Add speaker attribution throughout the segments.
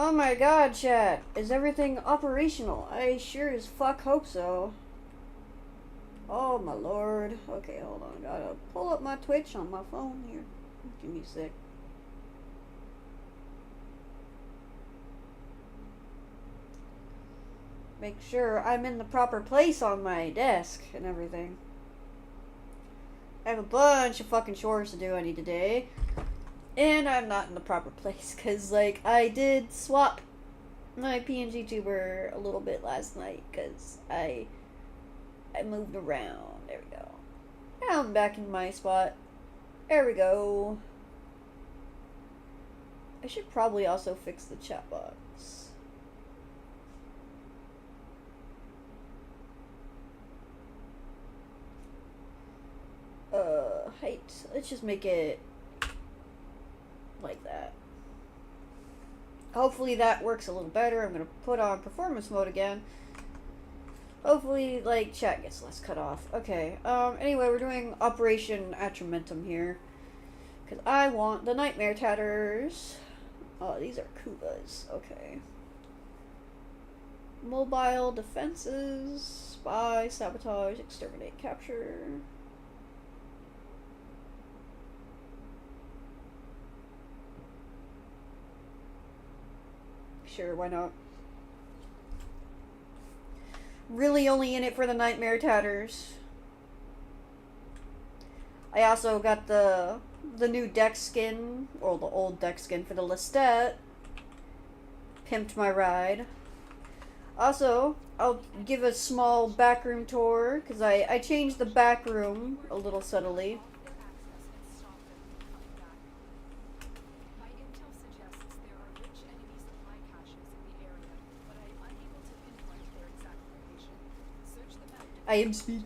Speaker 1: Oh my god, chat. Is everything operational? I sure as fuck hope so. Oh my lord. Okay, hold on. Gotta pull up my Twitch on my phone here. Give me a sec. Make sure I'm in the proper place on my desk and everything. I have a bunch of fucking chores to do any today. And I'm not in the proper place, because, like, I did swap my Pngtuber a little bit last night, because I moved around. There we go. Now I'm back in my spot. There we go. I should probably also fix the chat box. Height. Let's just make it like that. Hopefully that works a little better. I'm gonna put on performance mode again. Hopefully, like, chat gets less cut off. Okay, anyway, we're doing Operation Atramentum here. Because I want the Nightmare Tatters. Oh, these are Kubas. Okay. Mobile defenses. Spy, sabotage, exterminate, capture. Sure, why not? Really only in it for the Nightmare Tatters. I also got the new deck skin, or the old deck skin for the Lestat. Pimped my ride. Also, I'll give a small backroom tour, because I changed the backroom a little subtly. I am speech.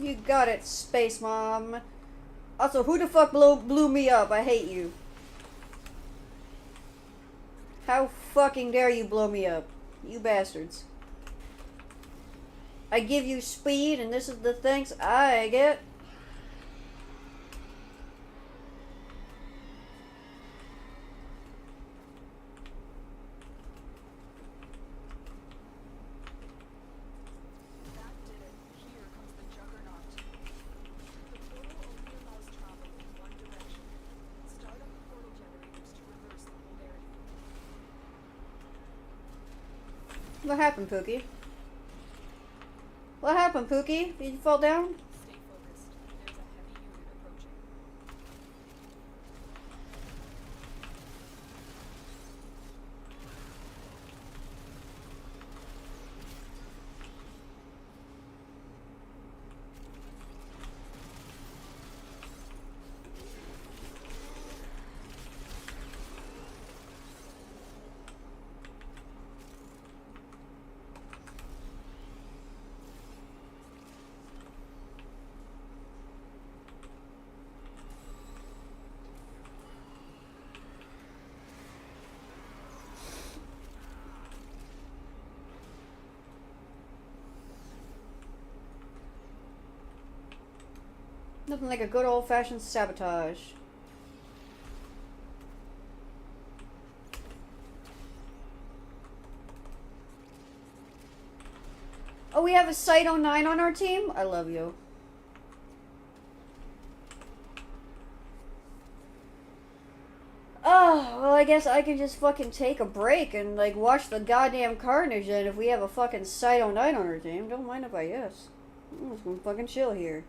Speaker 1: You got it, Space Mom. Also, who the fuck blew me up? I hate you. How fucking dare you blow me up? You bastards. I give you speed, and this is the thanks I get. What happened, Pookie? What happened, Pookie? Did you fall down?
Speaker 2: Stay focused. There's a heavy unit approaching.
Speaker 1: Nothing like a good old-fashioned sabotage. Oh, we have a Site 09 on our team? I love you. Oh, well, I guess I can just fucking take a break and, like, watch the goddamn carnage then if we have a fucking Site 09 on our team. Don't mind if I yes. I'm just gonna fucking chill here.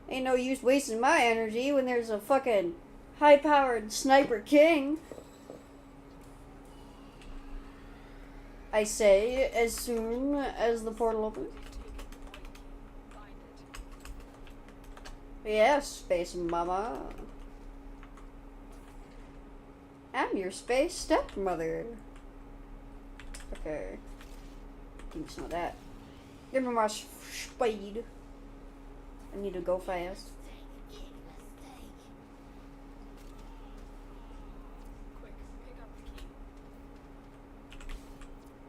Speaker 1: Ain't no use wasting my energy when there's a fucking high-powered Sniper King. I say, as soon as the portal opens. Yes, Space Mama. I'm your space stepmother. Okay. Give me some of that. Give me my speed. I need to go fast.
Speaker 2: Quick, pick up the key.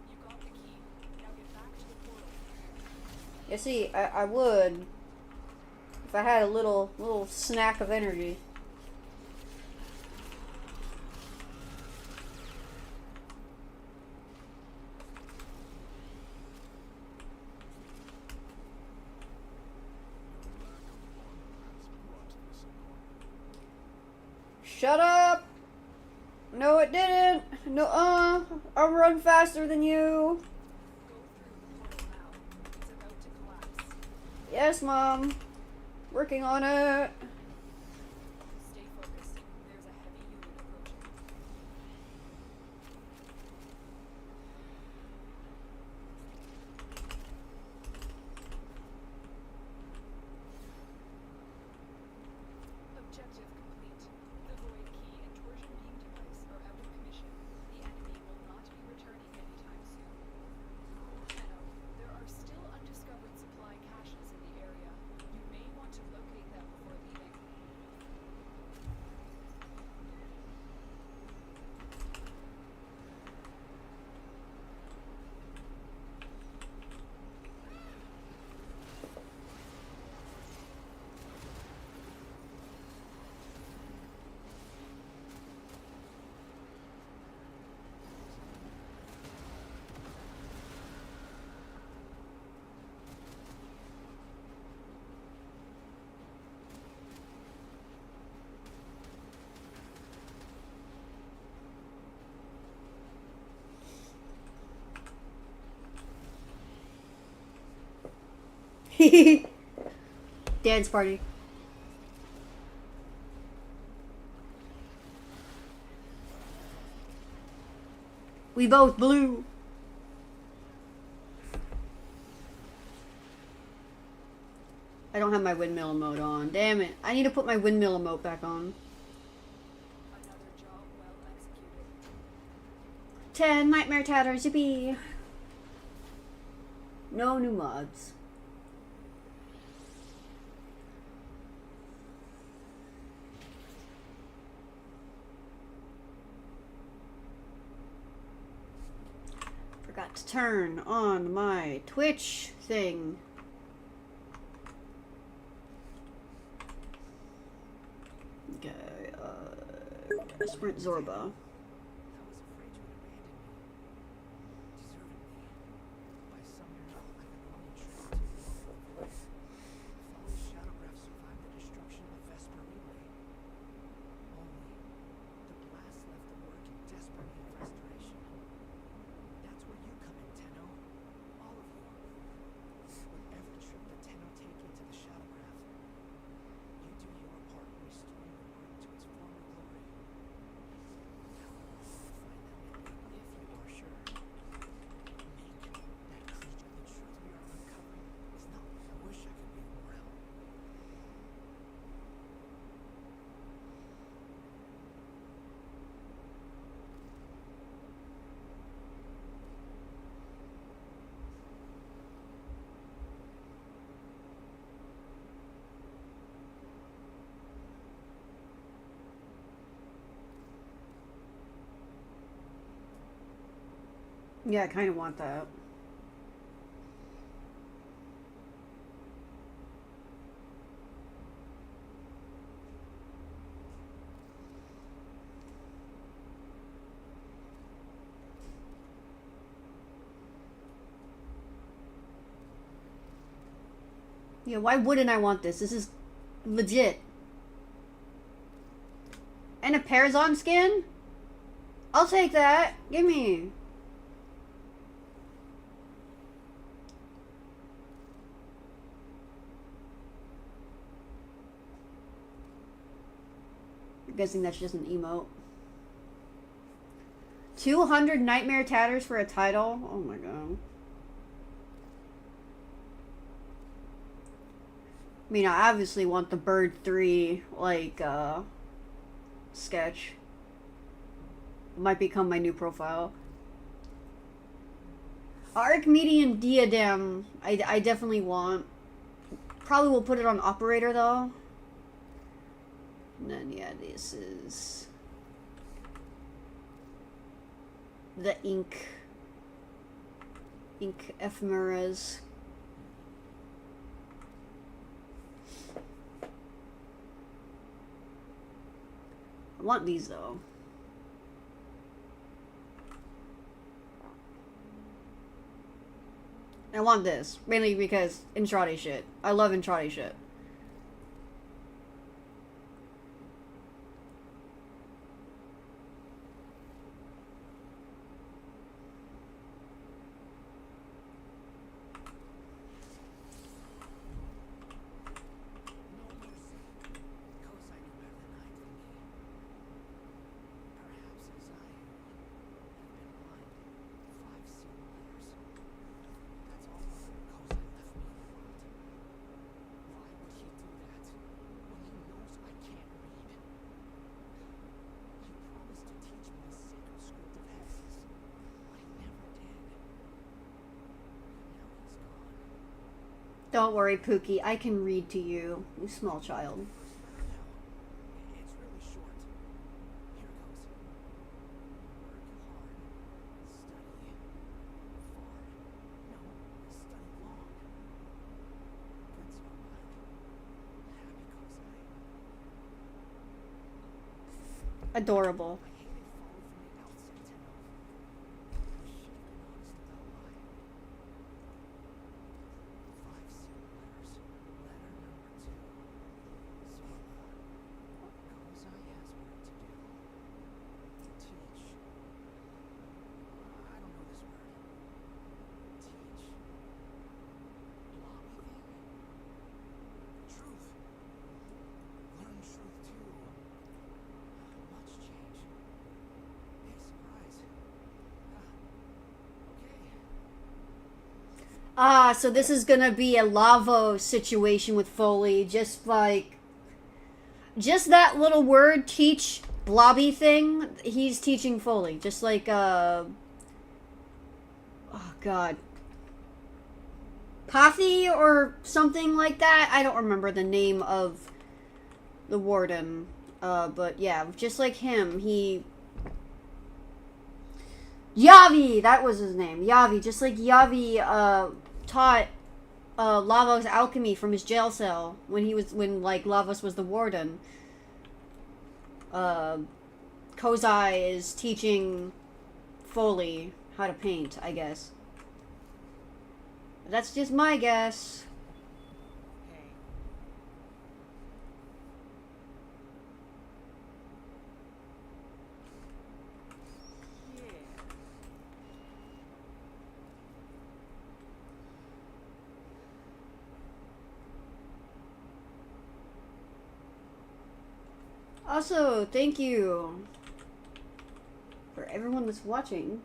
Speaker 2: You got the key. Now get back to the portal.
Speaker 1: You see, I would if I had a little snack of energy. Shut up! No, it didn't. No, I'll run faster than you.
Speaker 2: Go through the portal now. It's about to collapse.
Speaker 1: Yes, Mom. Working on it.
Speaker 2: Stay focused. There's a heavy unit approaching. Objective complete. The void key and torsion beam device are out of commission. The enemy will not be returning anytime soon. Tenno, there are still undiscovered supply caches in the area. You may want to locate them before leaving.
Speaker 1: Dance party. We both blew. I don't have my windmill emote on. Damn it. I need to put my windmill emote back on.
Speaker 2: Another job well executed.
Speaker 1: 10 nightmare tatters, yippee. No new mods. Forgot to turn on my Twitch thing. Okay, Sprint Zorba. Yeah, I kind of want that. Yeah, why wouldn't I want this? This is legit. And a Parazon skin? I'll take that. Give me. I'm guessing that's just an emote. 200 nightmare tatters for a title? Oh my god. I mean, I obviously want the Bird 3, like, sketch. It might become my new profile. Archimedean diadem, I definitely want. Probably will put it on operator though. And then yeah, this is the ink ephemeras. I want these though. I want this mainly because Intrade shit. I love Intrade shit. Don't worry, Pookie. I can read to you, you small child.
Speaker 3: It's really short. Here it goes. Work hard, study far. No, study long. Prince or mine. Happy cause I
Speaker 1: Adorable.
Speaker 3: I hated falling from the outset to know. I should have been honest about why. 5 seal letters. Letter number 2. Zorba. Kozai has work to do. Teach. I don't know this word. Teach. Blobby thing? Truth. Learn truth too. Much change. Big surprise. Okay.
Speaker 1: So this is gonna be a Lavo situation with Foley, just like, just that little word, teach, blobby thing, he's teaching Foley, just like, oh god, Pathy or something like that, I don't remember the name of the warden, but yeah, just like him, Yavi, that was his name, Yavi, just like Yavi, taught Lavos alchemy from his jail cell when Lavos was the warden. Kozai is teaching Foley how to paint, I guess. That's just my guess.
Speaker 3: Hey. Yeah.
Speaker 1: Also, thank you for everyone that's watching.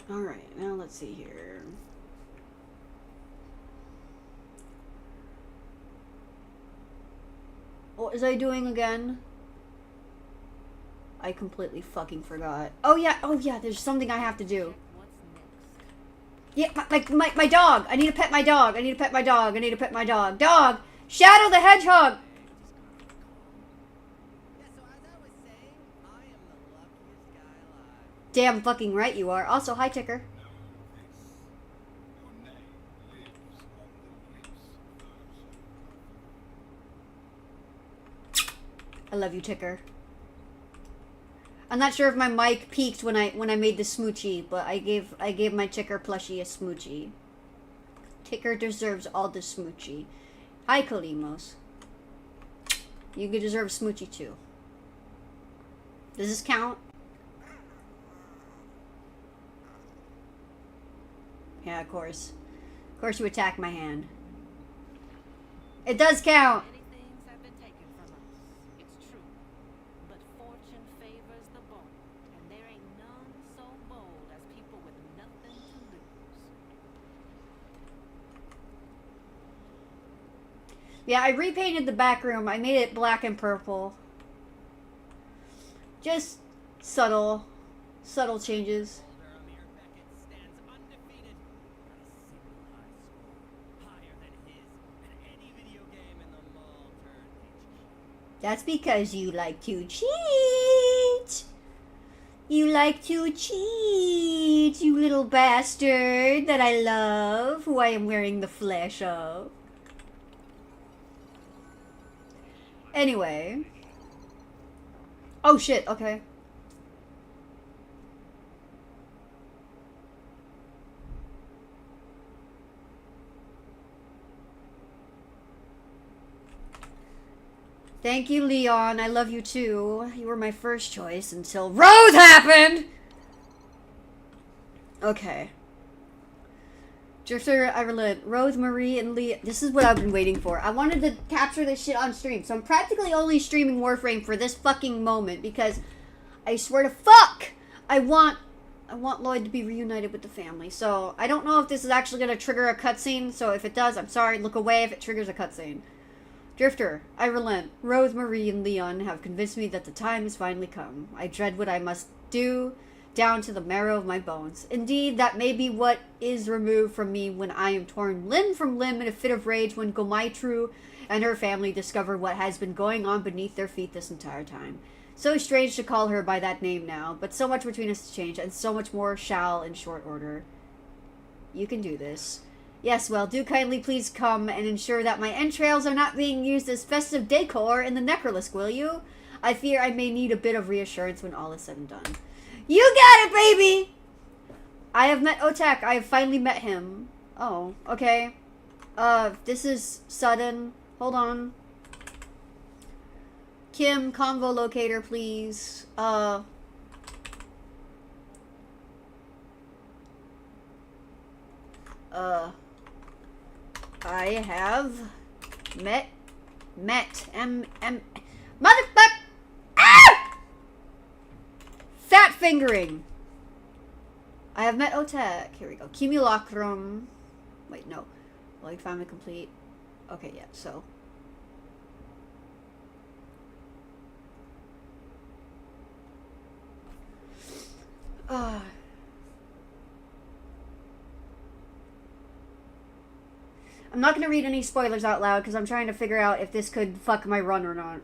Speaker 1: Alright, now let's see here. What was I doing again? I completely fucking forgot. Oh yeah, there's something I have to do. Yeah, my dog! I need to pet my dog! I need to pet my dog! I need to pet my dog! Dog! Shadow the Hedgehog!
Speaker 3: Yeah, so as I was saying, I am the luckiest guy alive.
Speaker 1: Damn fucking right you are. Also, hi Ticker. I love you, Ticker. I'm not sure if my mic peaked when I made the smoochie, but I gave my Ticker plushie a smoochie. Ticker deserves all the smoochie. Hi, Kalimos. You could deserve smoochie too. Does this count? Yeah, of course. Of course you attack my hand. It does count!
Speaker 4: Many things have been taken from us, it's true. But fortune favors the bold, and there ain't none so bold as people with nothing to lose.
Speaker 1: Yeah, I repainted the back room. I made it black and purple. Just subtle. Subtle changes.
Speaker 3: Older Amir Beckett stands undefeated. Not a single high score higher than his in any video game in the mall turned HQ.
Speaker 1: That's because you like to cheat. You like to cheat, you little bastard that I love, who I am wearing the flesh of. Anyway. Oh shit, okay. Thank you, Leon. I love you too. You were my first choice until Rose happened! Okay. Drifter, Ireland, Rose, Marie, and Lee. This is what I've been waiting for. I wanted to capture this shit on stream, so I'm practically only streaming Warframe for this fucking moment because I swear to fuck, I want Lloyd to be reunited with the family. So I don't know if this is actually gonna trigger a cutscene. So if it does, I'm sorry. Look away if it triggers a cutscene. Drifter, I relent. Rose, Marie, and Leon have convinced me that the time has finally come. I dread what I must do, down to the marrow of my bones. Indeed, that may be what is removed from me when I am torn limb from limb in a fit of rage when Gomaitru and her family discover what has been going on beneath their feet this entire time. So strange to call her by that name now, but so much between us to change, and so much more shall in short order. You can do this. Yes, well, do kindly please come and ensure that my entrails are not being used as festive decor in the necrolisc, will you? I fear I may need a bit of reassurance when all is said and done. You got it, baby! I have met Otak. I have finally met him. Oh, okay. This is sudden. Hold on. Kim, convo locator, please. I have met motherfuck. Ah! Fat fingering. I have met Otek. Here we go. Cumulacrum. Wait, no. Lloyd family complete. Okay, yeah, so. I'm not going to read any spoilers out loud because I'm trying to figure out if this could fuck my run or not.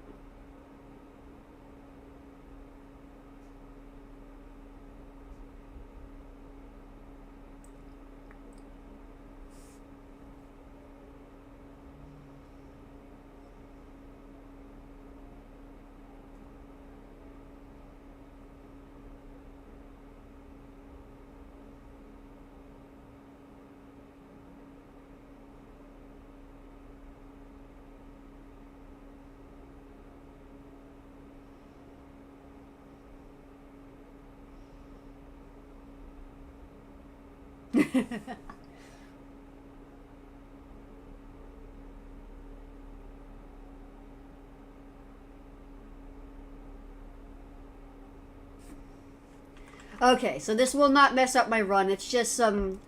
Speaker 1: Okay, so this will not mess up my run. It's just some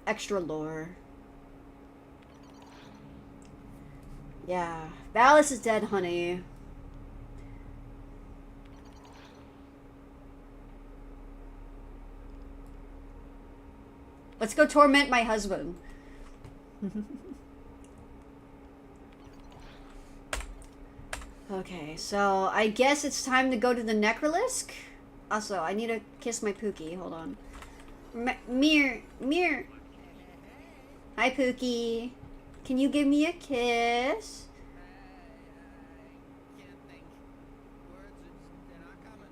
Speaker 1: extra lore. Yeah. Valis is dead, honey. Let's go torment my husband. Okay, so I guess it's time to go to the necrolisc. Also, I need to kiss my Pookie. Hold on. Mir. Hi, Pookie. Can you give me a kiss?
Speaker 3: I can't think. Words, they're not coming.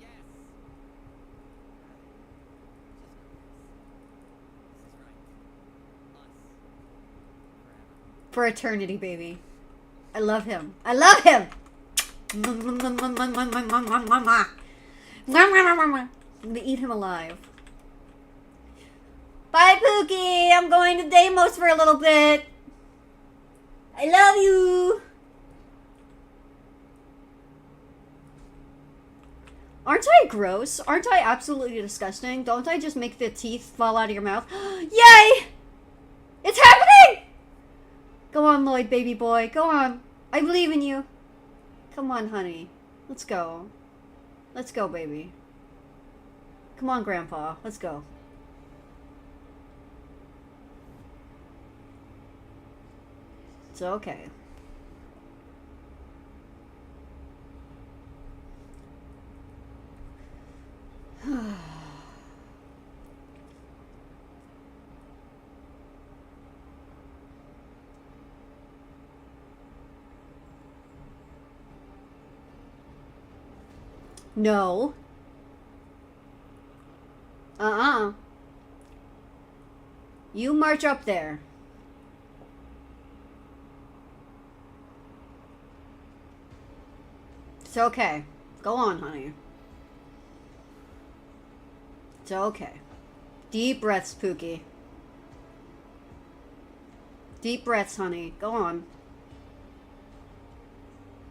Speaker 3: Yes. This is right. Us. Forever.
Speaker 1: For eternity, baby. I love him. I love him! I'm gonna eat him alive. Bye, Pookie! I'm going to Deimos for a little bit. I love you! Aren't I gross? Aren't I absolutely disgusting? Don't I just make the teeth fall out of your mouth? Yay! It's happening! Go on, Lloyd, baby boy. Go on. I believe in you. Come on, honey. Let's go. Let's go, baby. Come on, Grandpa. Let's go. It's okay. No. You march up there. It's okay. Go on, honey. It's okay. Deep breaths, Pookie. Deep breaths, honey. Go on.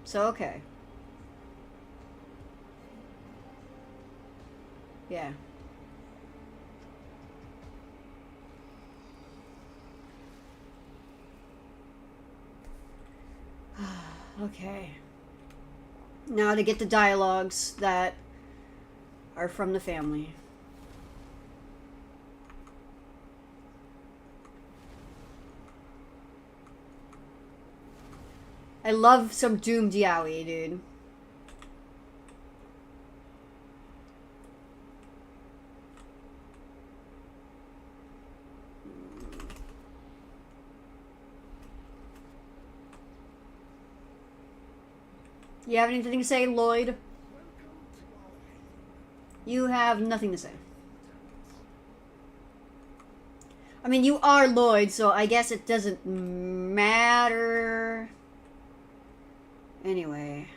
Speaker 1: It's okay. Yeah. Okay. Now to get the dialogues that are from the family. I love some Doom Diawi, dude. You have anything to say, Lloyd? You have nothing to say. I mean, you are Lloyd, so I guess it doesn't matter. Anyway,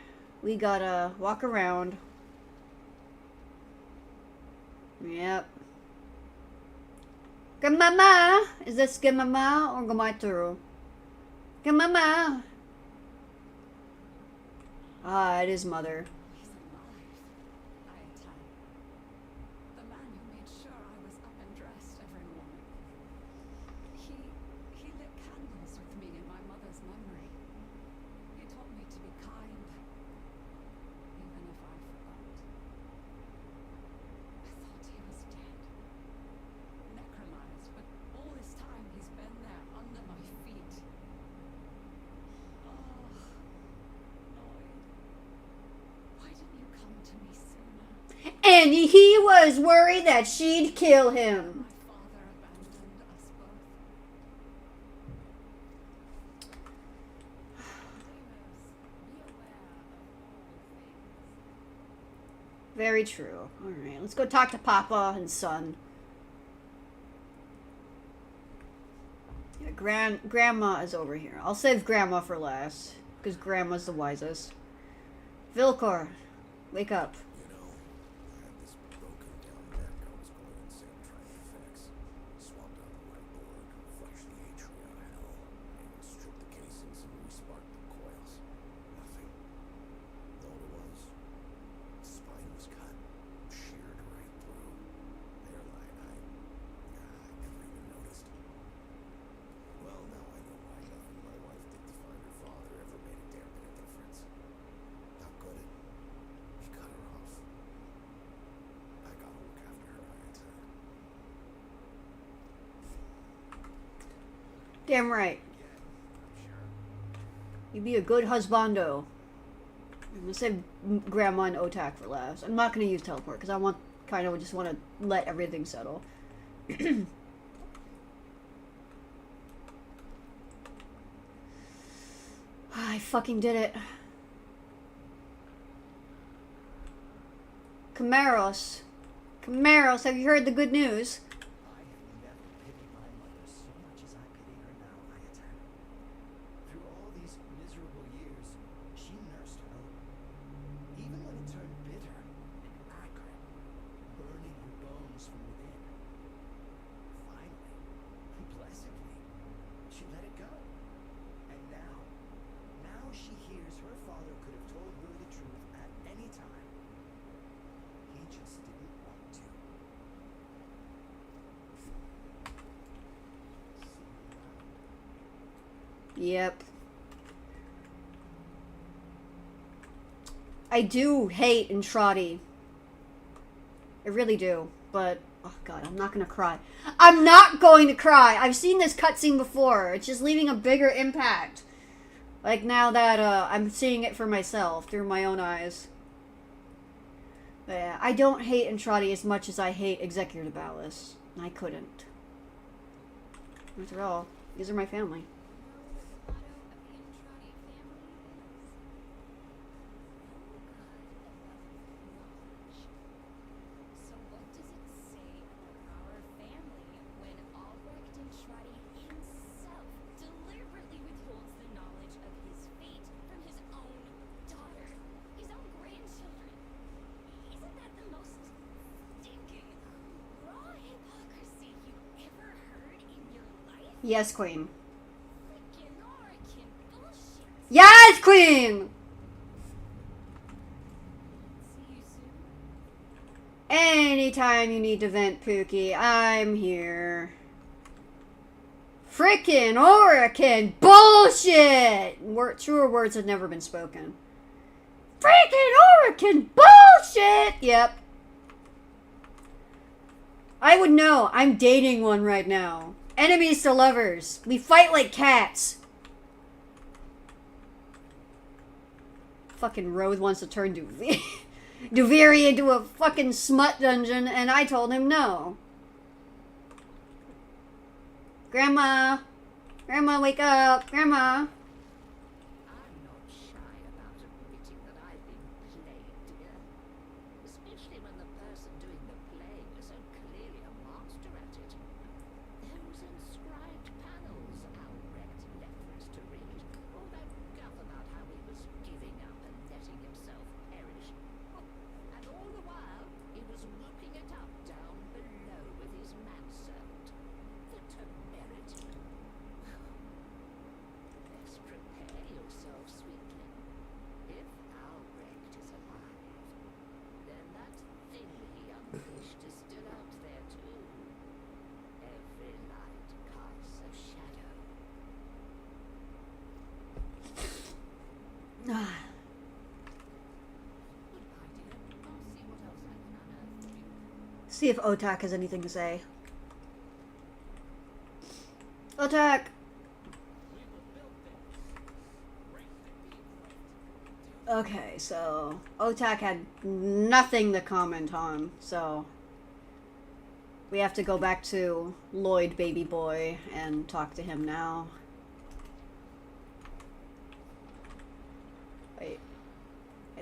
Speaker 1: we gotta walk around. Yep. Gamama! Is this Gamama or Gamaturu? Gamama! Ah, it is Mother.
Speaker 2: He's alive. I attacked. The man who made sure I was up and dressed every morning. He lit candles with me in my mother's memory. He taught me to be kind, even if I forgot. I thought he was dead. Necromized, but all this time he's been there under my feet. Oh, Lloyd. Why didn't you come to me sooner?
Speaker 1: And he was worried that she'd kill him.
Speaker 2: My father abandoned us both. Deimos, be aware of all things.
Speaker 1: Very true. Alright, let's go talk to Papa and Son. Yeah, Grandma is over here. I'll save Grandma for last, because Grandma's the wisest. Vilcor, wake up.
Speaker 5: You know, I had this broken down neck I was going insane trying to fix. Swapped out the right board, flushed the atria hell, and stripped the casings and resparked the coils. Nothing. All it was, the spine was cut, sheared right through. Hairline, I never even noticed. Well, now I know why nothing my wife did to find her father ever made a damn bit of difference. How could it? He cut her off. I gotta look after her, I said.
Speaker 1: Damn right.
Speaker 5: I'm sure.
Speaker 1: You be a good husbando. I'm gonna save Grandma and Otak for last. I'm not gonna use teleport because I just want to let everything settle. I fucking did it. Camaros. Camaros, have you heard the good news?
Speaker 6: I have never pitied my mother so much as I pity her now, Ayatan. Through all these miserable years, she nursed hope. Even when it turned bitter and acrid, burning her bones from within. Finally, blessedly, she let it go. And now she hears her father could have told her the truth at any time. He just didn't want to.
Speaker 1: Yep. I do hate Entrati. I really do. But, oh god, I'm not gonna cry. I'm not going to cry! I've seen this cutscene before. It's just leaving a bigger impact. Like now that I'm seeing it for myself, through my own eyes. But yeah, I don't hate Entrati as much as I hate Executor Ballas. I couldn't. After all, these are my family.
Speaker 2: Know what the motto of the Entrati family is? So what does it say about our family when Albrecht Entrati himself deliberately withholds the knowledge of his fate from his own daughter, his own grandchildren? Isn't that the most stinking, raw hypocrisy you ever heard in your life?
Speaker 1: Yes, Queen.
Speaker 2: Freaking American bullshit.
Speaker 1: Yes, Queen!
Speaker 2: See you soon.
Speaker 1: Anytime you need to vent, Pookie, I'm here. Frickin' Orican bullshit! Truer words have never been spoken. Frickin' Orican bullshit! Yep. I would know. I'm dating one right now. Enemies to lovers. We fight like cats. Fucking Roth wants to turn Duviri into a fucking smut dungeon, and I told him no. Grandma! Grandma, wake up! Grandma!
Speaker 4: I'm not shy about admitting that I've been played, dear. Especially when the person doing the playing is so clearly a master at it. Those inscribed panels Albrecht left for us to read. All that guff about how he was giving up and letting himself perish. And all the while, he was whooping it up down below with his manservant. The temerity. Best prepare yourself, sweetling. If Albrecht is alive, then that thing he unleashed is still out there too. Every light casts a shadow. Goodbye, dear. I'll see what else I can unearth for you.
Speaker 1: See if Otak has anything to say. Otak! Okay, so Otak had nothing to comment on, so we have to go back to Lloyd Baby Boy and talk to him now. Wait.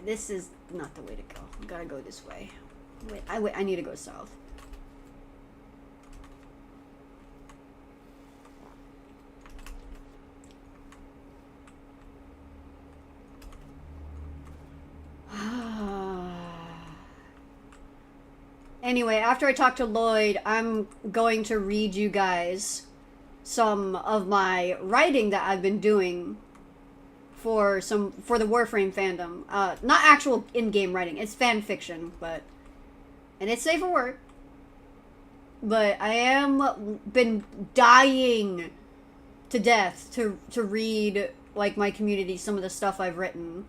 Speaker 1: This is not the way to go. I gotta go this way. Wait, I need to go south. Anyway, after I talk to Lloyd, I'm going to read you guys some of my writing that I've been doing for the Warframe fandom. Not actual in-game writing. It's fan fiction, and it's safe for work. But I am been dying to death to read like my community some of the stuff I've written.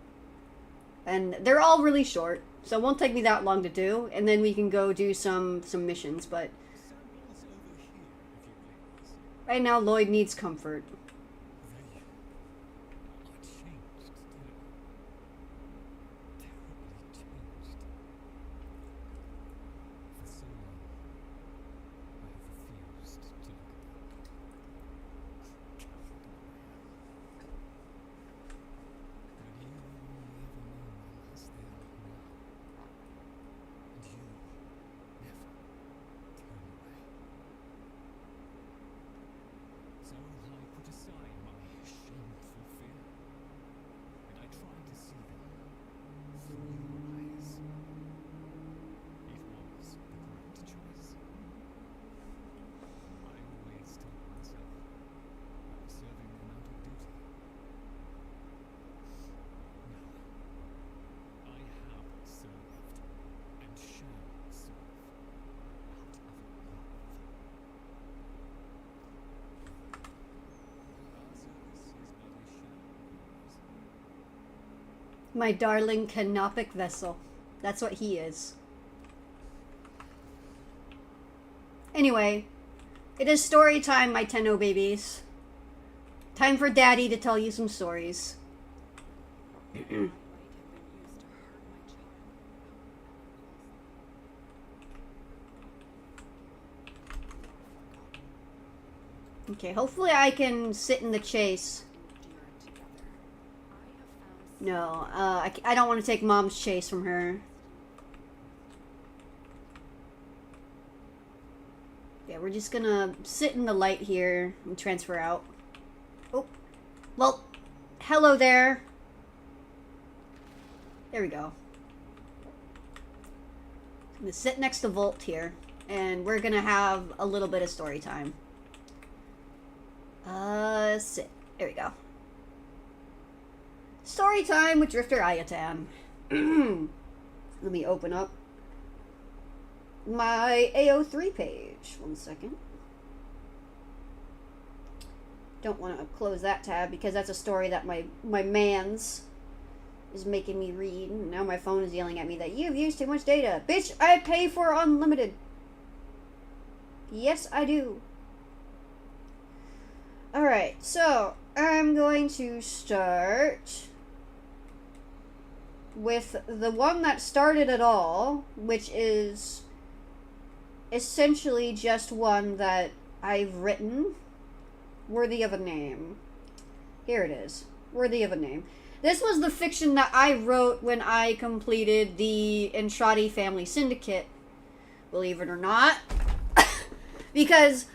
Speaker 1: And they're all really short, so it won't take me that long to do, and then we can go do some missions, but
Speaker 5: Samples over here, if you please.
Speaker 1: right now Lloyd needs comfort.
Speaker 5: They are changed, dear. Terribly changed. For so long, I have refused to look at them. Coward I am. But you will never know them as they are now. And you never turn away. So I put aside my shameful fear, and I tried to see them through your eyes. It was the correct choice. I always told myself I was serving them out of duty. No. I have served and shall serve out of love. Our service is but a shadow of yours.
Speaker 1: My darling canopic vessel. That's what he is. Anyway, it is story time, my Tenno babies. Time for Daddy to tell you some stories.
Speaker 2: Might have been used to hurt my child.
Speaker 1: Okay, hopefully I can sit in the chase.
Speaker 2: Endured together. I have found
Speaker 1: No, I don't want to take Mom's chase from her. Yeah, we're just gonna sit in the light here and transfer out. Oh, well, hello there. There we go. I'm gonna sit next to Volt here, and we're gonna have a little bit of story time. Sit. There we go. Story time with Drifter Ayatan. Let me open up my AO3 page. 1 second. Don't want to close that tab because that's a story that my mans is making me read. Now my phone is yelling at me that you've used too much data. Bitch, I pay for unlimited. Yes, I do. Alright, so I'm going to start with the one that started it all, which is essentially just one that I've written, worthy of a name. Here it is, worthy of a name. This was the fiction that I wrote when I completed the Entrati Family Syndicate, believe it or not, because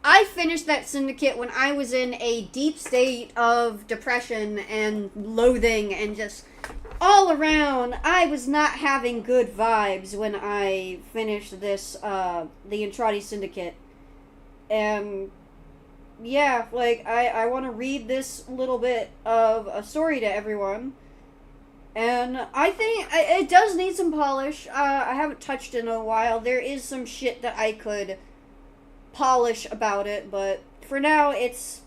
Speaker 1: I finished that syndicate when I was in a deep state of depression and loathing and just all around, I was not having good vibes when I finished this, the Entrati Syndicate. And, yeah, like, I want to read this little bit of a story to everyone. And I think it does need some polish. I haven't touched it in a while. There is some shit that I could polish about it, but for now, it's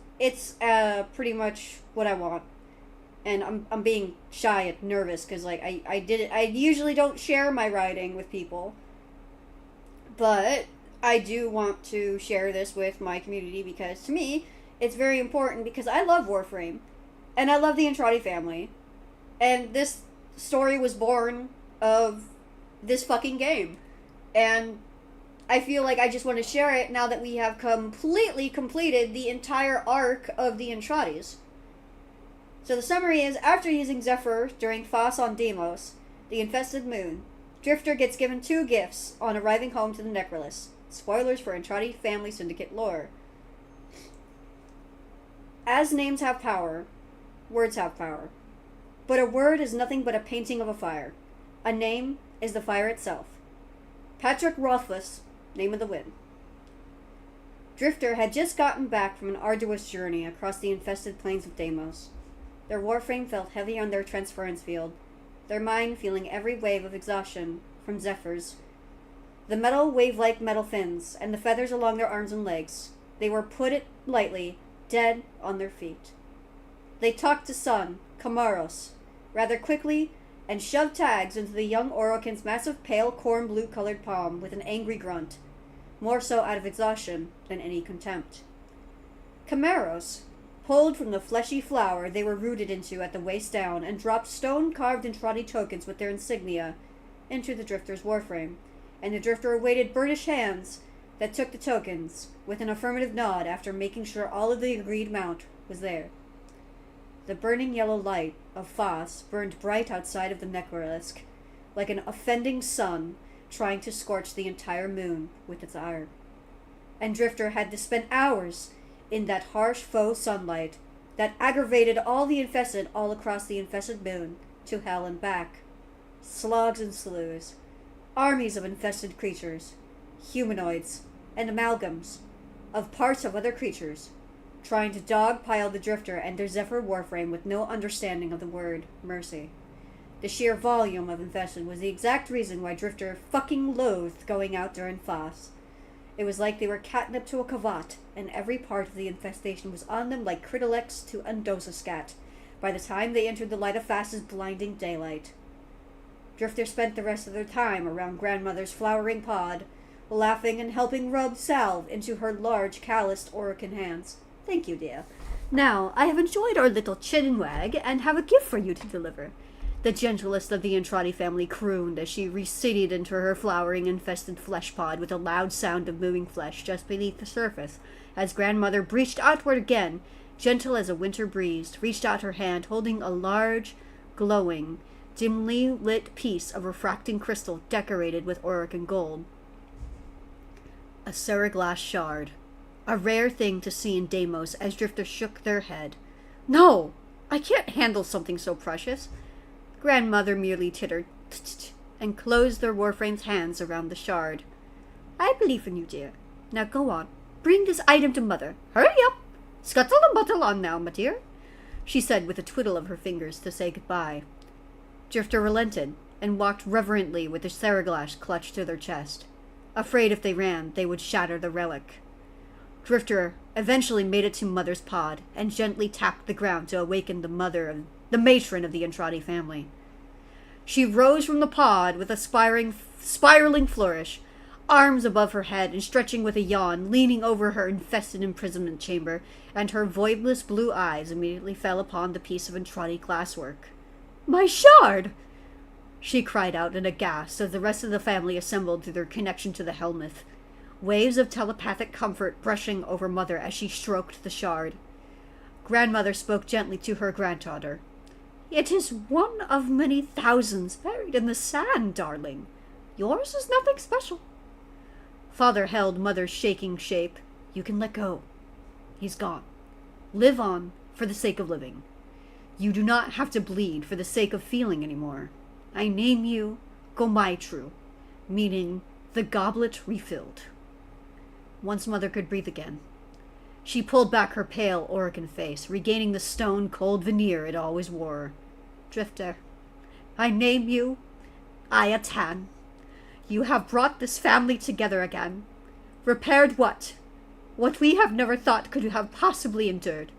Speaker 1: pretty much what I want. And I'm being shy and nervous because, like, I usually don't share my writing with people, but I do want to share this with my community because to me it's very important because I love Warframe and I love the Entrati family, and this story was born of this fucking game, and I feel like I just want to share it now that we have completely completed the entire arc of the Entratis. So the summary is, after using Zephyr during Foss on Deimos, the infested moon, Drifter gets given 2 gifts on arriving home to the Necrolis. Spoilers for Entrati Family Syndicate lore. As names have power, words have power. But a word is nothing but a painting of a fire. A name is the fire itself. Patrick Rothfuss, name of the wind. Drifter had just gotten back from an arduous journey across the infested plains of Deimos. Their Warframe felt heavy on their transference field, their mind feeling every wave of exhaustion from Zephyr's. The metal wave-like metal fins, and the feathers along their arms and legs. They were, put it lightly, dead on their feet. They talked to Sun, Kamaros, rather quickly, and shoved tags into the young Orokin's massive pale corn blue-colored palm with an angry grunt, more so out of exhaustion than any contempt. Kamaros pulled from the fleshy flower they were rooted into at the waist down and dropped stone-carved Entrati tokens with their insignia into the Drifter's Warframe, and the Drifter awaited burnished hands that took the tokens, with an affirmative nod after making sure all of the agreed amount was there. The burning yellow light of Foss burned bright outside of the Necrolis, like an offending sun trying to scorch the entire moon with its ire. And Drifter had to spend hours in that harsh faux sunlight that aggravated all the infested all across the infested moon to hell and back. Slogs and sloughs, armies of infested creatures, humanoids, and amalgams of parts of other creatures, trying to dogpile the Drifter and their Zephyr Warframe with no understanding of the word mercy. The sheer volume of infested was the exact reason why Drifter fucking loathed going out during Foss. It was like they were catnip to a kavat, and every part of the infestation was on them like Critalex to Undosascat by the time they entered the light of Foss's blinding daylight. Drifter spent the rest of their time around Grandmother's flowering pod, laughing and helping rub salve into her large, calloused Orokin hands. Thank you, dear. Now, I have enjoyed our little chin wag and have a gift for you to deliver. The gentlest of the Andrade family crooned as she receded into her flowering-infested flesh pod with a loud sound of moving flesh just beneath the surface, as grandmother breached outward again, gentle as a winter breeze, reached out her hand holding a large, glowing, dimly lit piece of refracting crystal decorated with auric and gold. A seriglass shard. A rare thing to see in Deimos as Drifter shook their head. No! I can't handle something so precious. Grandmother merely tittered and closed their Warframe's hands around the shard. I believe in you, dear. Now go on. Bring this item to Mother. Hurry up! Scuttle and buttle on now, my dear, she said with a twiddle of her fingers to say goodbye. Drifter relented and walked reverently with the seriglass clutched to their chest. Afraid if they ran, they would shatter the relic. Drifter eventually made it to Mother's pod and gently tapped the ground to awaken the matron of the Andrade family. She rose from the pod with a spiraling flourish, arms above her head and stretching with a yawn, leaning over her infested imprisonment chamber, and her voidless blue eyes immediately fell upon the piece of Andrade glasswork. My shard! She cried out in a gasp as the rest of the family assembled through their connection to the Helmuth. Waves of telepathic comfort brushing over Mother as she stroked the shard. Grandmother spoke gently to her granddaughter. It is one of many thousands buried in the sand, darling. Yours is nothing special. Father held Mother's shaking shape. You can let go. He's gone. Live on for the sake of living. You do not have to bleed for the sake of feeling anymore. I name you Gomaitru, meaning the goblet refilled. Once Mother could breathe again, she pulled back her pale Orokin face, regaining the stone-cold veneer it always wore. Drifter, I name you Ayatan. You have brought this family together again. Repaired what? What we have never thought could have possibly endured.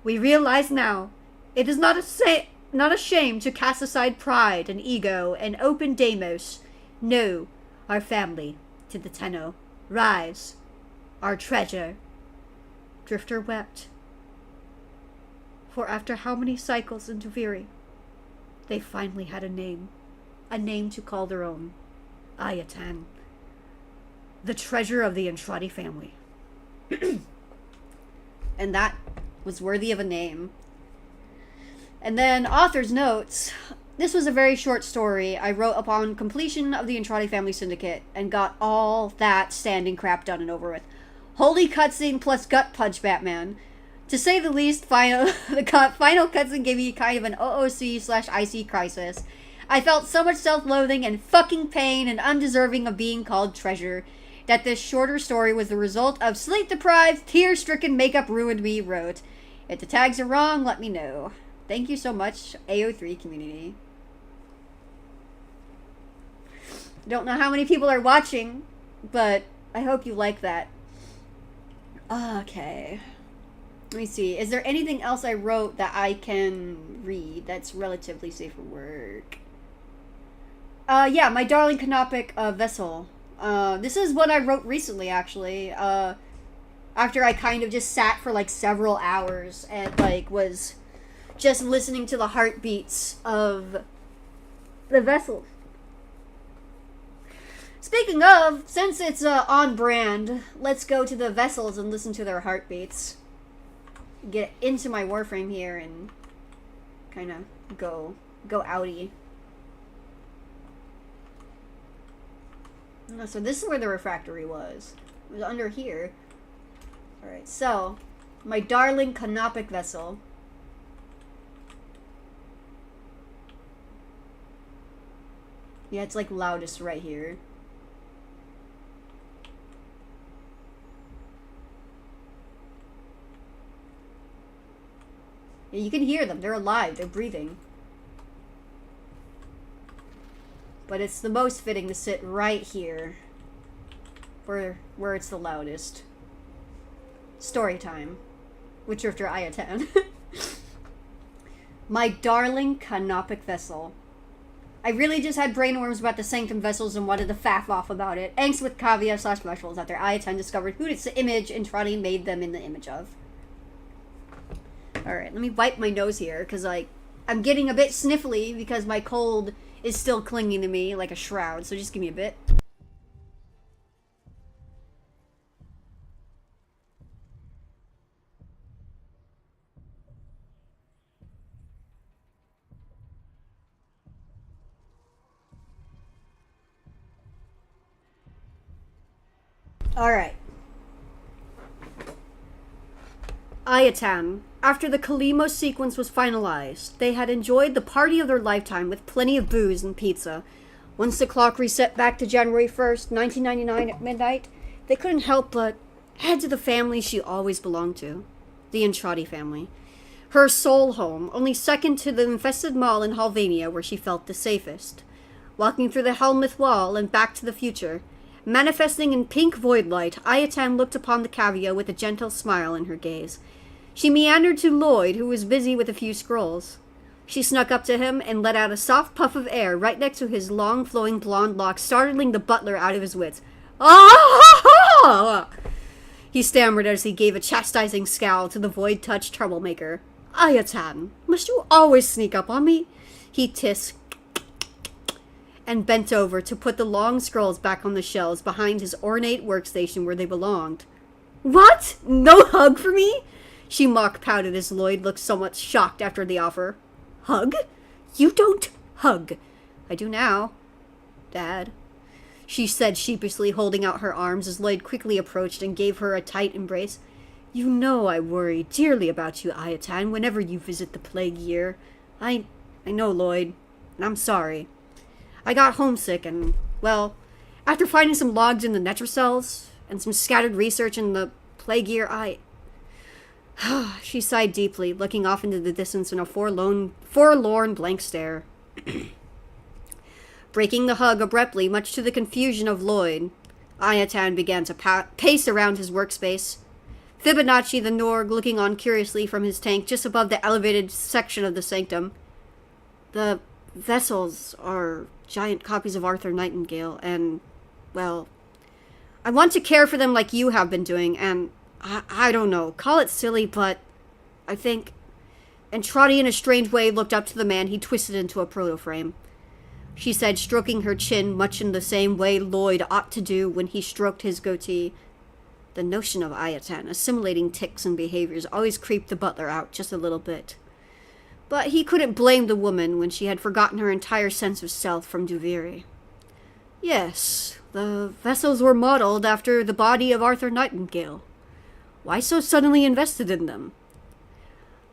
Speaker 1: We realize now it is not a shame to cast aside pride and ego and open Deimos. No, our family, to the Tenno. Rise, our treasure. Drifter wept. For after how many cycles into Furry, they finally had a name to call their own. Ayatan, the treasure of the Andrade family. And that was worthy of a name. And then author's notes. This was a very short story I wrote upon completion of the Andrade Family Syndicate and got all that standing crap done and over with. Holy cutscene plus gut punch Batman. To say the least, the final cutscene gave me kind of an OOC/IC crisis. I felt so much self-loathing and fucking pain and undeserving of being called treasure that this shorter story was the result of sleep-deprived, tear-stricken, makeup-ruined me wrote. If the tags are wrong, let me know. Thank you so much, AO3 community. Don't know how many people are watching, but I hope you like that. Okay. Let me see. Is there anything else I wrote that I can read that's relatively safe for work? Yeah, my darling canopic vessel. This is what I wrote recently, actually. After I kind of just sat for like several hours and like was just listening to the heartbeats of the vessels. Speaking of, since it's on brand, let's go to the vessels and listen to their heartbeats. Get into my Warframe here and kind of go outie. So this is where the refractory was. It was under here. Alright, so my darling canopic vessel. Yeah, it's like loudest right here. Yeah, you can hear them. They're alive. They're breathing. But it's the most fitting to sit right here. Where it's the loudest. Story time. With Drifter Ayatan. My darling canopic vessel. I really just had brainworms about the Sanctum vessels and wanted to faff off about it. Angst with Kavia / vessels after Ayatan discovered who this image Entrani made them in the image of. Alright, let me wipe my nose here, because, like, I'm getting a bit sniffly because my cold is still clinging to me like a shroud, so just give me a bit. Alright. Ayatan. After the Kalimo sequence was finalized, they had enjoyed the party of their lifetime with plenty of booze and pizza. Once the clock reset back to January 1st, 1999 at midnight, they couldn't help but head to the family she always belonged to. The Entrati family. Her sole home, only second to the infested mall in Halvania where she felt the safest. Walking through the Helmuth Wall and back to the future, manifesting in pink void light, Ayatan looked upon the Cavia with a gentle smile in her gaze. She meandered to Lloyd, who was busy with a few scrolls. She snuck up to him and let out a soft puff of air right next to his long, flowing blonde locks, startling the butler out of his wits. Ah! He stammered as he gave a chastising scowl to the void-touched troublemaker. Ayatan, must you always sneak up on me? He tissed and bent over to put the long scrolls back on the shelves behind his ornate workstation where they belonged. What? No hug for me? She mock-pouted as Lloyd looked somewhat shocked after the offer. Hug? You don't hug. I do now, Dad, she said sheepishly, holding out her arms as Lloyd quickly approached and gave her a tight embrace. You know I worry dearly about you, Ayatan, whenever you visit the plague year. I know, Lloyd, and I'm sorry. I got homesick and, well, after finding some logs in the Netrocells and some scattered research in the plague year, She sighed deeply, looking off into the distance in a forlorn blank stare. Breaking the hug abruptly, much to the confusion of Lloyd, Ayatan began to pace around his workspace. Fibonacci the Norg looking on curiously from his tank just above the elevated section of the sanctum. The vessels are giant copies of Arthur Nightingale, and, well, I want to care for them like you have been doing, and I don't know, call it silly, but I think... And Trotty in a strange way looked up to the man he twisted into a proto-frame. She said, stroking her chin much in the same way Lloyd ought to do when he stroked his goatee. The notion of Ayatan assimilating tics and behaviors always creeped the butler out just a little bit. But he couldn't blame the woman when she had forgotten her entire sense of self from Duviri. Yes, the vessels were modeled after the body of Arthur Nightingale. Why so suddenly invested in them?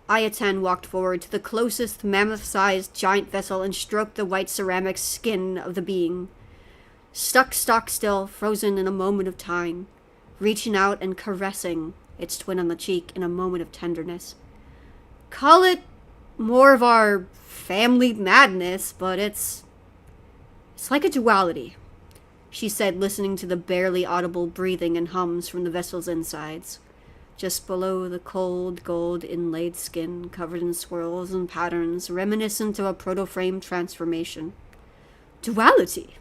Speaker 1: Ayatan walked forward to the closest mammoth-sized giant vessel and stroked the white ceramic skin of the being. Stuck stock still, frozen in a moment of time, reaching out and caressing its twin on the cheek in a moment of tenderness. Call it more of our family madness, but it's like a duality, she said, listening to the barely audible breathing and hums from the vessel's insides. Just below the cold gold inlaid skin covered in swirls and patterns reminiscent of a proto-frame transformation. Duality?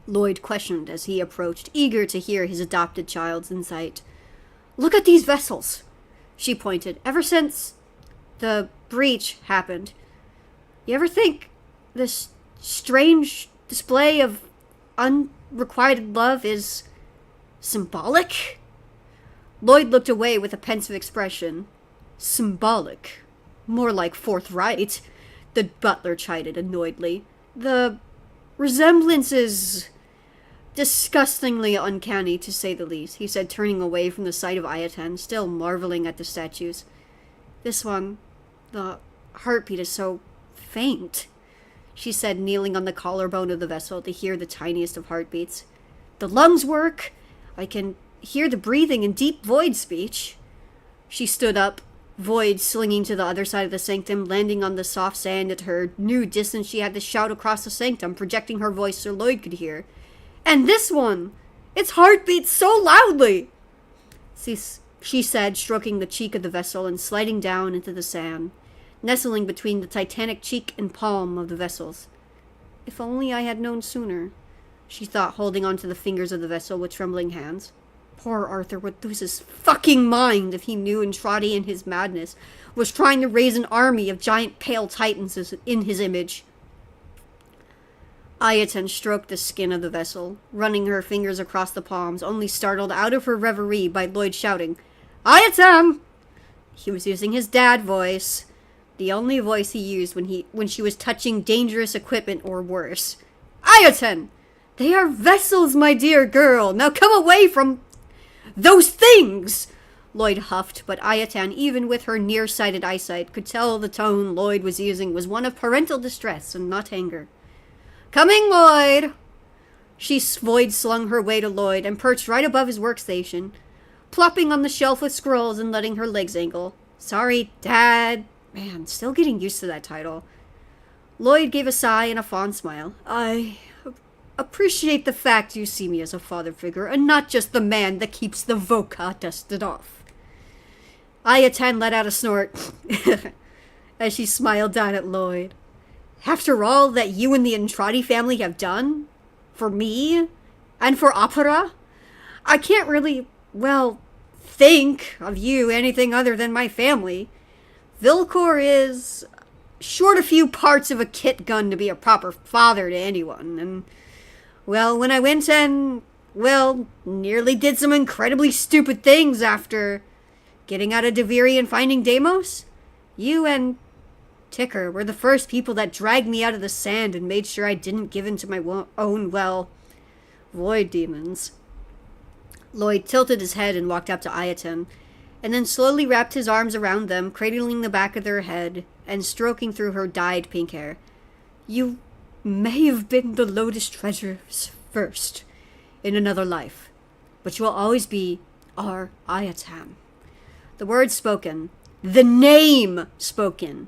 Speaker 1: Lloyd questioned as he approached, eager to hear his adopted child's insight. Look at these vessels, she pointed. Ever since the breach happened, you ever think this strange display of unrequited love is symbolic? Lloyd looked away with a pensive expression. Symbolic. More like forthright, the butler chided annoyedly. The resemblance is disgustingly uncanny, to say the least, he said, turning away from the sight of Ayatan, still marveling at the statues. This one, the heartbeat is so faint, she said, kneeling on the collarbone of the vessel to hear the tiniest of heartbeats. The lungs work. I can hear the breathing in deep void speech. She stood up, void slinging to the other side of the sanctum, landing on the soft sand at her new distance. She had to shout across the sanctum, projecting her voice so Lloyd could hear. And this one! Its heart beats so loudly! She said, stroking the cheek of the vessel and sliding down into the sand, nestling between the titanic cheek and palm of the vessels. If only I had known sooner, she thought, holding onto the fingers of the vessel with trembling hands. Poor Arthur would lose his fucking mind if he knew Entrati in his madness was trying to raise an army of giant pale titans in his image. Ayaten stroked the skin of the vessel, running her fingers across the palms, only startled out of her reverie by Lloyd shouting, "Ayaten!" He was using his dad voice, the only voice he used when she was touching dangerous equipment or worse. "Ayaten! They are vessels, my dear girl! Now come away from those things!" Lloyd huffed, but Ayaten, even with her nearsighted eyesight, could tell the tone Lloyd was using was one of parental distress and not anger. "Coming, Lloyd!" Lloyd slung her way to Lloyd and perched right above his workstation, plopping on the shelf with scrolls and letting her legs angle. "Sorry, Dad." Man, still getting used to that title. Lloyd gave a sigh and a fond smile. "I appreciate the fact you see me as a father figure and not just the man that keeps the vodka dusted off." Ayaten let out a snort as she smiled down at Lloyd. "After all that you and the Entrati family have done for me and for Opera, I can't really, think of you anything other than my family. Vilcor is short a few parts of a kit gun to be a proper father to anyone, and, when I went and, nearly did some incredibly stupid things after getting out of Deviri and finding Deimos, you and Ticker were the first people that dragged me out of the sand and made sure I didn't give in to my own, void demons." Lloyd tilted his head and walked up to Ayaten, and then slowly wrapped his arms around them, cradling the back of their head and stroking through her dyed pink hair. "You may have been the Lotus treasures first, in another life, but you will always be our Ayaten." The words spoken, the name spoken,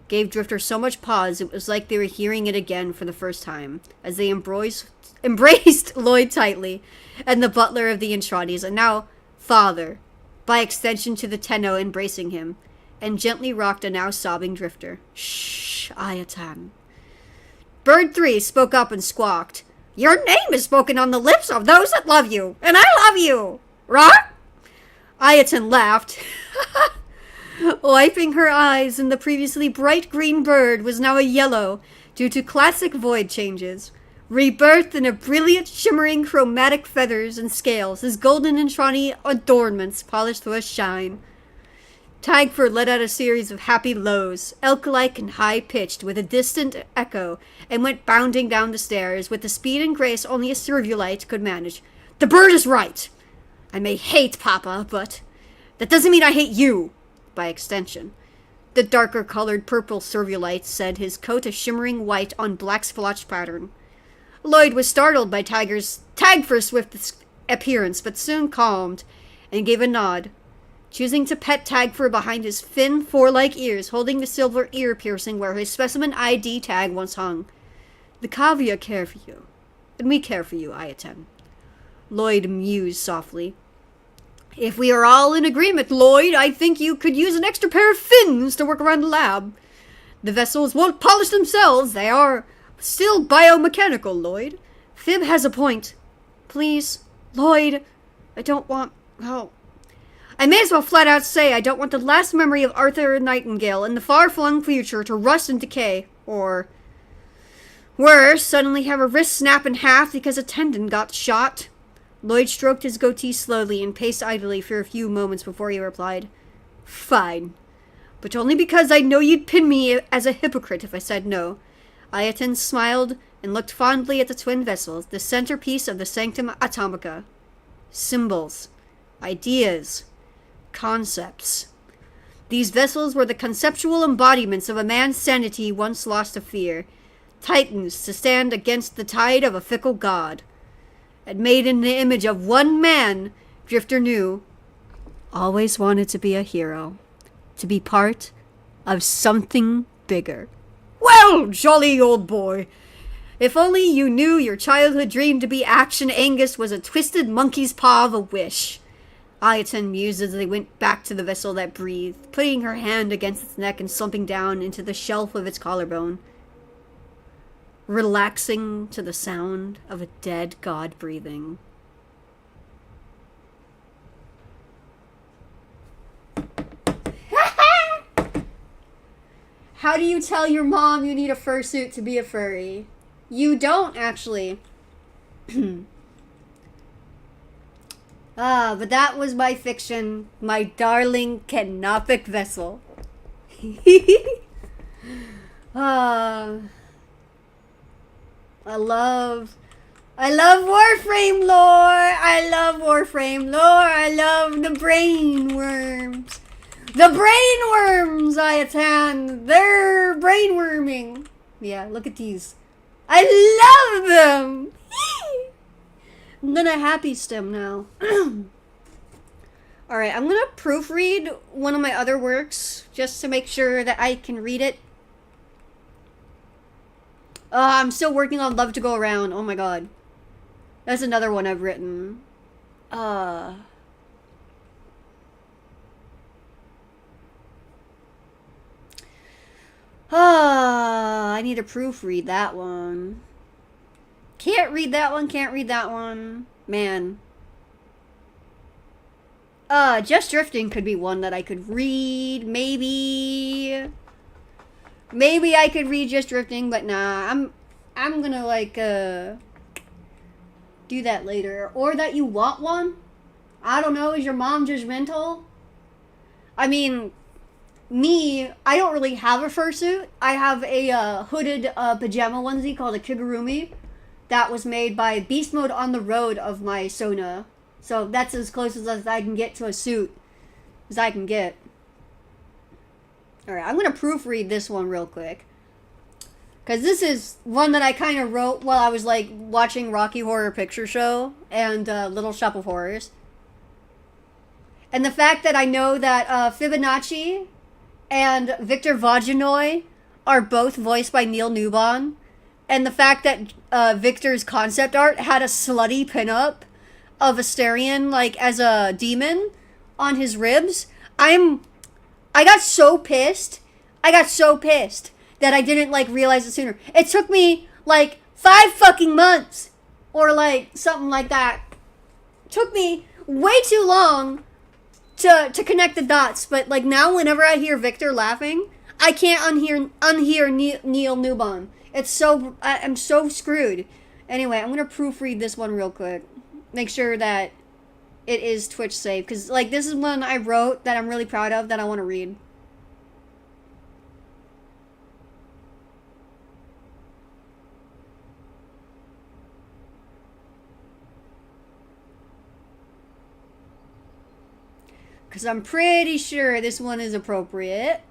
Speaker 1: gave Drifter so much pause it was like they were hearing it again for the first time, as they embraced Lloyd tightly, and the butler of the Entratis, and now father, by extension to the Tenno embracing him, and gently rocked a now sobbing Drifter. "Shh, Ayaten." Bird 3 spoke up and squawked, "Your name is spoken on the lips of those that love you, and I love you! Right?" Ayaten laughed, wiping her eyes, and the previously bright green bird was now a yellow due to classic void changes, rebirthed in a brilliant, shimmering chromatic feathers and scales, his golden and Entrani adornments polished to a shine. Tagford let out a series of happy lows, elk-like and high-pitched, with a distant echo, and went bounding down the stairs with the speed and grace only a Serviolite could manage. "The bird is right! I may hate Papa, but that doesn't mean I hate you, by extension." The darker-colored purple Serviolite said, his coat a shimmering white on black splotch pattern. Lloyd was startled by Tagford's swift appearance, but soon calmed, and gave a nod, choosing to pet Tagford behind his thin, four-like ears, holding the silver ear piercing where his specimen ID tag once hung. "The Kavia care for you, and we care for you, Ayaten." Lloyd mused softly. "If we are all in agreement, Lloyd, I think you could use an extra pair of fins to work around the lab. The vessels won't polish themselves. They are still biomechanical, Lloyd. Fib has a point. Please, Lloyd, I don't want... I may as well flat out say I don't want the last memory of Arthur Nightingale in the far-flung future to rust and decay, or worse, suddenly have a wrist snap in half because a tendon got shot." Lloyd stroked his goatee slowly and paced idly for a few moments before he replied, "Fine, but only because I know you'd pin me as a hypocrite if I said no." Ayaten smiled and looked fondly at the twin vessels, the centerpiece of the Sanctum Atomica. Symbols, ideas, concepts. These vessels were the conceptual embodiments of a man's sanity once lost to fear, titans to stand against the tide of a fickle god. And made in the image of one man, Drifter knew, always wanted to be a hero, to be part of something bigger. "Well, jolly old boy, if only you knew your childhood dream to be Action Angus was a twisted monkey's paw of a wish." Ayaten mused as they went back to the vessel that breathed, putting her hand against its neck and slumping down into the shelf of its collarbone. relaxing to the sound of a dead god breathing. How do you tell your mom you need a fursuit to be a furry? You don't, actually. But that was my fiction, my darling canopic vessel. I love Warframe lore. I love Warframe lore. I love the brain worms. The brain worms, Ayatan. They're brain worming. Yeah, look at these. I love them. I'm gonna happy stem now. Alright, I'm gonna proofread one of my other works just to make sure that I can read it. I'm still working on Love to Go Around. Oh my god. That's another one I've written. I need to proofread that one. Can't read that one, can't read that one. Man. Just Drifting could be one that I could read, maybe. Maybe I could read Just Drifting, but nah, I'm gonna, like, do that later. Or That You Want One? I don't know, is your mom judgmental? I mean, me, I don't really have a fursuit. I have a, hooded, pajama onesie called a kigurumi that was made by Beast Mode on the Road of my Sona. So that's as close as I can get to a suit as I can get. Alright, I'm gonna proofread this one real quick. Because this is one that I kind of wrote while I was, like, watching Rocky Horror Picture Show and Little Shop of Horrors. And the fact that I know that Fibonacci and Victor Vaginoy are both voiced by Neil Newbon. And the fact that Victor's concept art had a slutty pinup of Asterion, like, as a demon on his ribs. I got so pissed. I got so pissed that I didn't, like, realize it sooner. It took me, like, 5 fucking months. Or, like, something like that. It took me way too long to connect the dots. But, like, now whenever I hear Victor laughing, I can't unhear Neil Newbon. It's so... I'm so screwed. Anyway, I'm gonna proofread this one real quick. Make sure that it is Twitch safe. Because, like, this is one I wrote that I'm really proud of that I want to read. Because I'm pretty sure this one is appropriate.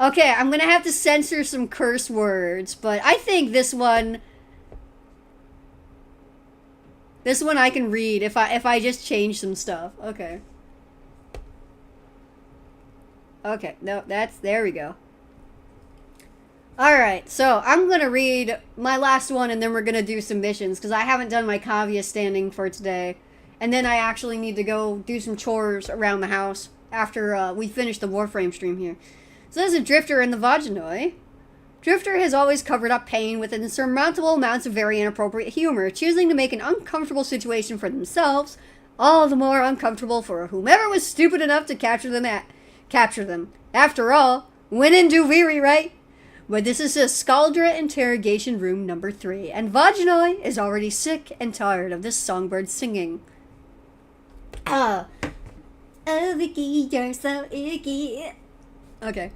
Speaker 1: Okay, I'm gonna have to censor some curse words, but I think this one I can read if I just change some stuff. Okay. Okay, no, there we go. Alright, so I'm gonna read my last one and then we're gonna do some missions, because I haven't done my cavia standing for today. And then I actually need to go do some chores around the house after we finish the Warframe stream here. So there's a Drifter in the Vaginoi. Drifter has always covered up pain with insurmountable amounts of very inappropriate humor, choosing to make an uncomfortable situation for themselves all the more uncomfortable for whomever was stupid enough to capture them. After all, when in Duviri, right? But this is a Scaldra interrogation room number 3, and Vaginoi is already sick and tired of this songbird singing. Oh, Vicky, you're so icky. Okay.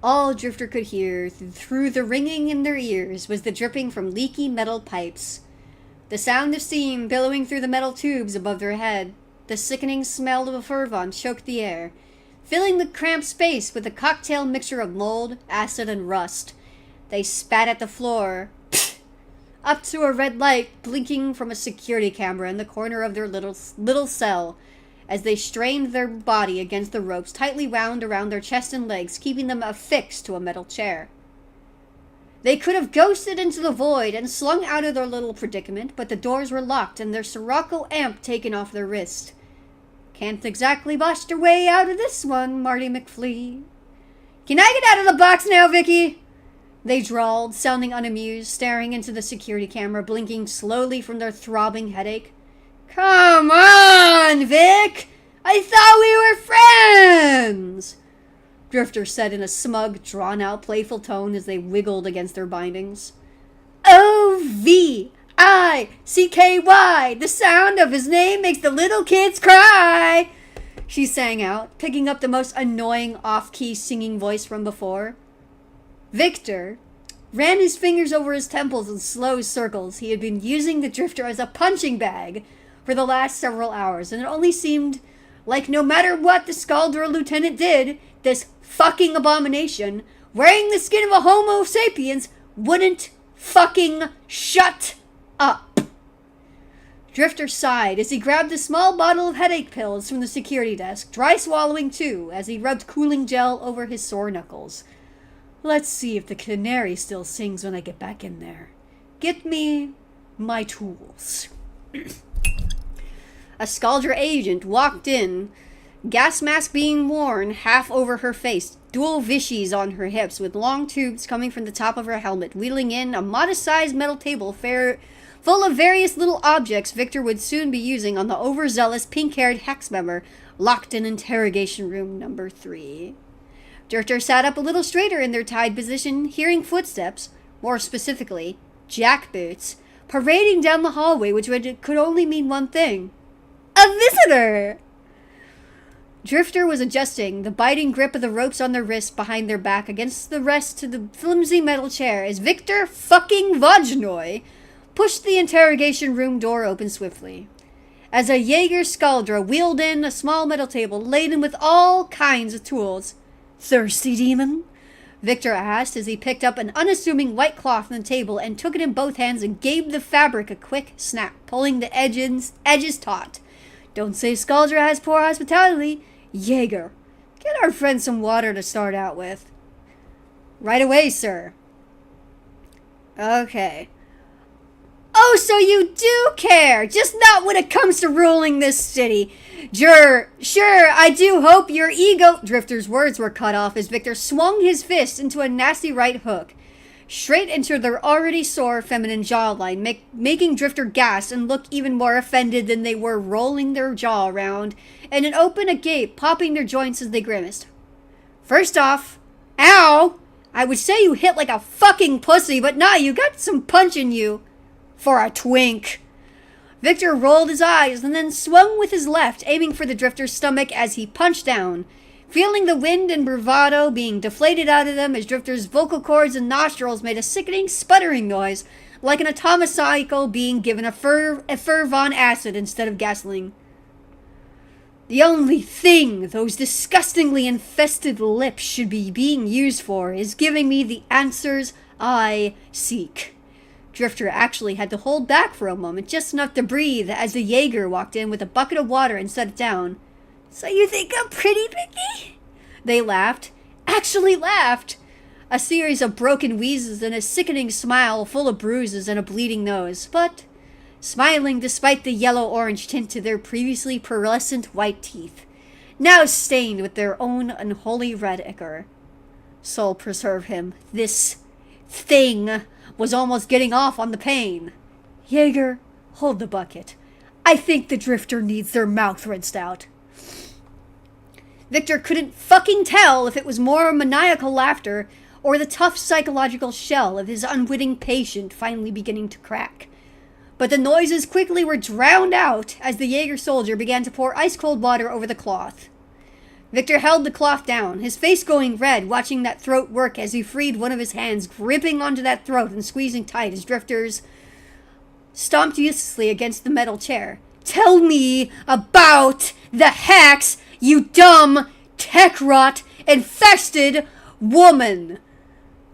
Speaker 1: All Drifter could hear through the ringing in their ears was the dripping from leaky metal pipes. The sound of steam billowing through the metal tubes above their head. The sickening smell of a furvon choked the air, filling the cramped space with a cocktail mixture of mold, acid, and rust. They spat at the floor. up to a red light blinking from a security camera in the corner of their little cell as they strained their body against the ropes tightly wound around their chest and legs, keeping them affixed to a metal chair. They could have ghosted into the void and slung out of their little predicament, but the doors were locked and their Sirocco amp taken off their wrist. Can't exactly bust your way out of this one, Marty McFlea. Can I get out of the box now, Vicky? They drawled, sounding unamused, staring into the security camera, blinking slowly from their throbbing headache. Come on, Vic! I thought we were friends! Drifter said in a smug, drawn-out, playful tone as they wiggled against their bindings. O-V-I-C-K-Y! The sound of his name makes the little kids cry! She sang out, picking up the most annoying off-key singing voice from before. Victor ran his fingers over his temples in slow circles. He had been using the Drifter as a punching bag for the last several hours, and it only seemed like no matter what the Skaldra lieutenant did, this fucking abomination, wearing the skin of a Homo sapiens, wouldn't fucking shut up. Drifter sighed as he grabbed a small bottle of headache pills from the security desk, dry swallowing too, as he rubbed cooling gel over his sore knuckles. Let's see if the canary still sings when I get back in there. Get me my tools. A Skaldra agent walked in, gas mask being worn half over her face, dual Vichy's on her hips with long tubes coming from the top of her helmet, wheeling in a modest-sized metal table full of various little objects Victor would soon be using on the overzealous pink-haired hex member locked in interrogation room number 3. Drifter sat up a little straighter in their tied position, hearing footsteps, more specifically, jackboots, parading down the hallway, which could only mean one thing. A visitor! Drifter was adjusting the biting grip of the ropes on their wrists behind their back against the rest to the flimsy metal chair as Victor fucking Vojnoy pushed the interrogation room door open swiftly. As a Jaeger Skaldra wheeled in a small metal table laden with all kinds of tools. Thirsty, demon? Victor asked as he picked up an unassuming white cloth on the table and took it in both hands and gave the fabric a quick snap, pulling the edges taut. Don't say Skaldra has poor hospitality. Jaeger, get our friend some water to start out with. Right away, sir. Okay. Oh, so you do care, just not when it comes to ruling this city. Sure, I do hope your ego... Drifter's words were cut off as Victor swung his fist into a nasty right hook, straight into their already sore feminine jawline, making Drifter gasp and look even more offended than they were, rolling their jaw around and an open agape, popping their joints as they grimaced. First off, ow! I would say you hit like a fucking pussy, but nah, you got some punch in you. For a twink. Victor rolled his eyes and then swung with his left, aiming for the Drifter's stomach as he punched down, feeling the wind and bravado being deflated out of them as Drifter's vocal cords and nostrils made a sickening sputtering noise, like an atomocycle being given a Furvon acid instead of gasoline. The only thing those disgustingly infested lips should be being used for is giving me the answers I seek. Drifter actually had to hold back for a moment, just enough to breathe, as the Jaeger walked in with a bucket of water and set it down. So you think I'm pretty, Vicky? They laughed. Actually laughed. A series of broken wheezes and a sickening smile full of bruises and a bleeding nose, but smiling despite the yellow-orange tint to their previously pearlescent white teeth, now stained with their own unholy red ichor. Soul preserve him. This thing was almost getting off on the pain. Jaeger, hold the bucket. I think the Drifter needs their mouth rinsed out. Victor couldn't fucking tell if it was more maniacal laughter or the tough psychological shell of his unwitting patient finally beginning to crack. But the noises quickly were drowned out as the Jaeger soldier began to pour ice-cold water over the cloth. Victor held the cloth down, his face going red, watching that throat work as he freed one of his hands, gripping onto that throat and squeezing tight as Drifters stomped uselessly against the metal chair. Tell me about the hex, you dumb, tech-rot, infested woman!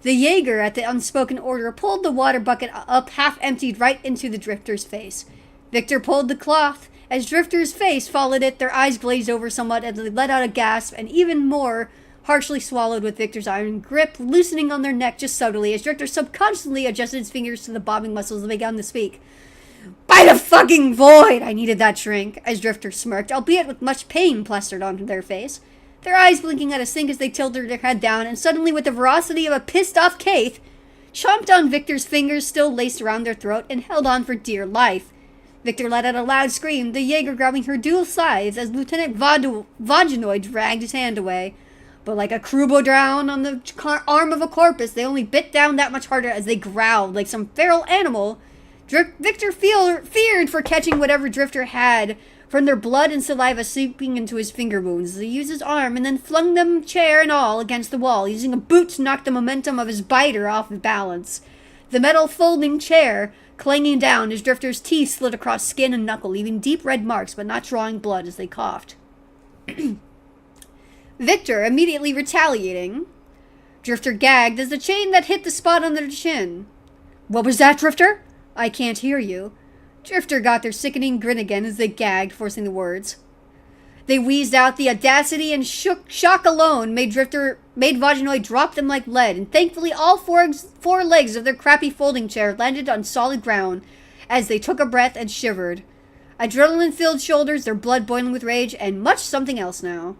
Speaker 1: The Jaeger, at the unspoken order, pulled the water bucket up half-emptied right into the Drifter's face. Victor pulled the cloth. As Drifter's face followed it, their eyes glazed over somewhat as they let out a gasp, and even more harshly swallowed with Victor's iron grip, loosening on their neck just subtly as Drifter subconsciously adjusted his fingers to the bobbing muscles and began to speak. By the fucking void! I needed that shrink, as Drifter smirked, albeit with much pain plastered onto their face. Their eyes blinking at a sync as they tilted their head down, and suddenly, with the ferocity of a pissed-off Kaith, chomped on Victor's fingers still laced around their throat and held on for dear life. Victor let out a loud scream, the Jaeger grabbing her dual scythes as Lieutenant Vaginoid dragged his hand away. But like a Krubo drown on the arm of a corpus, they only bit down that much harder as they growled like some feral animal. Victor feared for catching whatever Drifter had from their blood and saliva seeping into his finger wounds as he used his arm and then flung them, chair and all, against the wall, using a boot to knock the momentum of his biter off of balance. The metal folding chair clanging down as Drifter's teeth slid across skin and knuckle, leaving deep red marks but not drawing blood as they coughed. Victor immediately retaliating. Drifter gagged as the chain that hit the spot on their chin. What was that, Drifter? I can't hear you. Drifter got their sickening grin again as they gagged, forcing the words. They wheezed out. The audacity and shock alone made Vaginoid drop them like lead, and thankfully all four legs of their crappy folding chair landed on solid ground as they took a breath and shivered. Adrenaline-filled shoulders, their blood boiling with rage, and much something else now.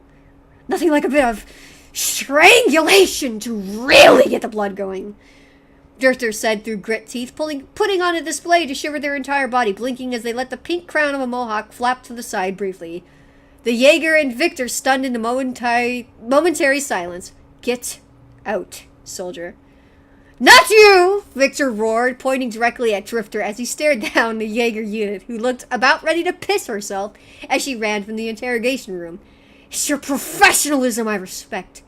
Speaker 1: Nothing like a bit of strangulation to really get the blood going, Drifter said through grit teeth, putting on a display to shiver their entire body, blinking as they let the pink crown of a mohawk flap to the side briefly. The Jaeger and Victor stunned into momentary silence. Get out, soldier. Not you! Victor roared, pointing directly at Drifter as he stared down the Jaeger unit, who looked about ready to piss herself as she ran from the interrogation room. It's your professionalism I respect.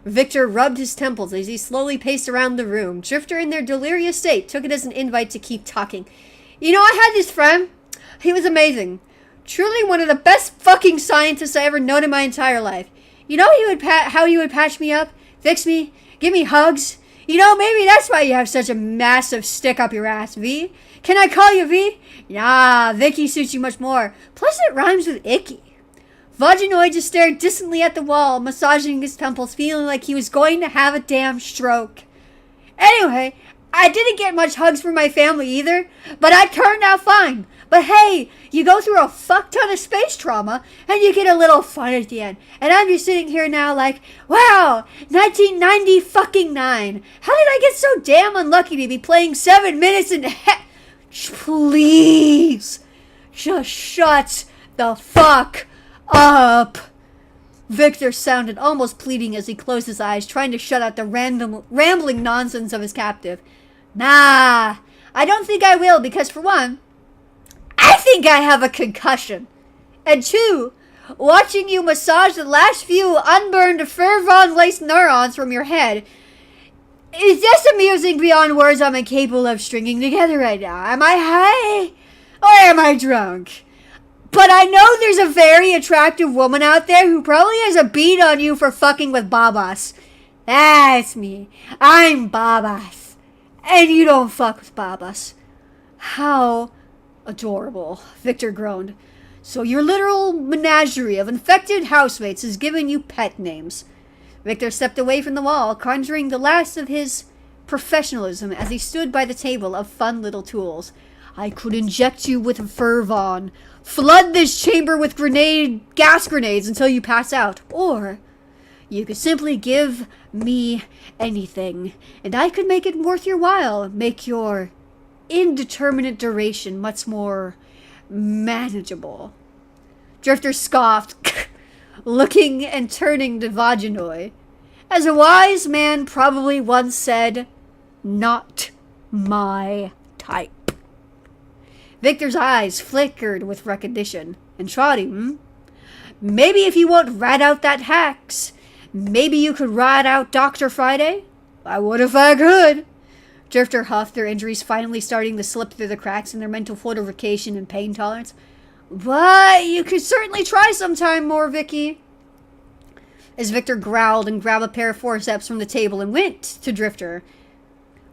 Speaker 1: Victor rubbed his temples as he slowly paced around the room. Drifter, in their delirious state, took it as an invite to keep talking. You know, I had this friend. He was amazing. Truly one of the best fucking scientists I ever known in my entire life. You know how he would patch me up, fix me, give me hugs? You know, maybe that's why you have such a massive stick up your ass, V. Can I call you V? Nah, Vicky suits you much more. Plus it rhymes with icky. Vaginoid just stared distantly at the wall, massaging his temples, feeling like he was going to have a damn stroke. Anyway, I didn't get much hugs from my family either, but I turned out fine. But hey, you go through a fuck ton of space trauma, and you get a little fun at the end. And I'm just sitting here now like, wow, 1990 fucking 9. How did I get so damn unlucky to be playing 7 minutes in Please, just shut the fuck up. Victor sounded almost pleading as he closed his eyes, trying to shut out the rambling nonsense of his captive. Nah, I don't think I will, because for one, I think I have a concussion. And two, watching you massage the last few unburned Furry-laced neurons from your head is just amusing beyond words I'm incapable of stringing together right now. Am I high? Or am I drunk? But I know there's a very attractive woman out there who probably has a beat on you for fucking with Babas. That's me. I'm Babas. And you don't fuck with Babas. How adorable, Victor groaned. So your literal menagerie of infected housemates has given you pet names. Victor stepped away from the wall, conjuring the last of his professionalism as he stood by the table of fun little tools. I could inject you with Furvon, flood this chamber with gas grenades until you pass out, or you could simply give me anything, and I could make it worth your while, make your indeterminate duration much more manageable. Drifter scoffed, looking and turning to Vaginoid. As a wise man probably once said, not my type. Victor's eyes flickered with recognition. And Trotty, maybe if you won't rat out that Hax, maybe you could rat out Dr. Friday? I would if I could. Drifter huffed, their injuries finally starting to slip through the cracks in their mental fortification and pain tolerance. But you could certainly try sometime more, Vicky. as Victor growled and grabbed a pair of forceps from the table and went to Drifter.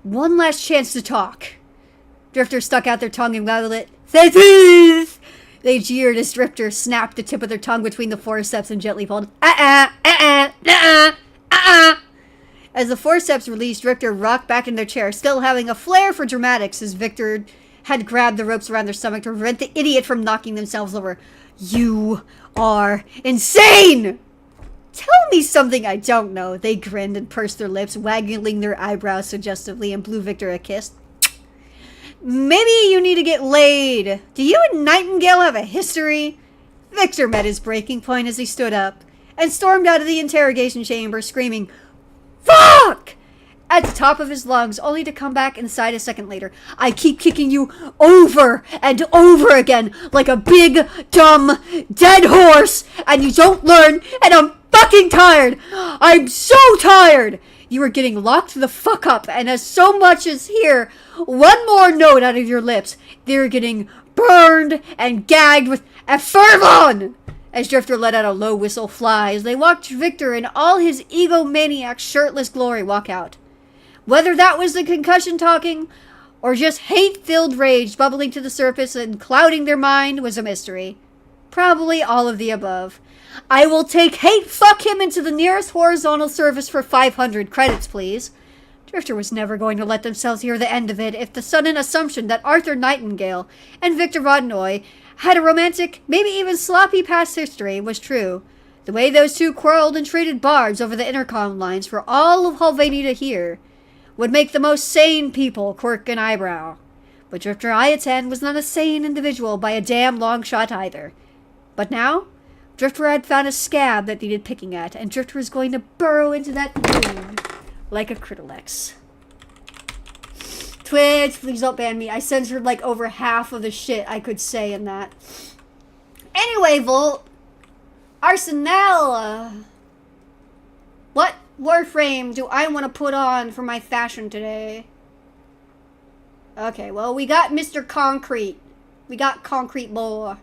Speaker 1: One last chance to talk. Drifter stuck out their tongue and waggled it. They jeered as Drifter snapped the tip of their tongue between the forceps and gently pulled. As the forceps released, Drifter rocked back in their chair, still having a flair for dramatics as Victor had grabbed the ropes around their stomach to prevent the idiot from knocking themselves over. You are insane! Tell me something I don't know. They grinned and pursed their lips, waggling their eyebrows suggestively, and blew Victor a kiss. Maybe you need to get laid. Do you and Nightingale have a history? Victor met his breaking point as he stood up and stormed out of the interrogation chamber, screaming, "Fuck!" at the top of his lungs, only to come back inside a second later. I keep kicking you over and over again like a big, dumb, dead horse, and you don't learn, and I'm fucking tired. I'm so tired. You are getting locked the fuck up, and as so much as hear one more note out of your lips, they're getting burned and gagged with a fervon. As Drifter let out a low whistle fly as they watched Victor in all his egomaniac shirtless glory walk out. Whether that was the concussion talking, or just hate-filled rage bubbling to the surface and clouding their mind, was a mystery. Probably all of the above. I will take hate fuck him into the nearest horizontal service for 500 credits, please. Drifter was never going to let themselves hear the end of it if the sudden assumption that Arthur Nightingale and Victor Vodnoy had a romantic, maybe even sloppy past history was true. The way those two quarreled and traded barbs over the intercom lines for all of Hulvania to hear would make the most sane people quirk an eyebrow. But Drifter Ayatan was not a sane individual by a damn long shot either. But now, Drifter had found a scab that needed picking at, and Drifter was going to burrow into that wound like a Critilex. Twitch, please don't ban me. I censored like over half of the shit I could say in that. Anyway, Volt. Arsenal. What Warframe do I want to put on for my fashion today? Okay, well, we got Mr. Concrete. We got Concrete Boy.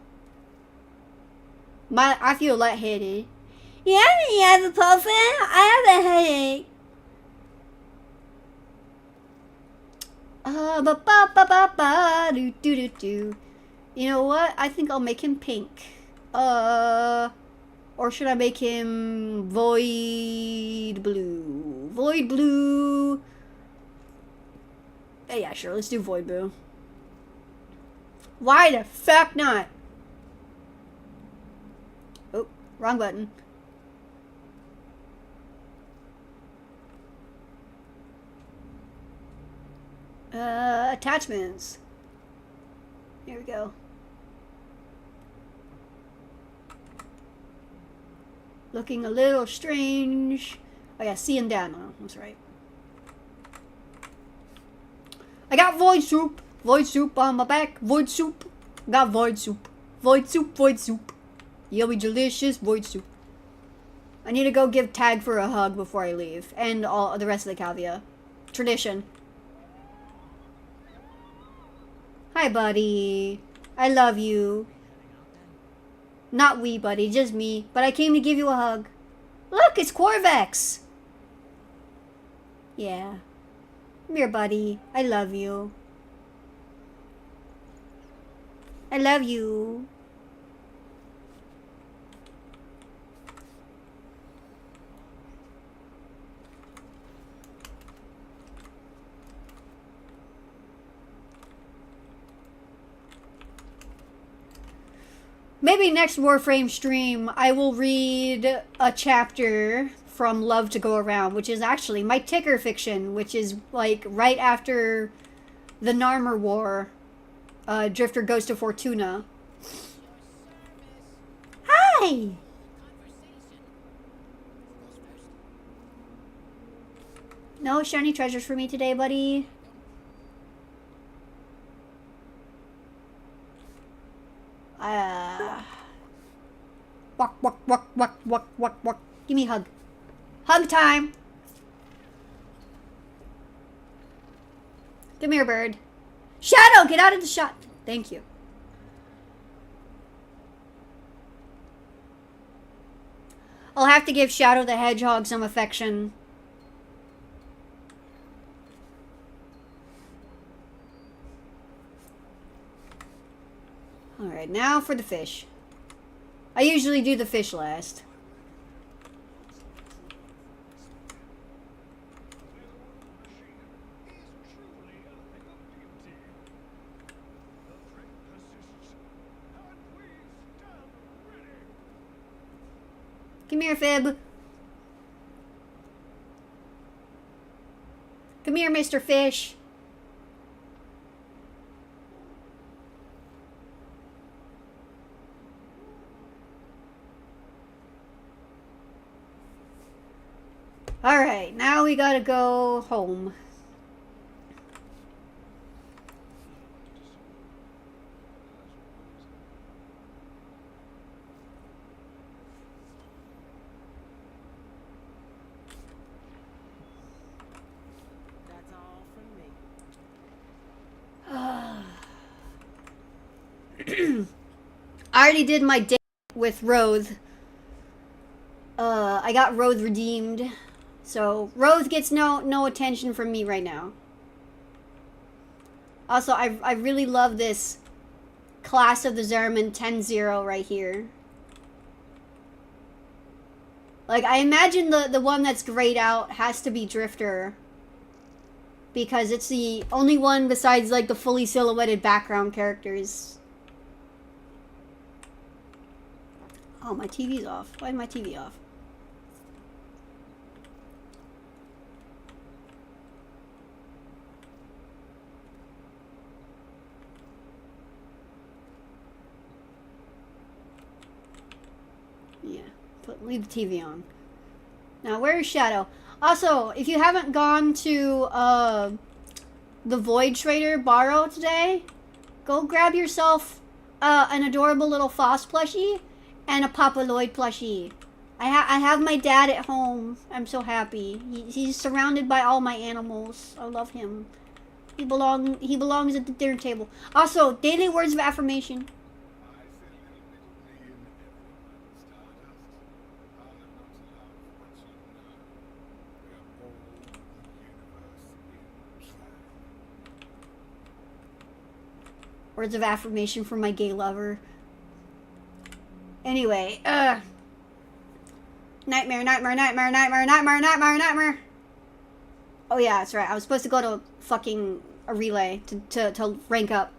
Speaker 1: I feel lightheaded. Yeah, you have a puffin? I have a headache. You know what? I think I'll make him pink. Or should I make him void blue? Void blue. Yeah, sure. Let's do void blue. Why the fuck not? Oh, wrong button. Attachments. Here we go. Looking a little strange. Oh yeah, C and down. Oh, that's right. I got void soup. Void soup on my back. Void soup. Got void soup. Void soup, void soup. Yummy delicious void soup. I need to go give Tag for a hug before I leave. And all the rest of the Calvia. Tradition. Hi, buddy. I love you. Not we, buddy. Just me. But I came to give you a hug. Look, it's Corvex. Yeah. Come here, buddy. I love you. I love you. Maybe next Warframe stream, I will read a chapter from Love to Go Around, which is actually my ticker fiction, which is like right after the Narmer War. Drifter goes to Fortuna. Hi! No shiny treasures for me today, buddy? Walk, walk, walk, walk, walk, walk, walk. Give me a hug. Hug time! Come here, bird. Shadow, get out of the shot. Thank you. I'll have to give Shadow the Hedgehog some affection. Alright, now for the fish. I usually do the fish last. Come here, Fib. Come here, Mr. Fish. Alright, now we gotta go home.
Speaker 7: That's all from me.
Speaker 1: I already did my date with Roth. I got Roth redeemed. So, Roth gets no attention from me right now. Also, I really love this Class of the Zerman 10-0 right here. Like, I imagine the one that's grayed out has to be Drifter. Because it's the only one besides, like, the fully silhouetted background characters. Oh, my TV's off. Why is my TV off? Yeah, leave the TV on. Now, where is Shadow? Also, if you haven't gone to the Void Trader Borrow today, go grab yourself an adorable little Foss plushie and a Papa Lloyd plushie. I have my dad at home. I'm so happy. He's surrounded by all my animals. I love him. He belongs at the dinner table. Also, daily words of affirmation. Words of affirmation for my gay lover. Anyway, nightmare. Oh yeah, that's right. I was supposed to go to fucking a relay to rank up.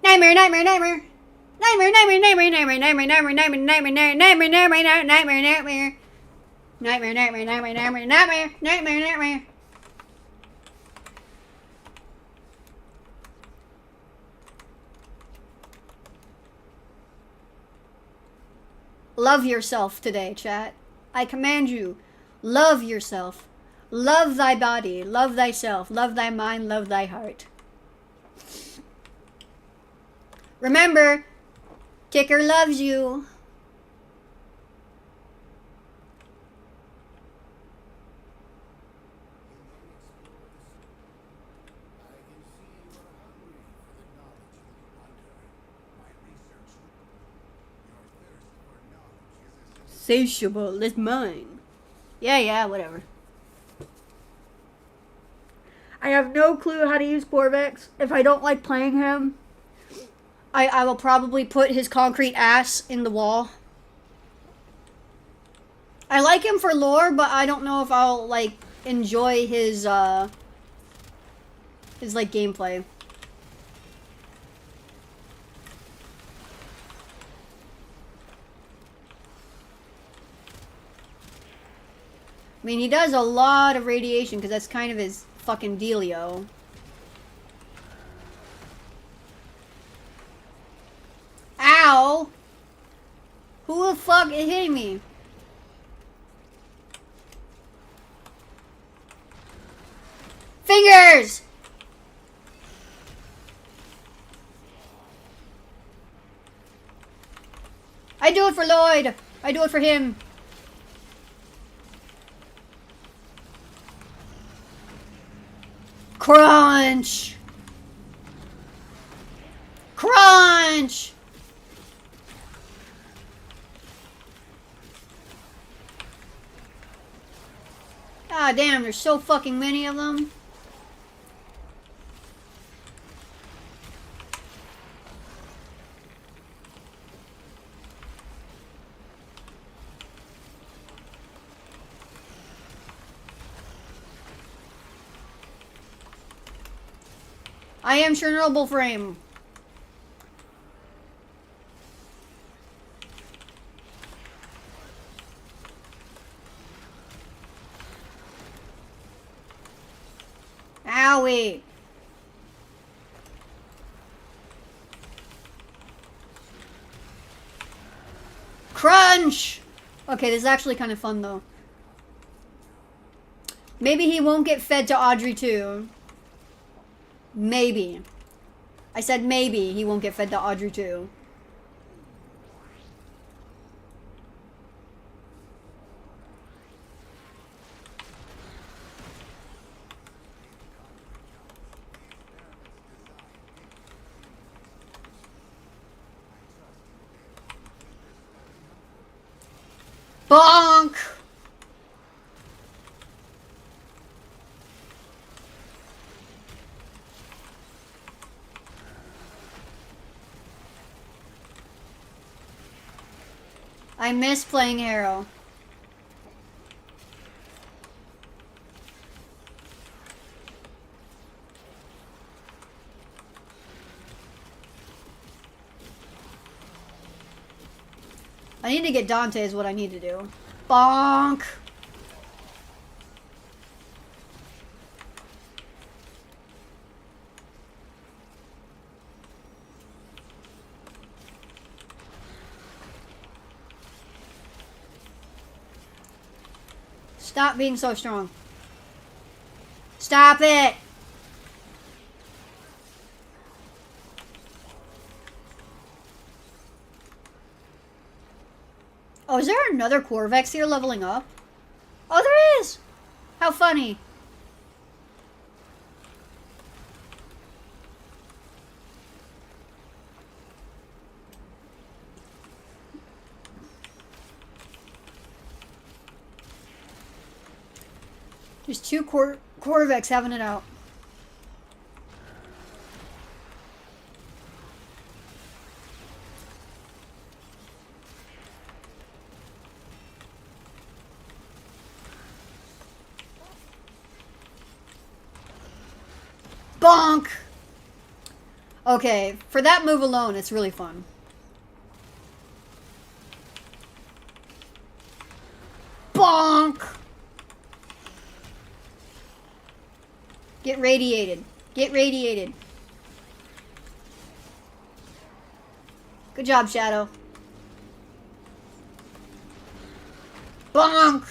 Speaker 1: Nightmare. Love yourself today, chat. I command you, love yourself. Love thy body, love thyself, love thy mind, love thy heart. Remember, Ticker loves you. Insatiable is mine. Yeah, whatever. I have no clue how to use Corvex. If I don't like playing him, I will probably put his concrete ass in the wall. I like him for lore, but I don't know if I'll, like, enjoy his like, gameplay. I mean, he does a lot of radiation because that's kind of his fucking dealio. Ow! Who the fuck is hitting me? Fingers! I do it for Lloyd. I do it for him. Crunch! Crunch! God damn, there's so fucking many of them. I am Chernobyl frame. Owie. Crunch! Okay, this is actually kind of fun though. Maybe he won't get fed to Audrey too. Maybe. I said maybe he won't get fed to Audrey too. Bonk! I miss playing Arrow. I need to get Dante is what I need to do. Bonk! Stop being so strong. Stop it! Oh, is there another Corvex here leveling up? Oh, there is! How funny. There's two Corvex having it out. Bonk! Okay, for that move alone, it's really fun. Bonk! Get radiated. Get radiated. Good job, Shadow. Bonk!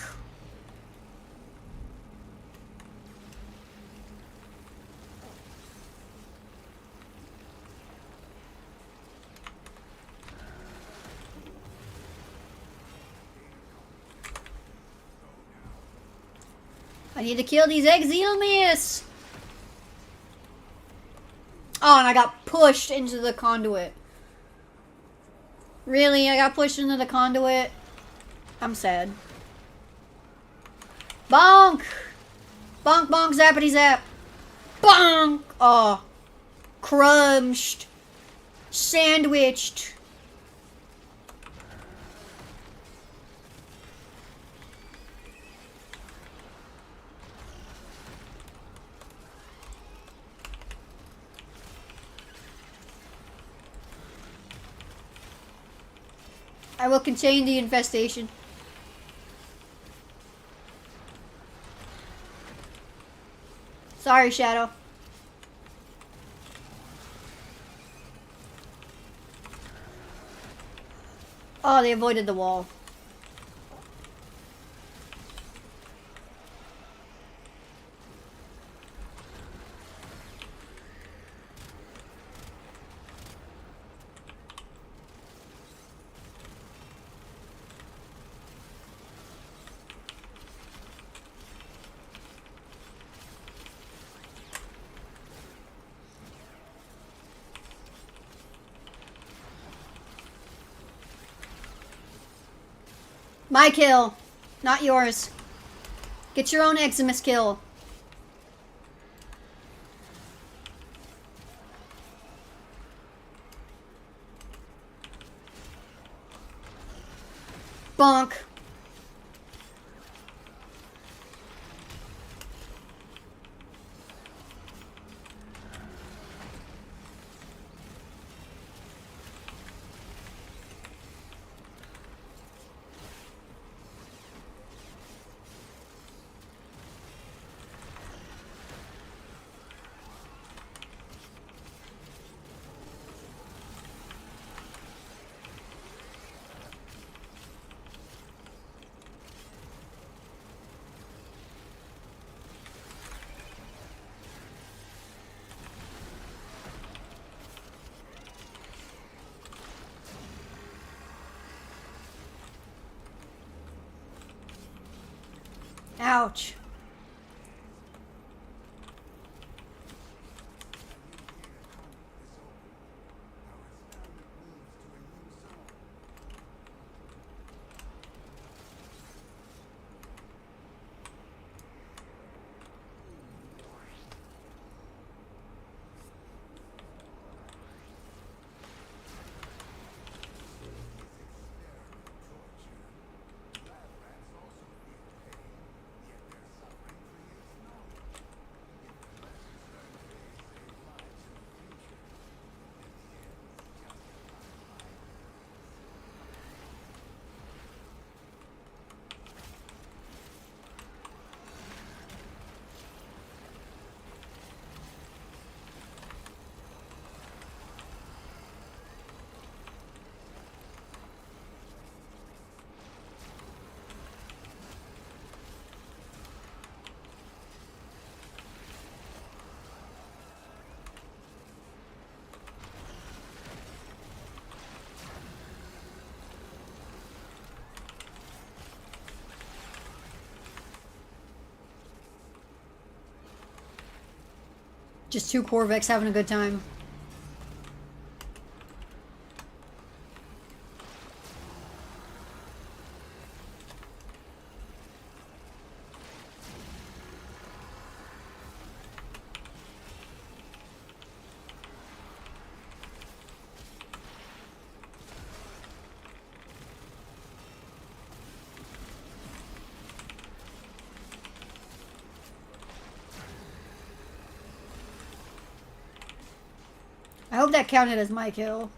Speaker 1: I need to kill these Exilius! Oh, and I got pushed into the conduit. Really? I got pushed into the conduit? I'm sad. Bonk! Bonk, bonk, zappity zap. Bonk! Oh. Crunched. Sandwiched. I will contain the infestation. Sorry, Shadow. Oh, they avoided the wall. My kill, not yours. Get your own Eximus kill. Bonk. Ouch. Just two Corvex having a good time. I hope that counted as my kill.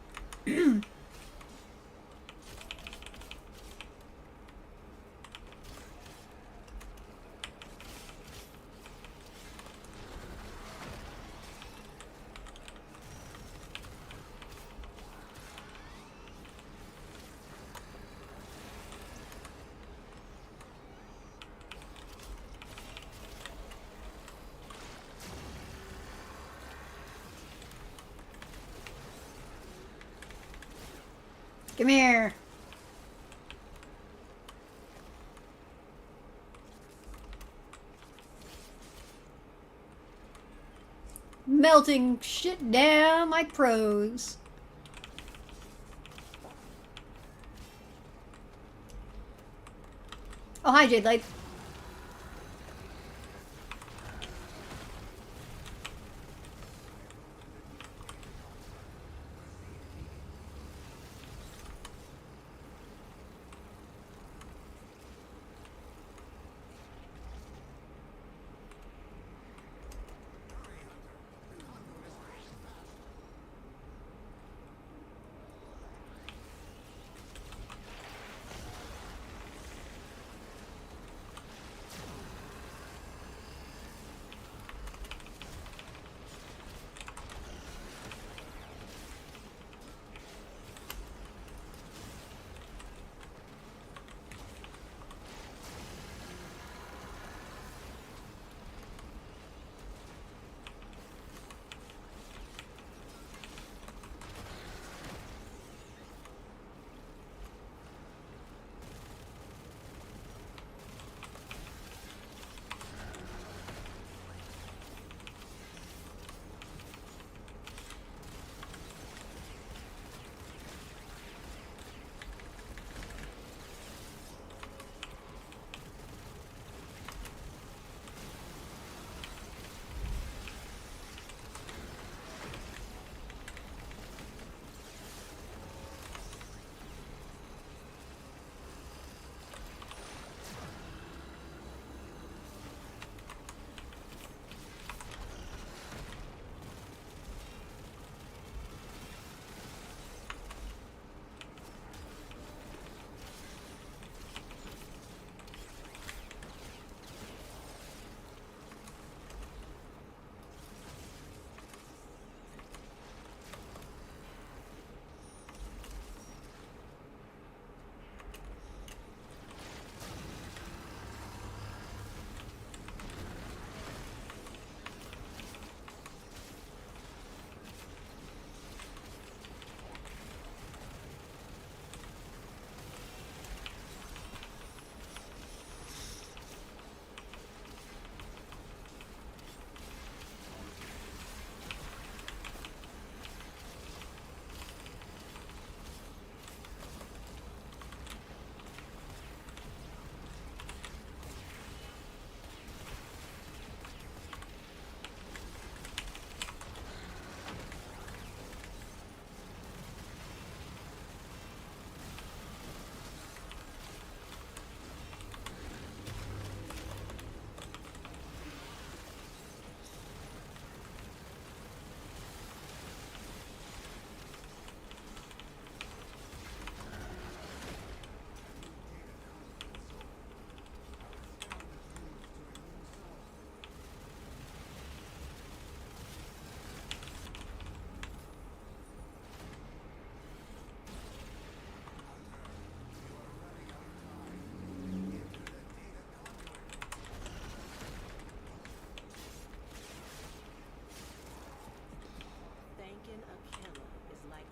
Speaker 1: Come here. Melting shit down like pros. Oh, hi, Jade Light.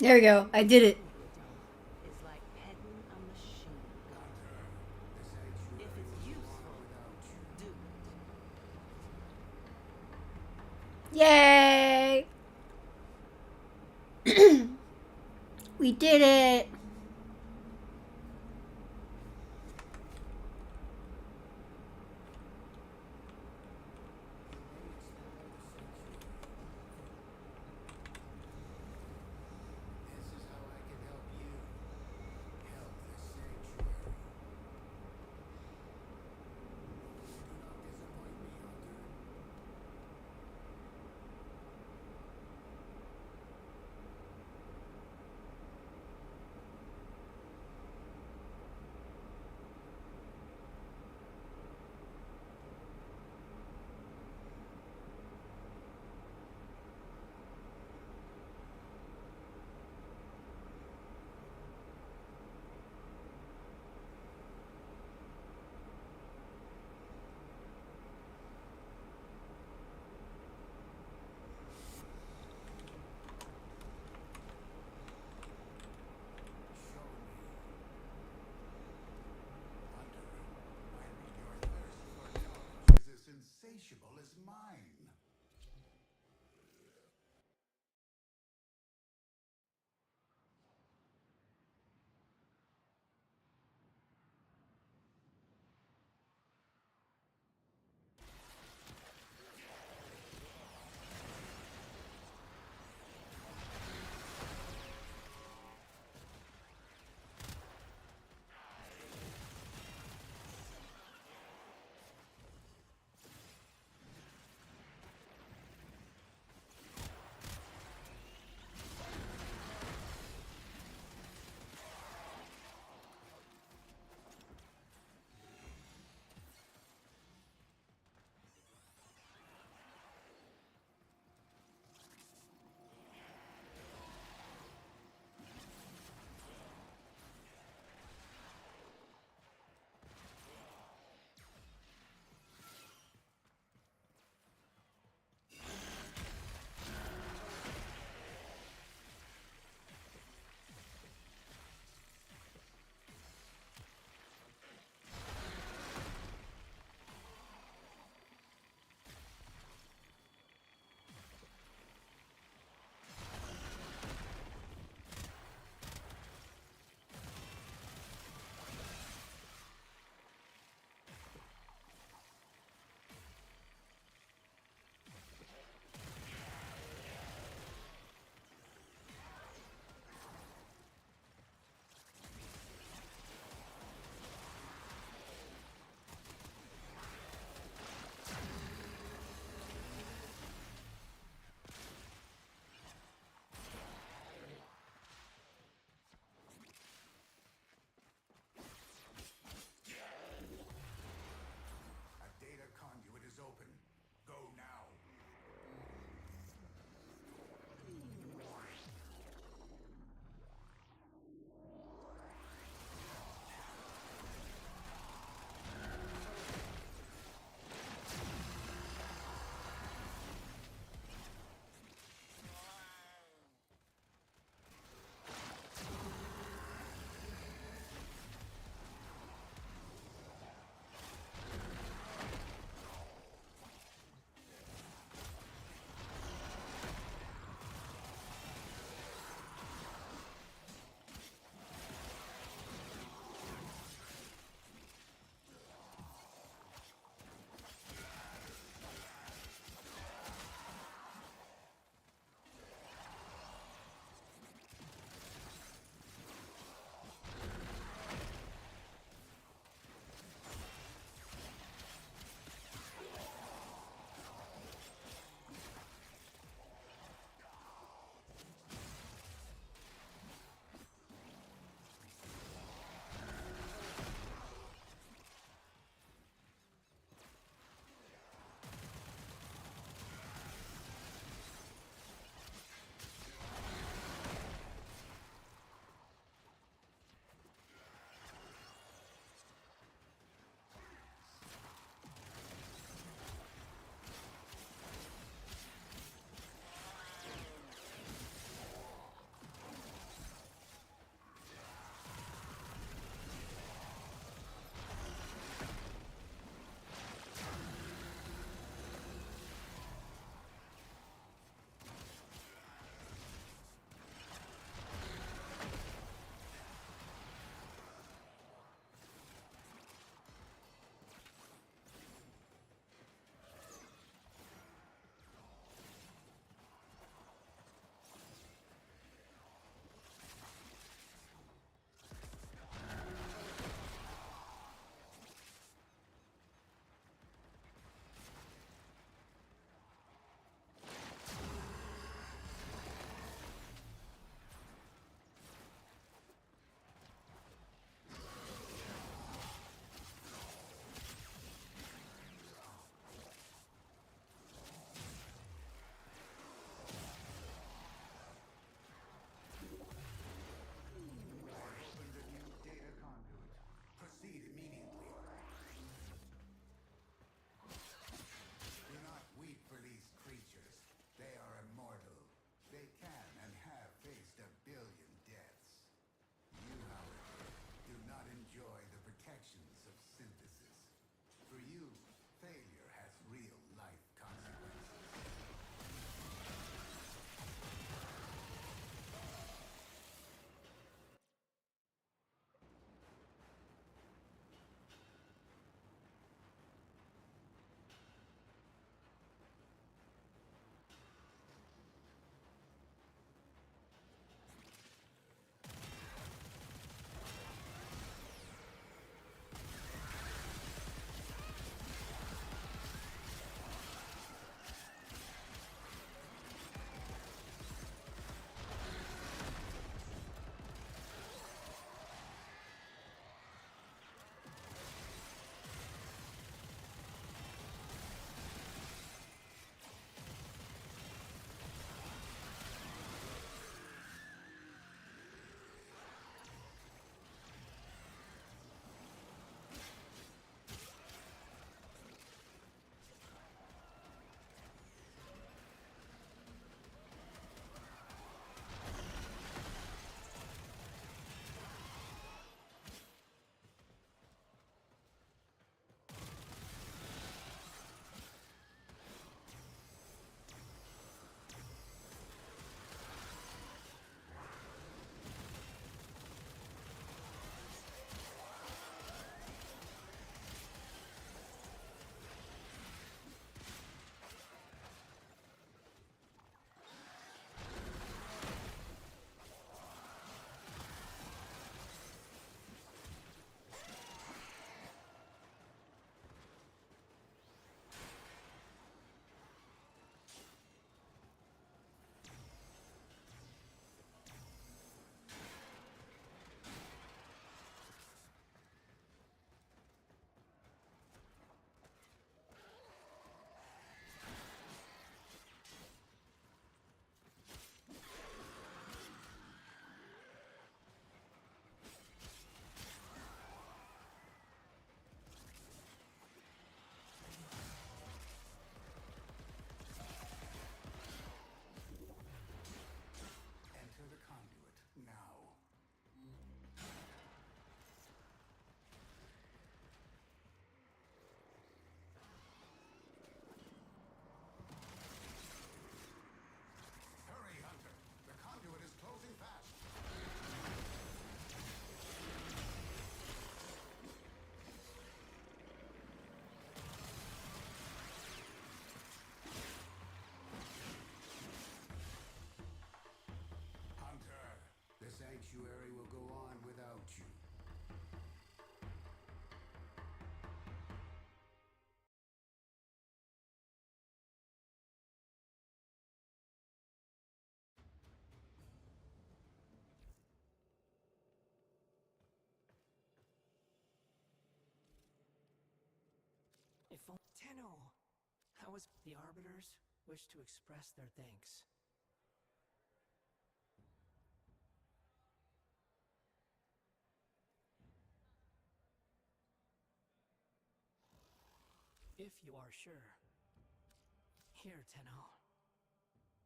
Speaker 1: There we go. I did it.
Speaker 7: It's like petting a machine gun. If it's useful, do it.
Speaker 1: Yay! We did it.
Speaker 5: This is how I can help you. Help the sanctuary. Do not disappoint me, Hunter. Show me. Hunter, I read your thirst for knowledge is as insatiable as mine.
Speaker 6: If only Tenno! How was the Arbiters wish to express their thanks? If you are sure. Here, Tenno.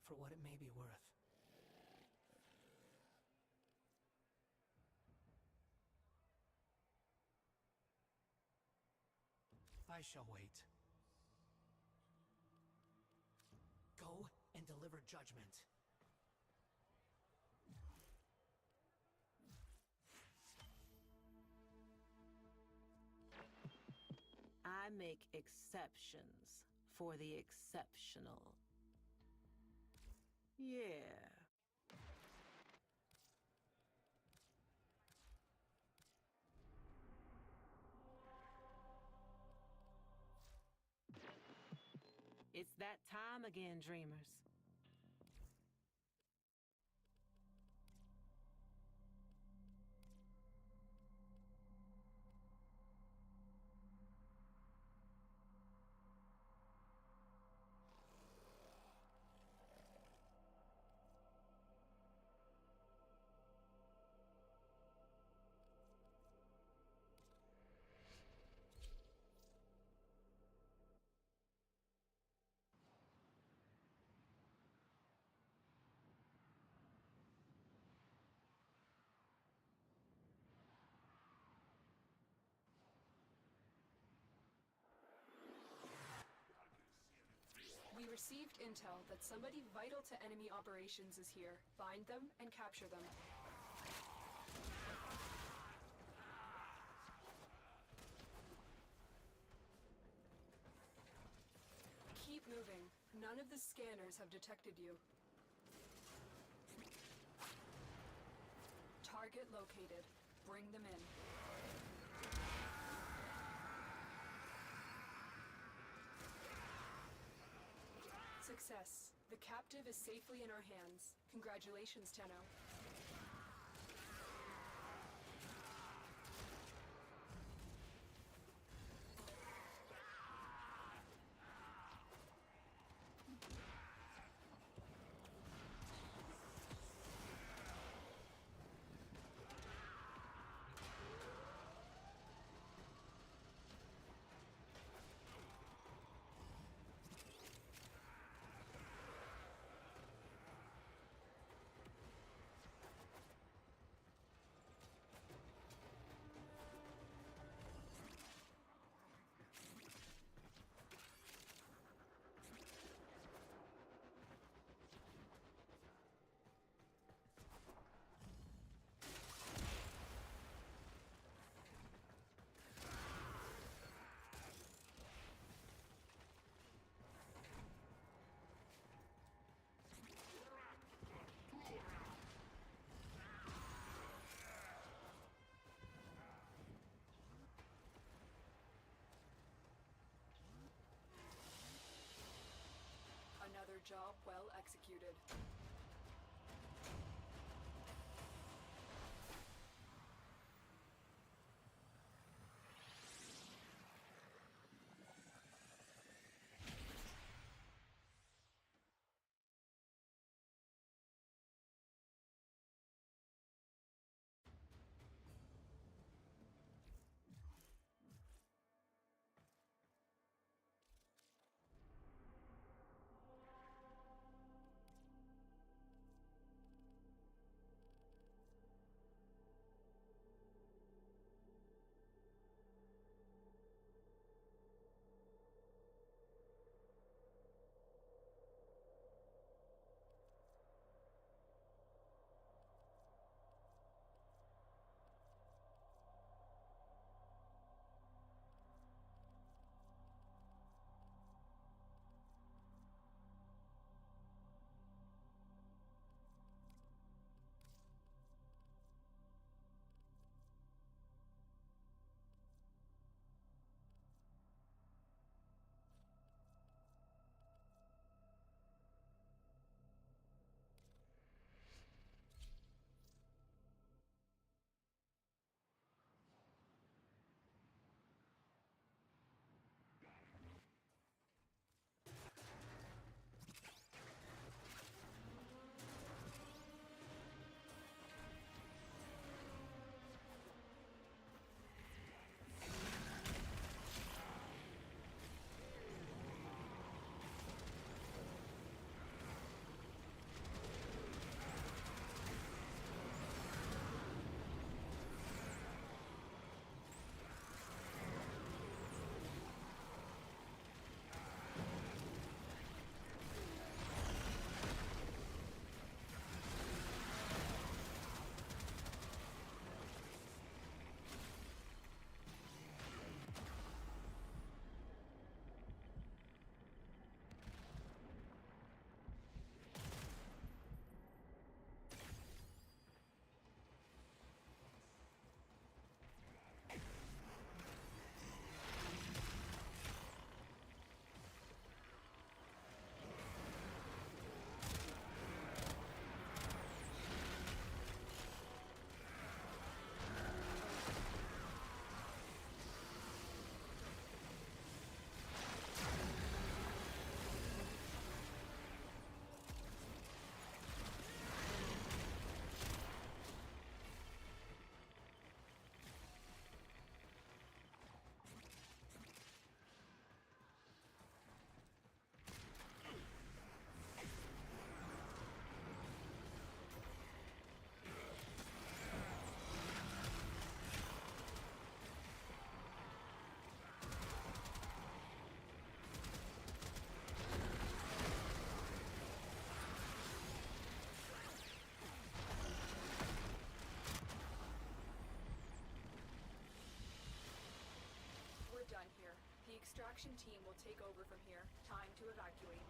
Speaker 6: For what it may be worth. I shall wait. Go and deliver judgment.
Speaker 7: I make exceptions for the exceptional. Yeah. It's that time again, dreamers.
Speaker 2: We received intel that somebody vital to enemy operations is here. Find them and capture them. Keep moving. None of the scanners have detected you. Target located. Bring them in. Success. The captive is safely in our hands. Congratulations, Tenno. Another job well executed. extraction team will take over from here. Time to evacuate.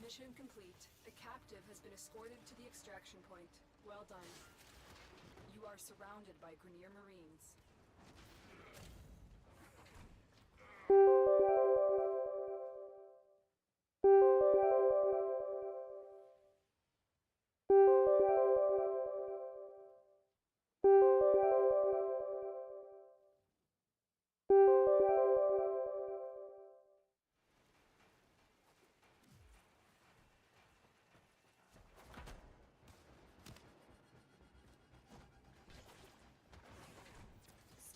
Speaker 2: Mission complete. The captive has been escorted to the extraction point. Well done. You are surrounded by Grenier Marines.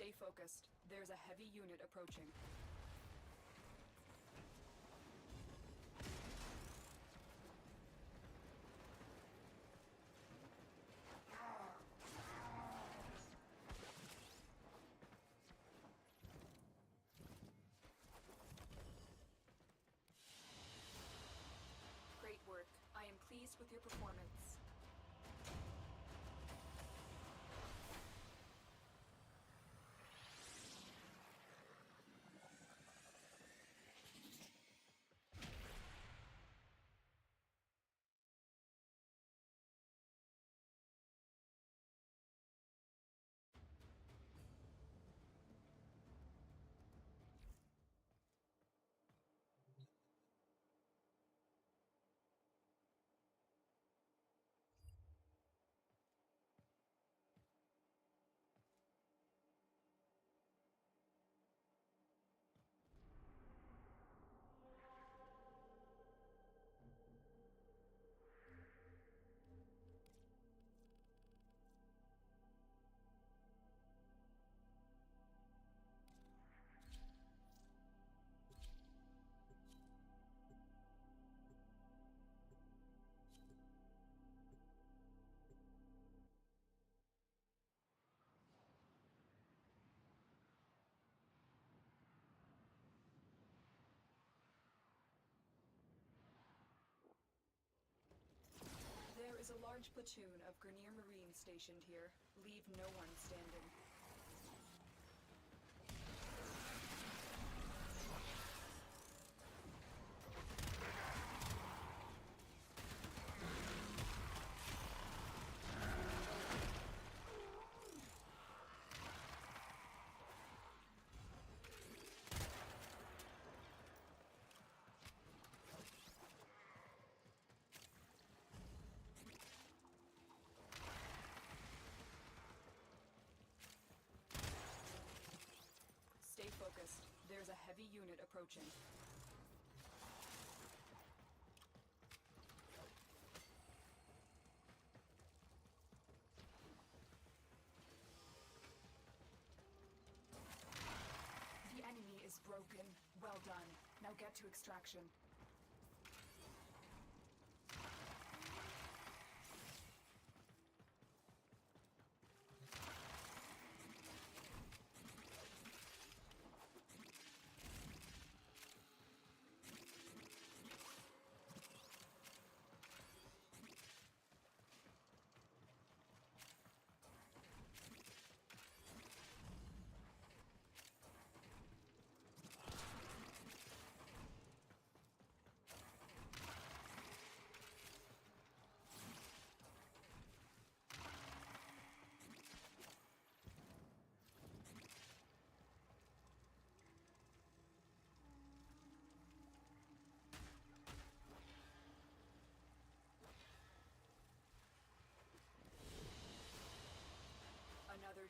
Speaker 2: Stay focused. There's a heavy unit approaching. Great work. I am pleased with your performance. There is a large platoon of Grenier Marines stationed here. Leave no one standing. Stay focused. There's a heavy unit approaching. The enemy is broken. Well done. Now get to extraction.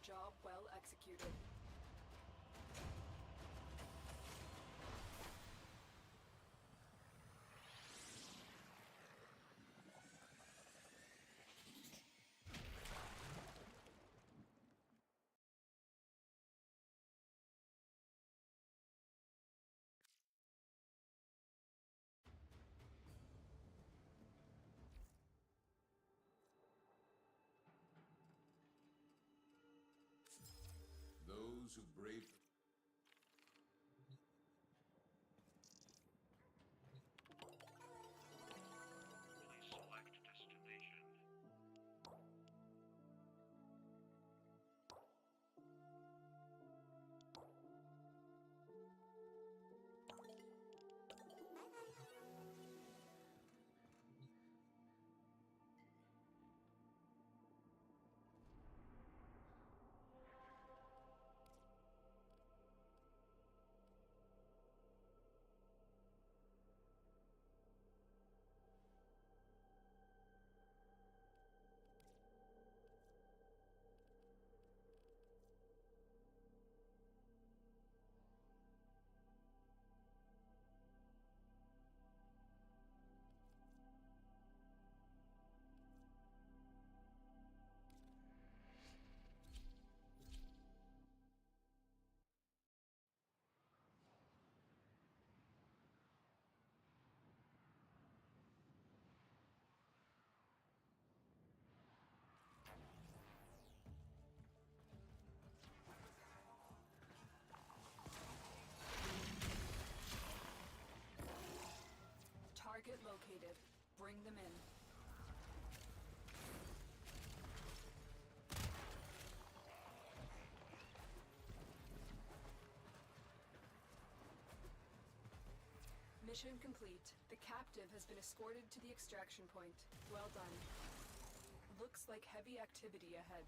Speaker 2: job well executed.
Speaker 8: Those who brave...
Speaker 9: Please select destination.
Speaker 2: Target located. Bring them in. Mission complete. The captive has been escorted to the extraction point. Well done. Looks like heavy activity ahead.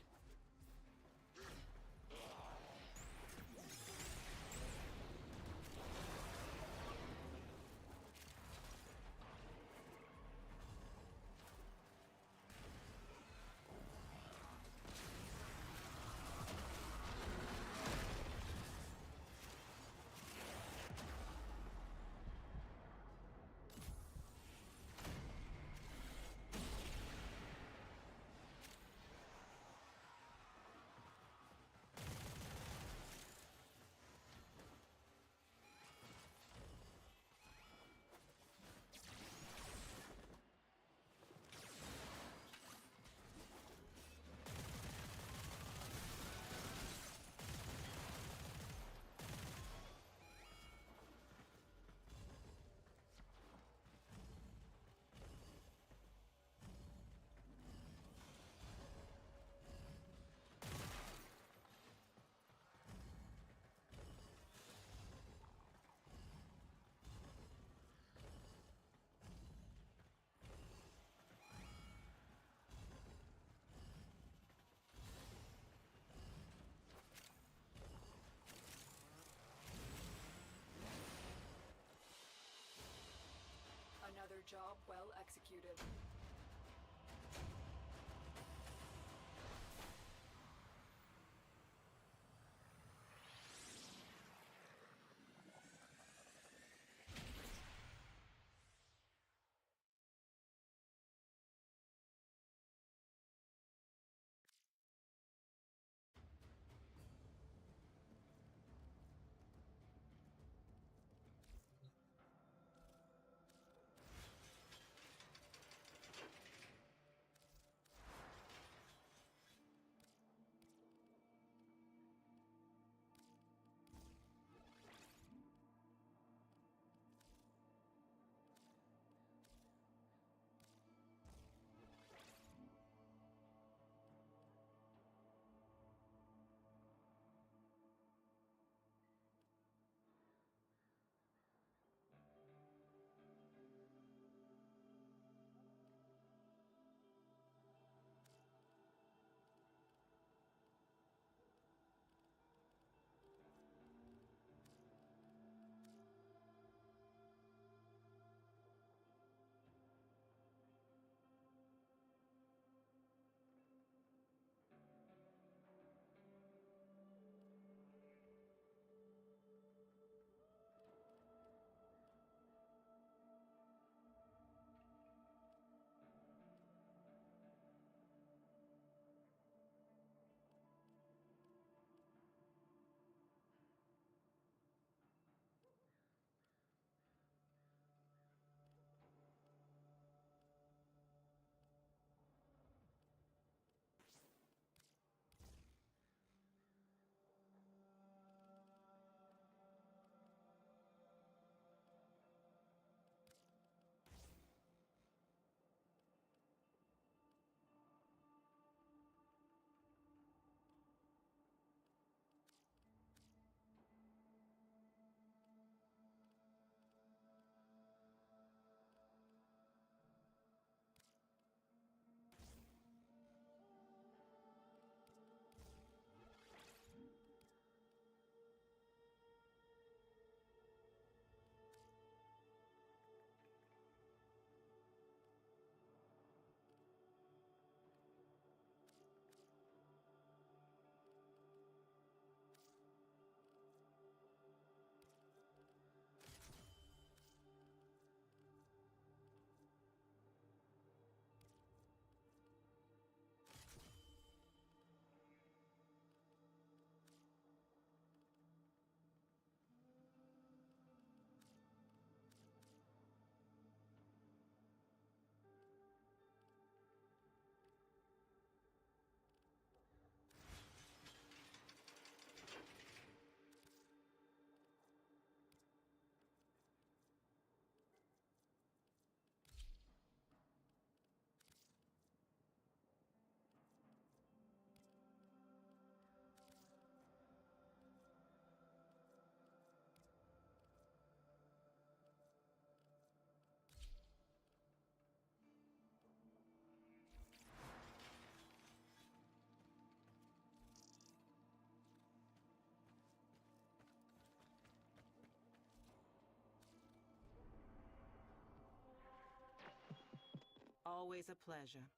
Speaker 8: always a pleasure.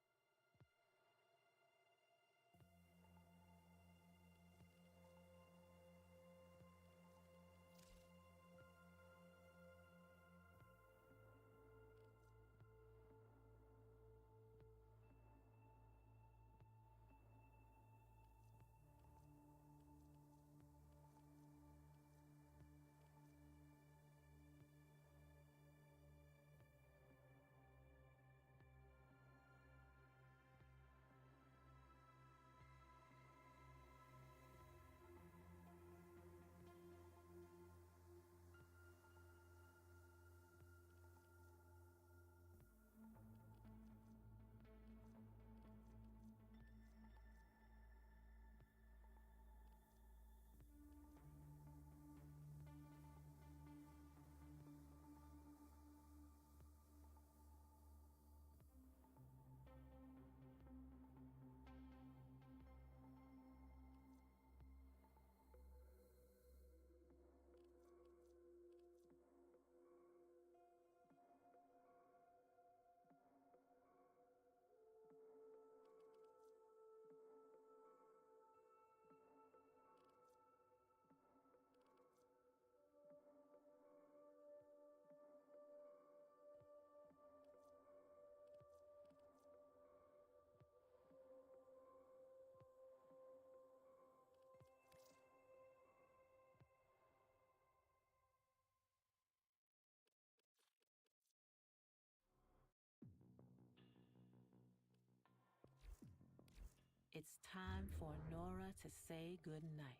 Speaker 8: It's time for Nora to say goodnight.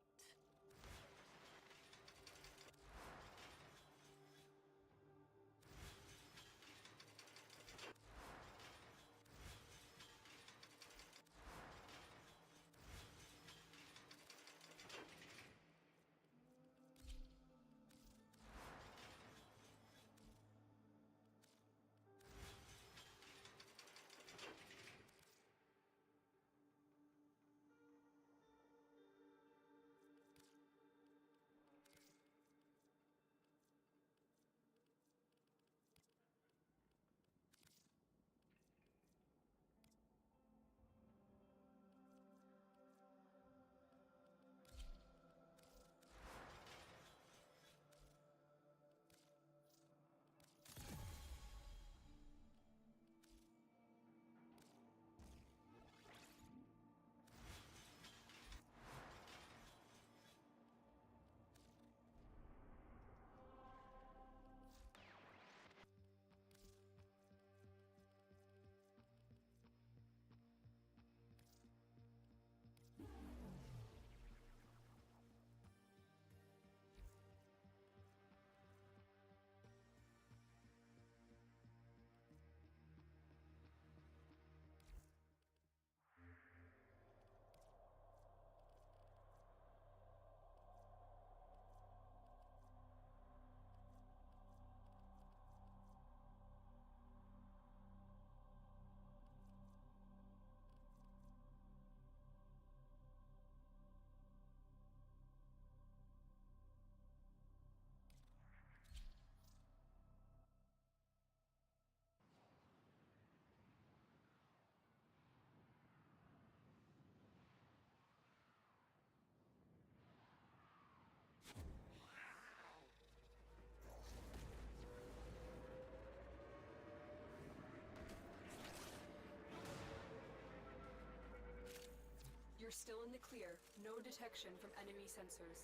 Speaker 2: You're still in the clear. No detection from enemy sensors.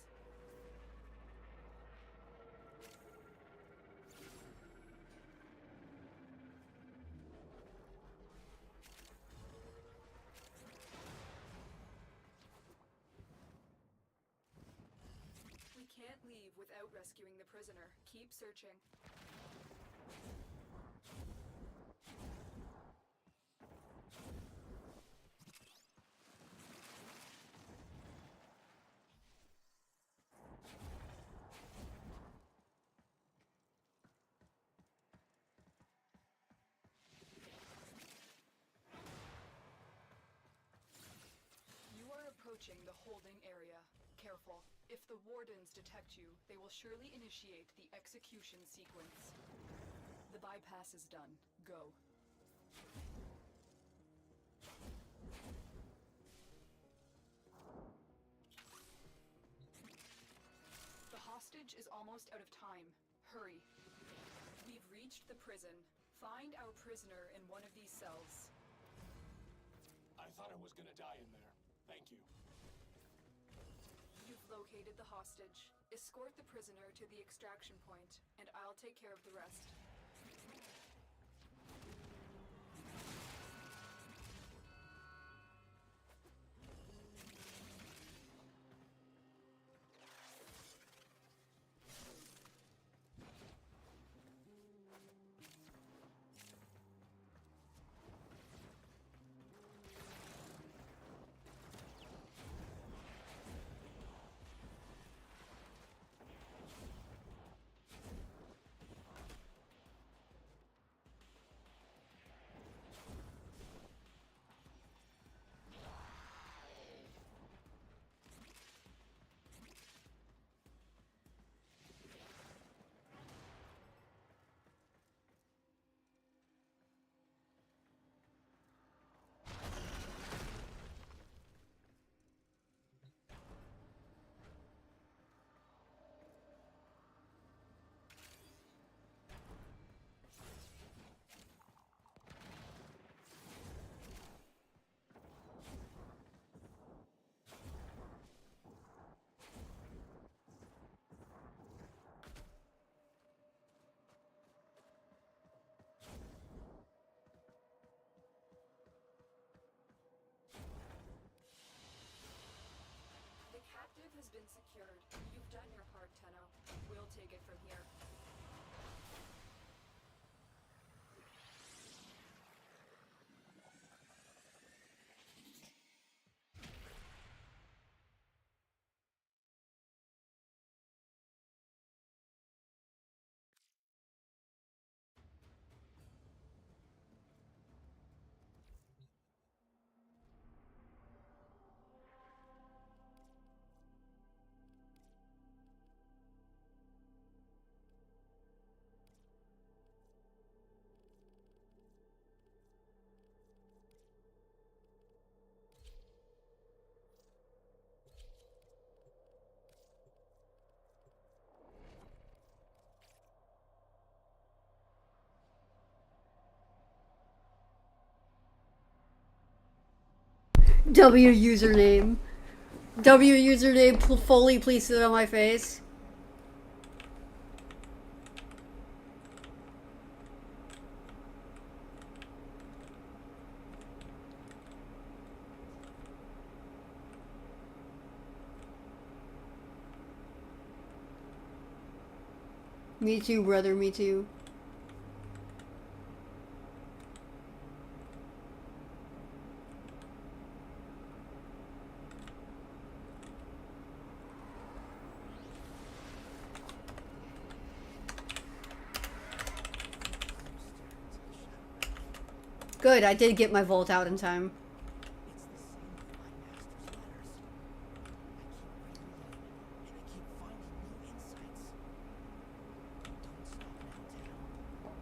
Speaker 2: We can't leave without rescuing the prisoner. Keep searching. You are approaching the holding area. Careful. If the wardens detect you, they will surely initiate the execution sequence. The bypass is done. Go. hostage is almost out of time. Hurry. We've reached the prison. Find our prisoner in one of these cells.
Speaker 10: I thought I was gonna die in there. Thank you.
Speaker 2: You've located the hostage. Escort the prisoner to the extraction point, and I'll take care of the rest. The captive has been secured. You've done your part, Tenno. We'll take it from here.
Speaker 1: W username. W username, fully please sit on my face. Me too, brother, me too. Good, I did get my Volt out in time.
Speaker 6: It's the same with my master's letters. I keep reading, and I keep finding new insights. Don't stop now, Tenno. I need to read them all.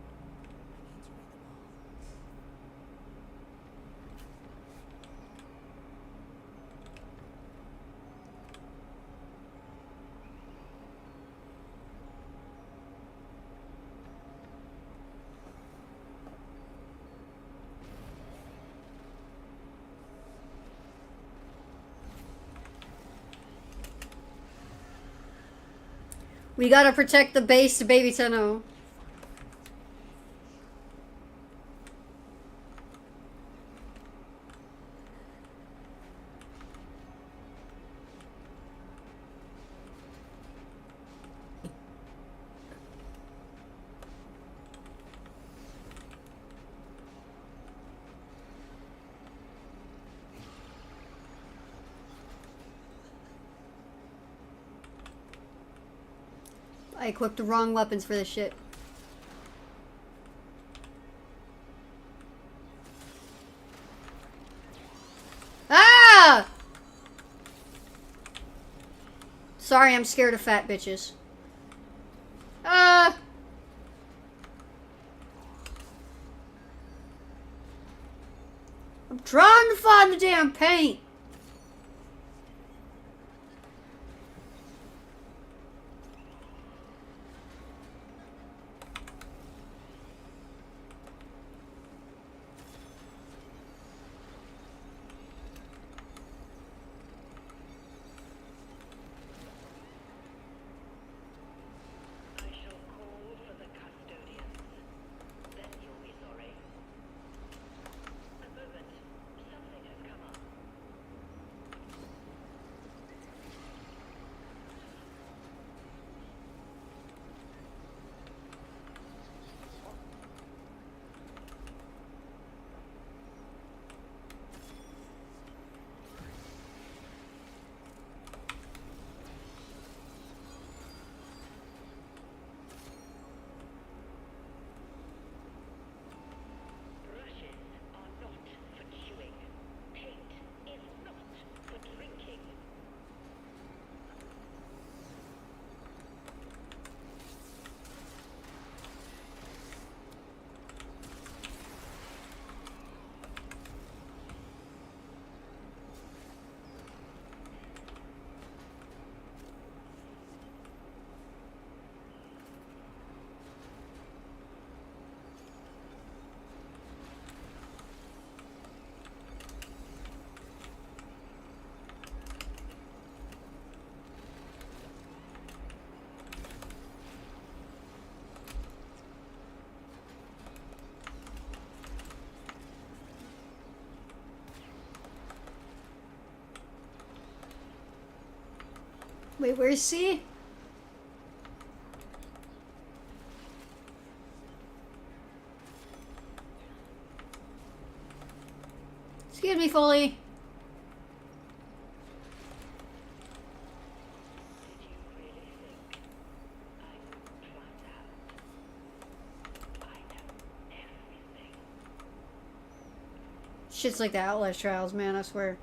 Speaker 1: We gotta protect the base to Baby Tenno. I equipped the wrong weapons for this shit. Ah! Sorry, I'm scared of fat bitches. Ah! I'm trying to find the damn paint. Wait, where's C? Excuse me, Foley. Shit's like the Outlast trials, man, I swear.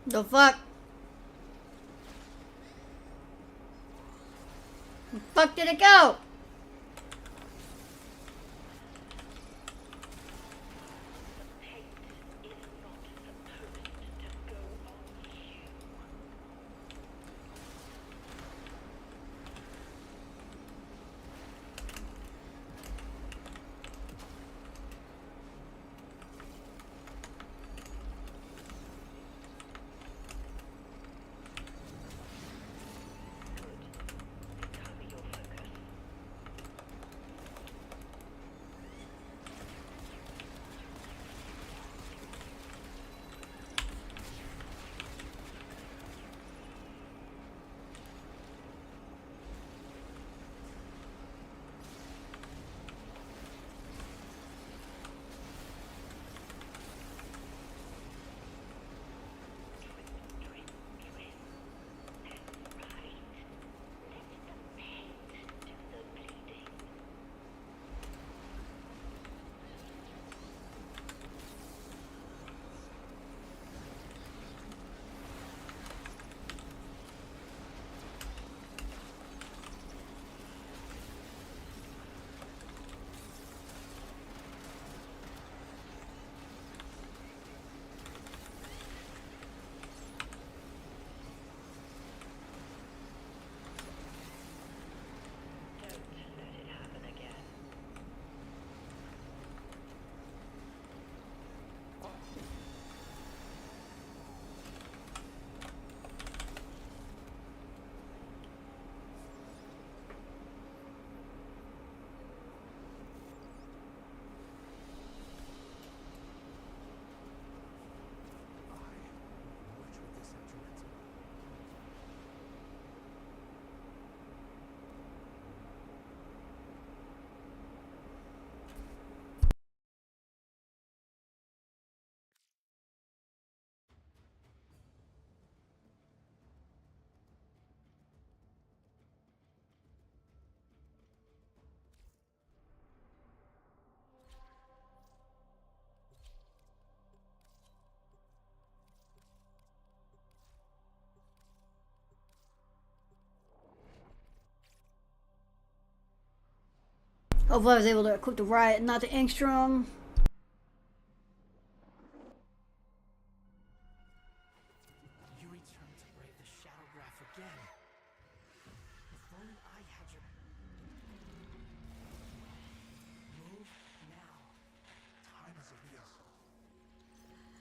Speaker 1: The fuck? The fuck did it go? Hopefully I was able to equip the riot, not the Angstrom.
Speaker 6: You returned to brave the Shadow Graph again. If only I had your... Move now. Time is of the essence.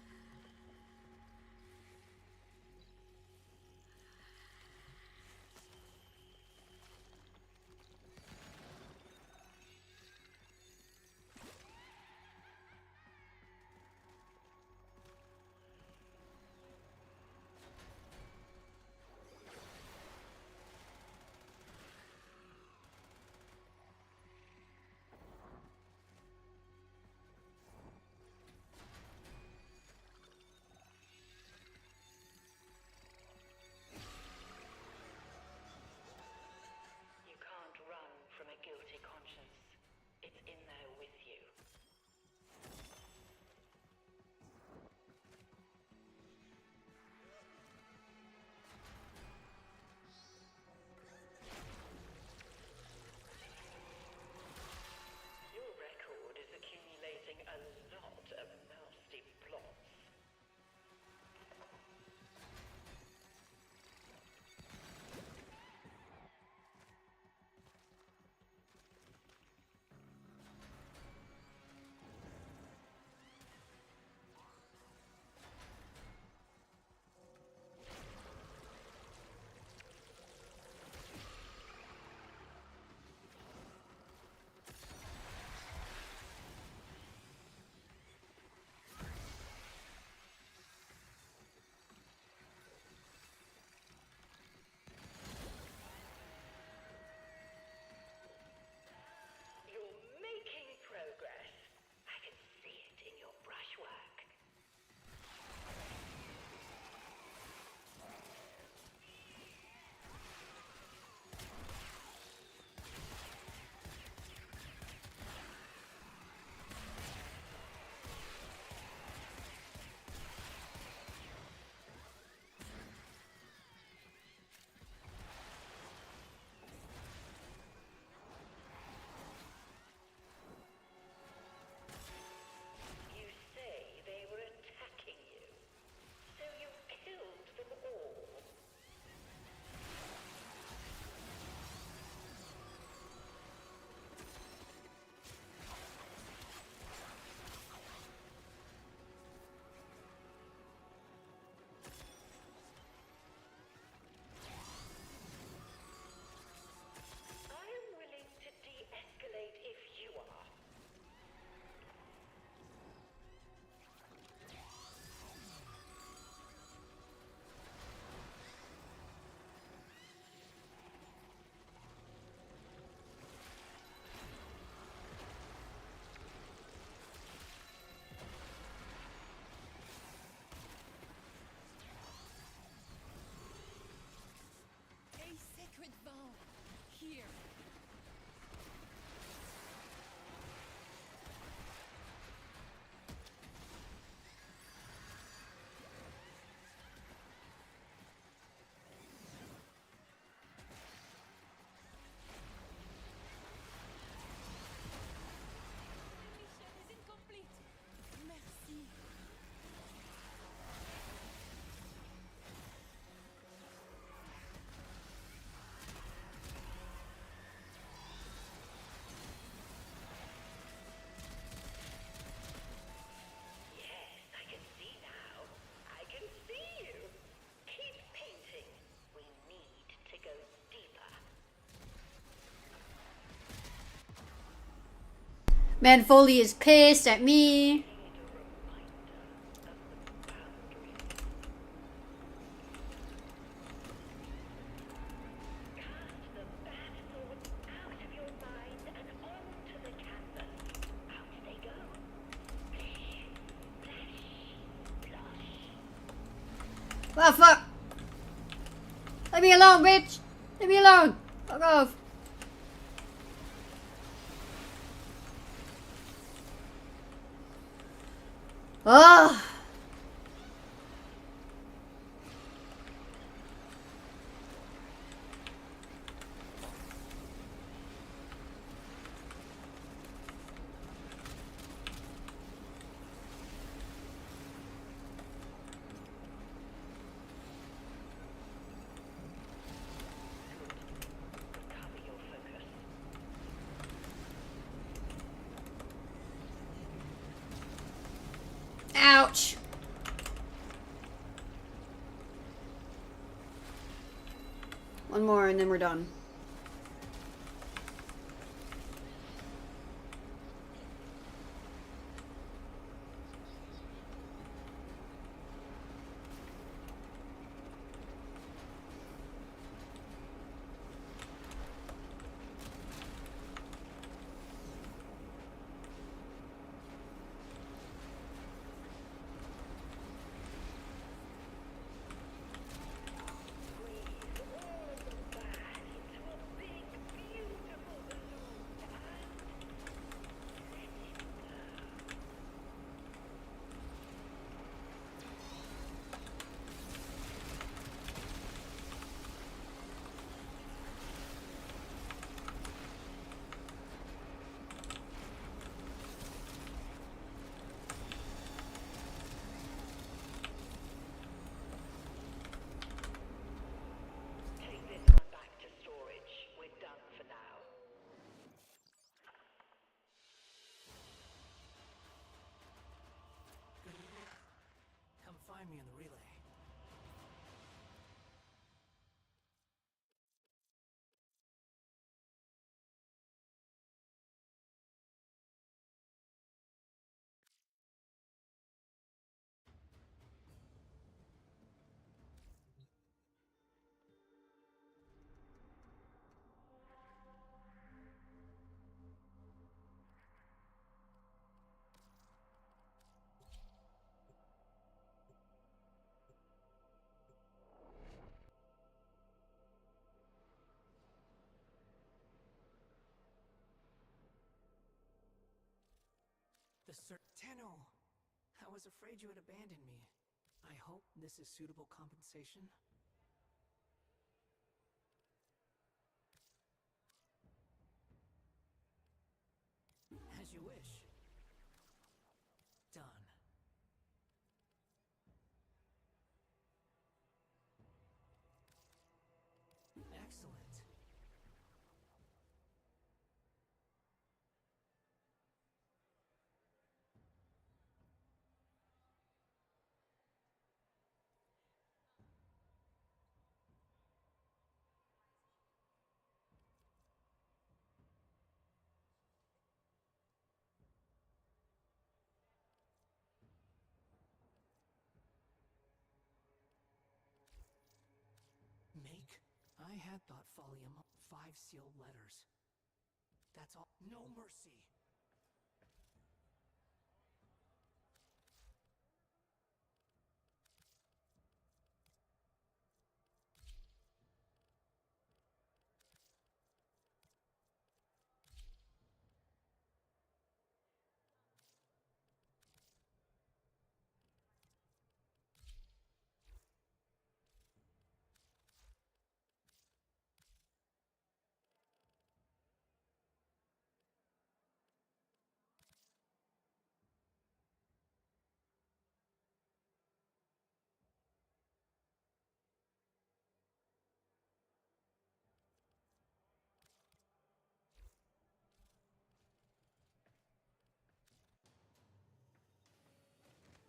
Speaker 1: Man Foley is pissed at me. Oh fuck! Leave me alone, bitch! Leave me alone! Fuck off! Oh! Ouch! One more and then we're done.
Speaker 6: Come find me in the relay. Tenno! I was afraid you had abandoned me. I hope this is suitable compensation. As you wish. Done. Excellent. Make? I had thought Folium 5 sealed letters. That's all. No mercy!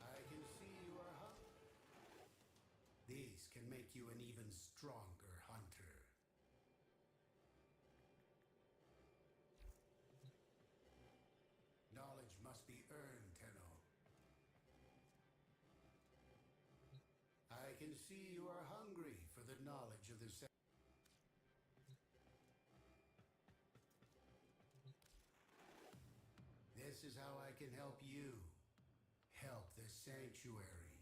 Speaker 5: I can see you are These can make you an even stronger hunter.
Speaker 11: can see you are hungry for the knowledge of the This is how I can help you. Help the sanctuary.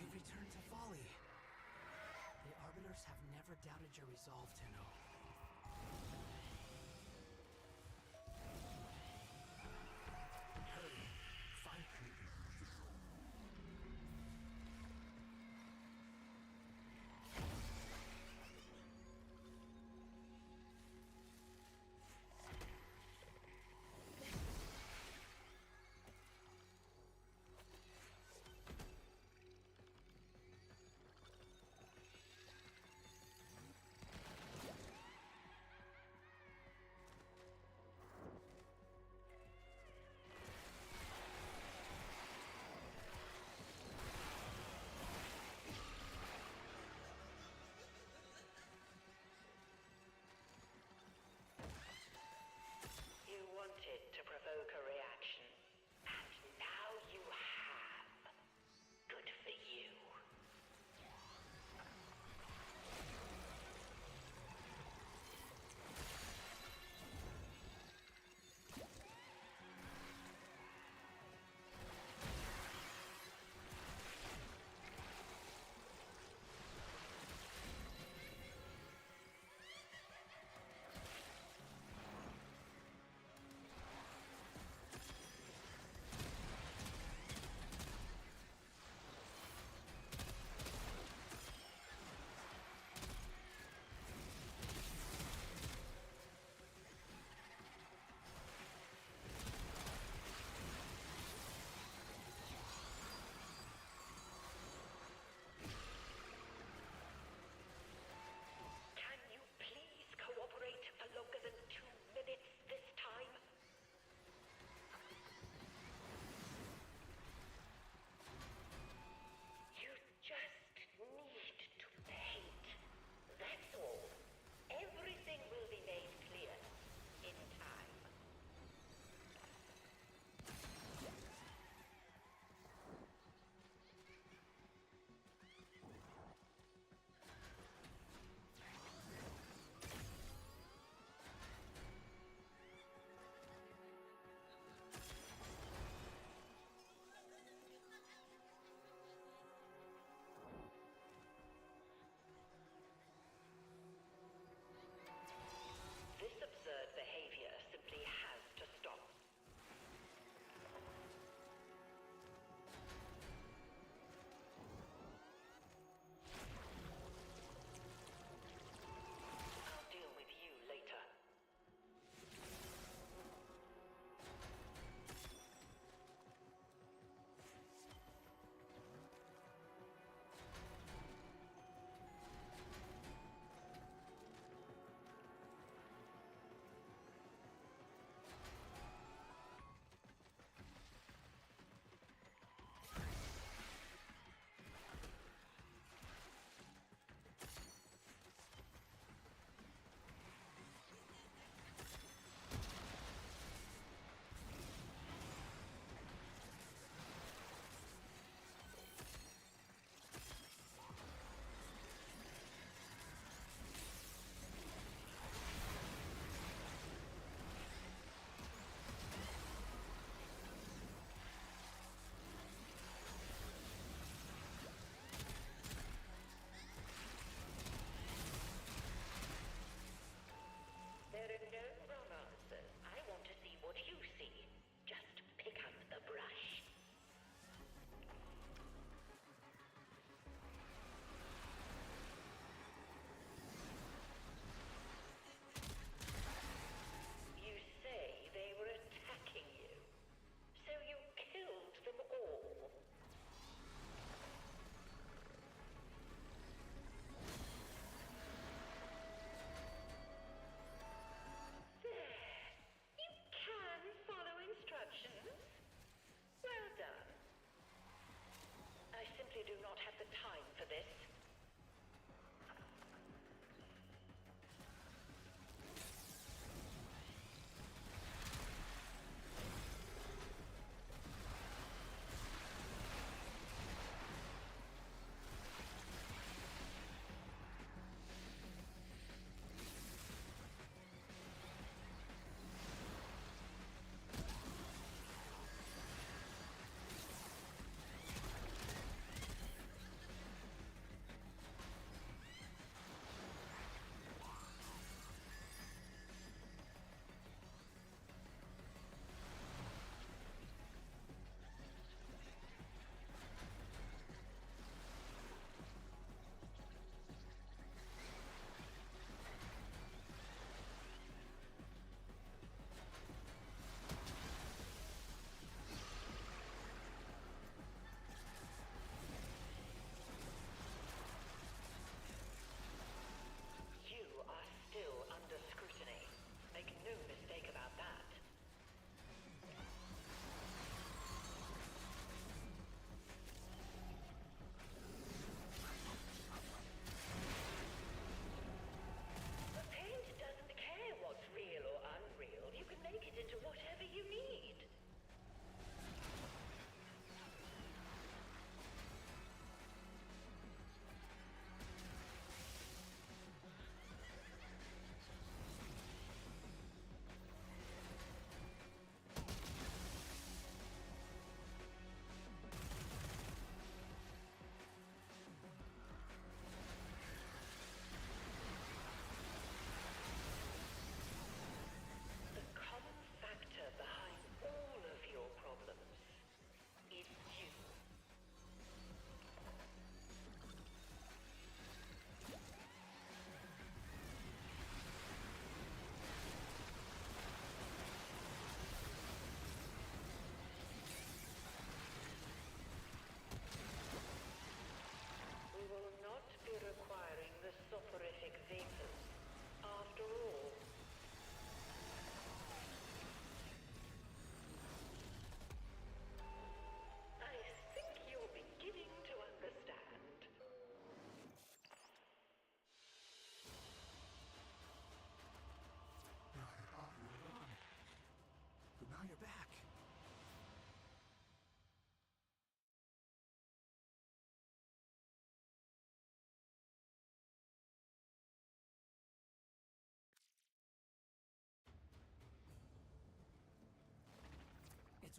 Speaker 6: You've returned to Folly. The Arbiters have never doubted your resolve, Tenno. Hurry, find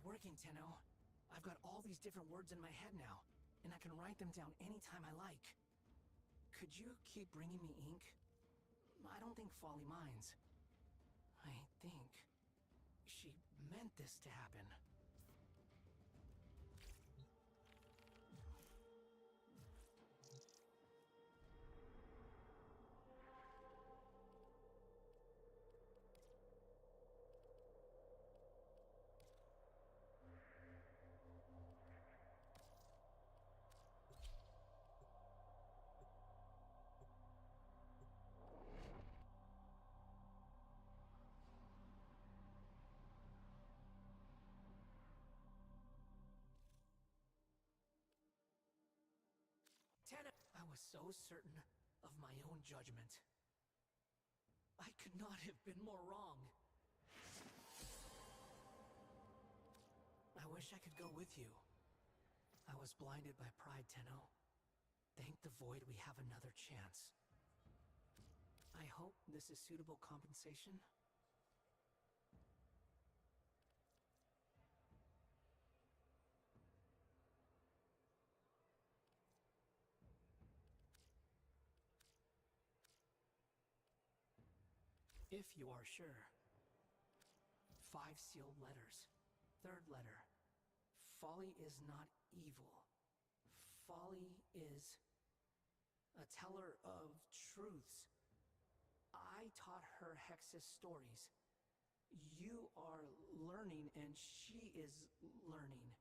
Speaker 6: working, Tenno. I've got all these different words in my head now, and I can write them down anytime I like. Could you keep bringing me ink? I don't think Folly minds. I think she meant this to happen. I was so certain of my own judgment. I could not have been more wrong. I wish I could go with you. I was blinded by pride, Tenno. Thank the Void we have another chance. I hope this is suitable compensation. If you are sure. 5 sealed letters. 3rd letter. Folly is not evil. Folly is a teller of truths. I taught her Hex's stories. You are learning and she is learning.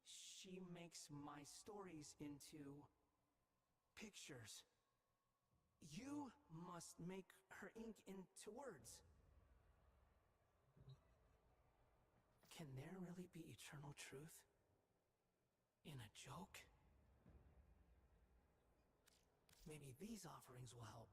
Speaker 6: She makes my stories into pictures. You must make her ink into words. Can there really be eternal truth in a joke? Maybe these offerings will help.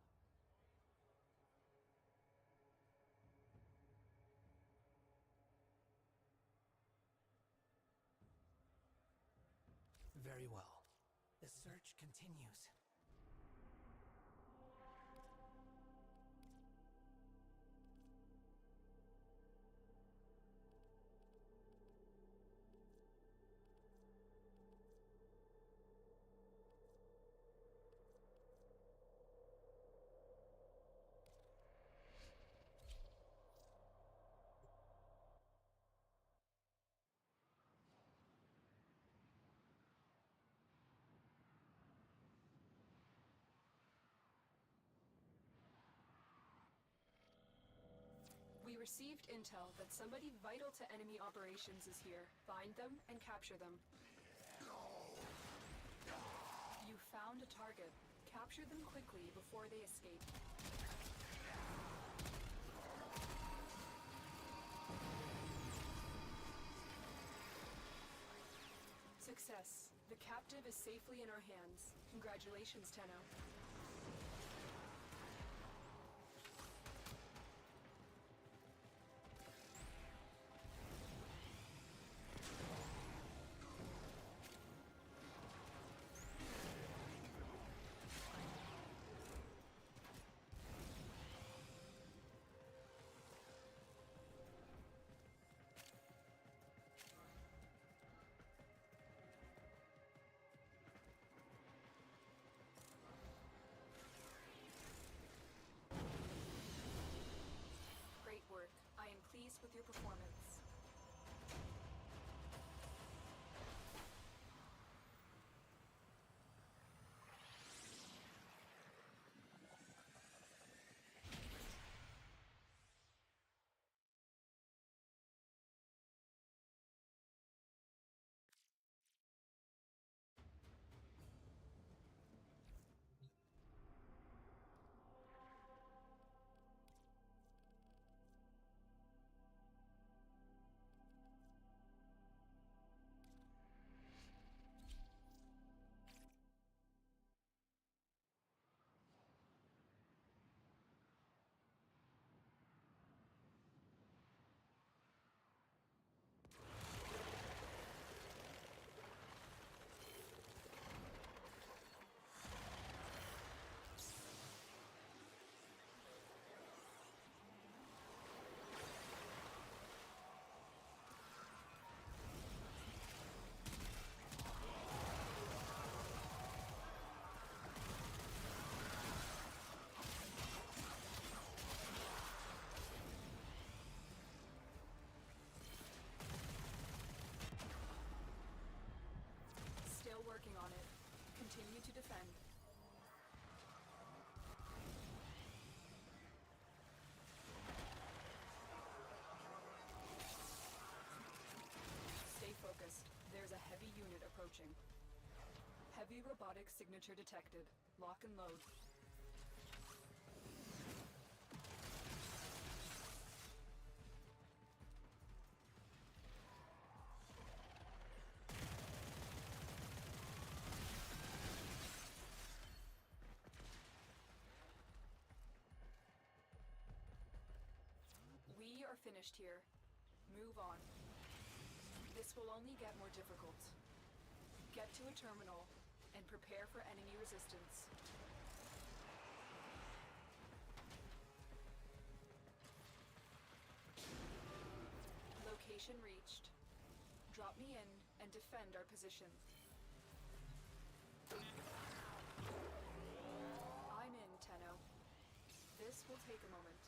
Speaker 6: Very well. The search continues.
Speaker 2: We received intel that somebody vital to enemy operations is here. Find them and capture them. You found a target. Capture them quickly before they escape. Success. The captive is safely in our hands. Congratulations, Tenno. Great work. I am pleased with your performance. Continue to defend. Stay focused. There's a heavy unit approaching. Heavy robotic signature detected. Lock and load. We are finished here. Move on. This will only get more difficult. Get to a terminal and prepare for enemy resistance. Location reached. Drop me in and defend our position. I'm in, Tenno. This will take a moment.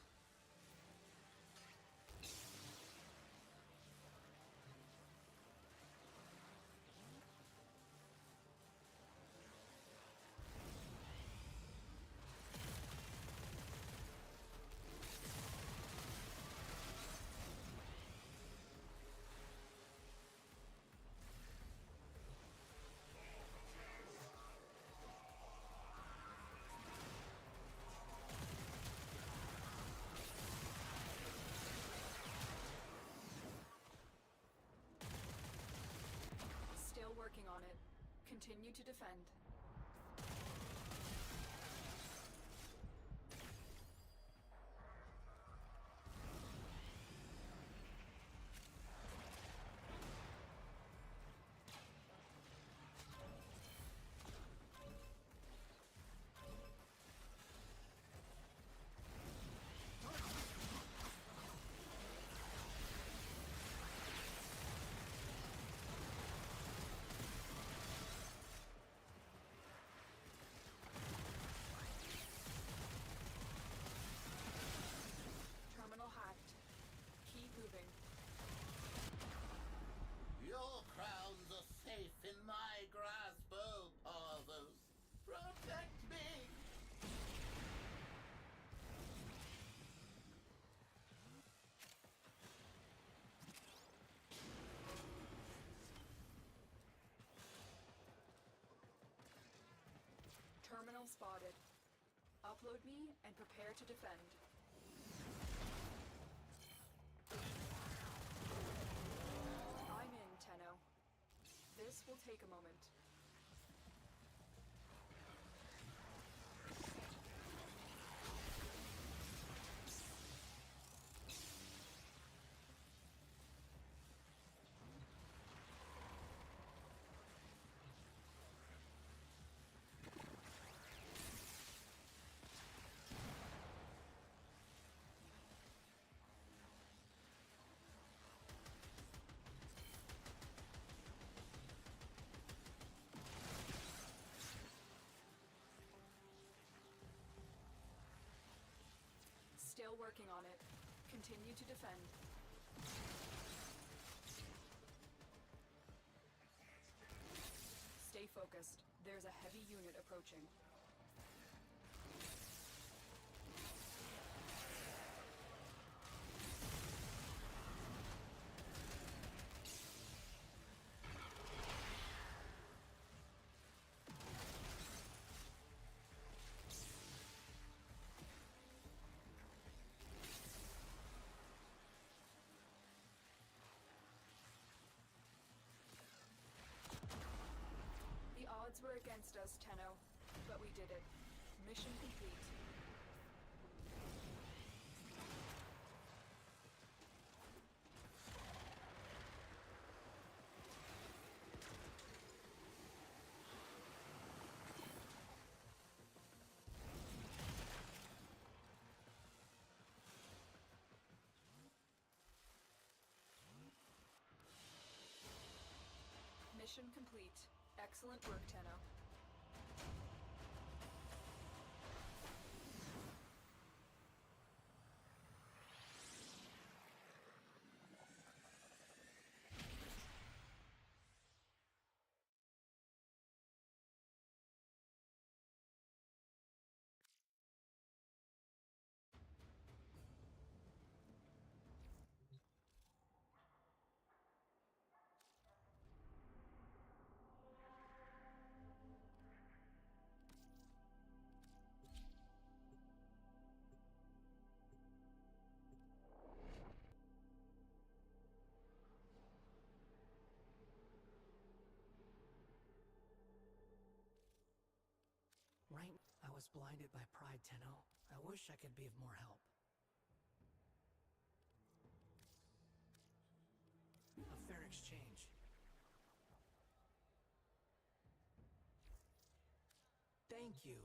Speaker 2: Still working on it. Continue to defend. Terminal hacked. Keep moving.
Speaker 12: Your crowns are safe in my grasp, oh Parvos. Protect me!
Speaker 2: Terminal spotted. Upload me and prepare to defend. I'm in, Tenno. This will take a moment. Still working on it. Continue to defend. Stay focused. There's a heavy unit approaching. The odds were against us, Tenno, but we did it. Mission complete. Mission complete. Excellent work, Tenno.
Speaker 6: was blinded by pride, Tenno. I wish I could be of more help. A fair exchange. Thank you.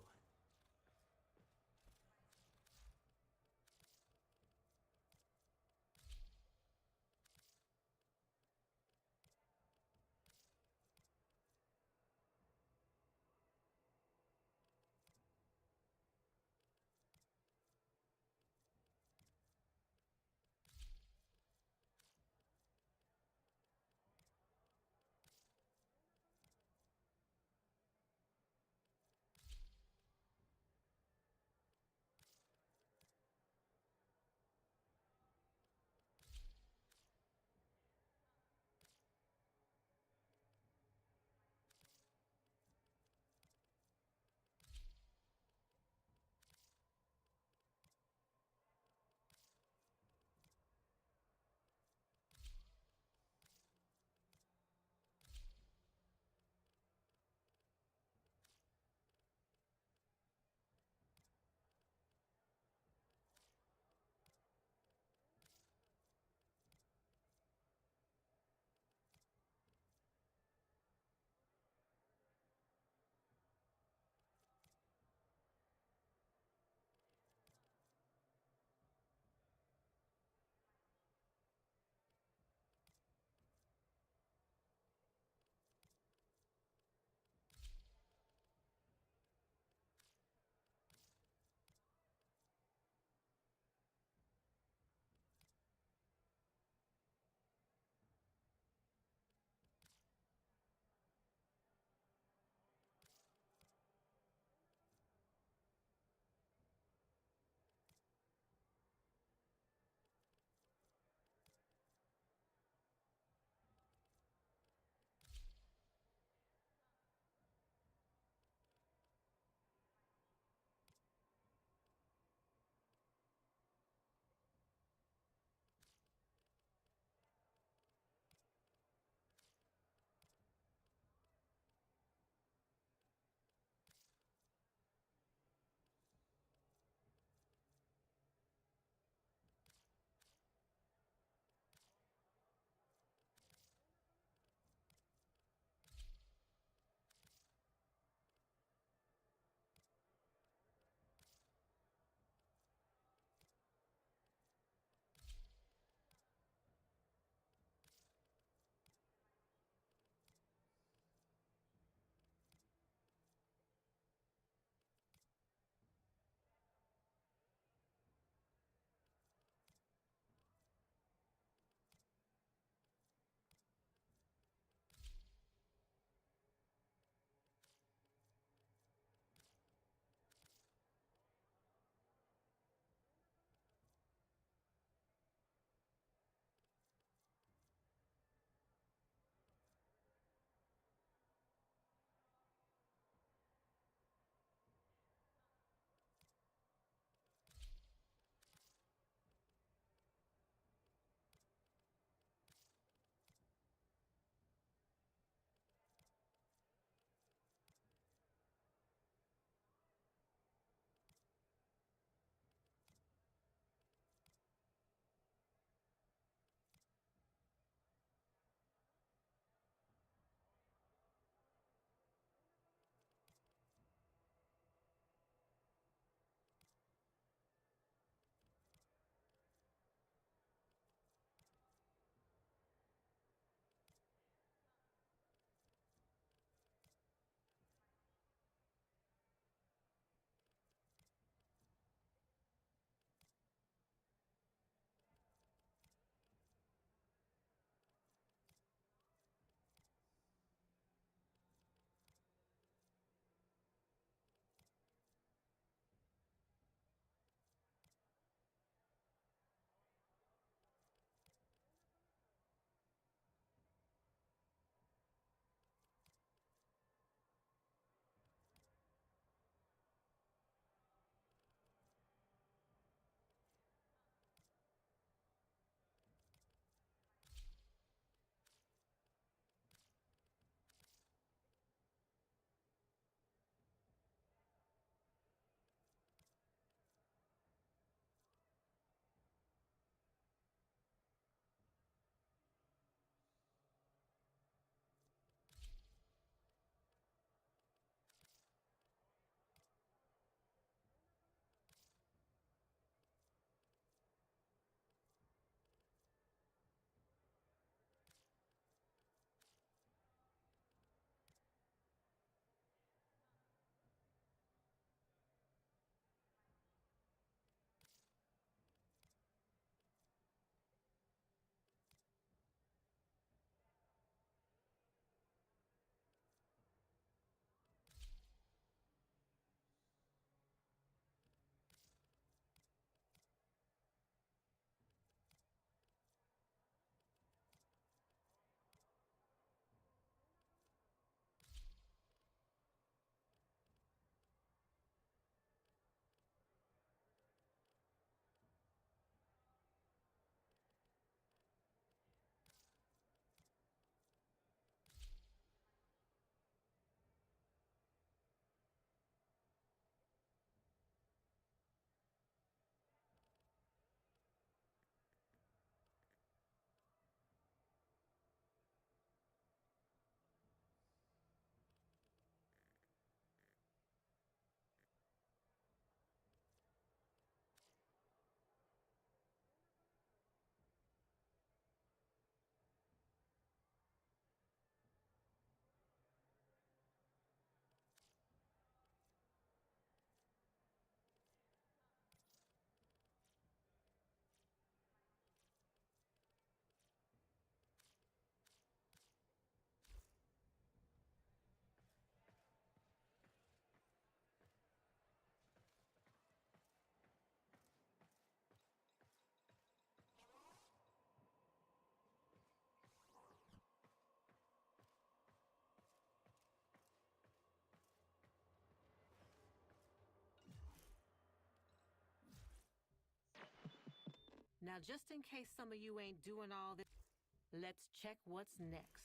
Speaker 8: Now, just in case some of you ain't doing all this, let's check what's next.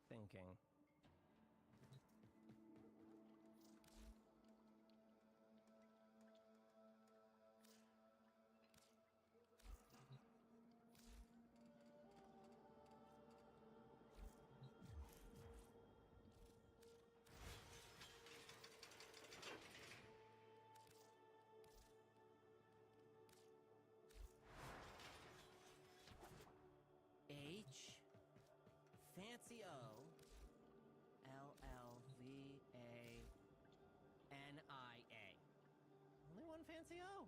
Speaker 3: Thinking. H fancy O LLVANIA. Only one fancy O.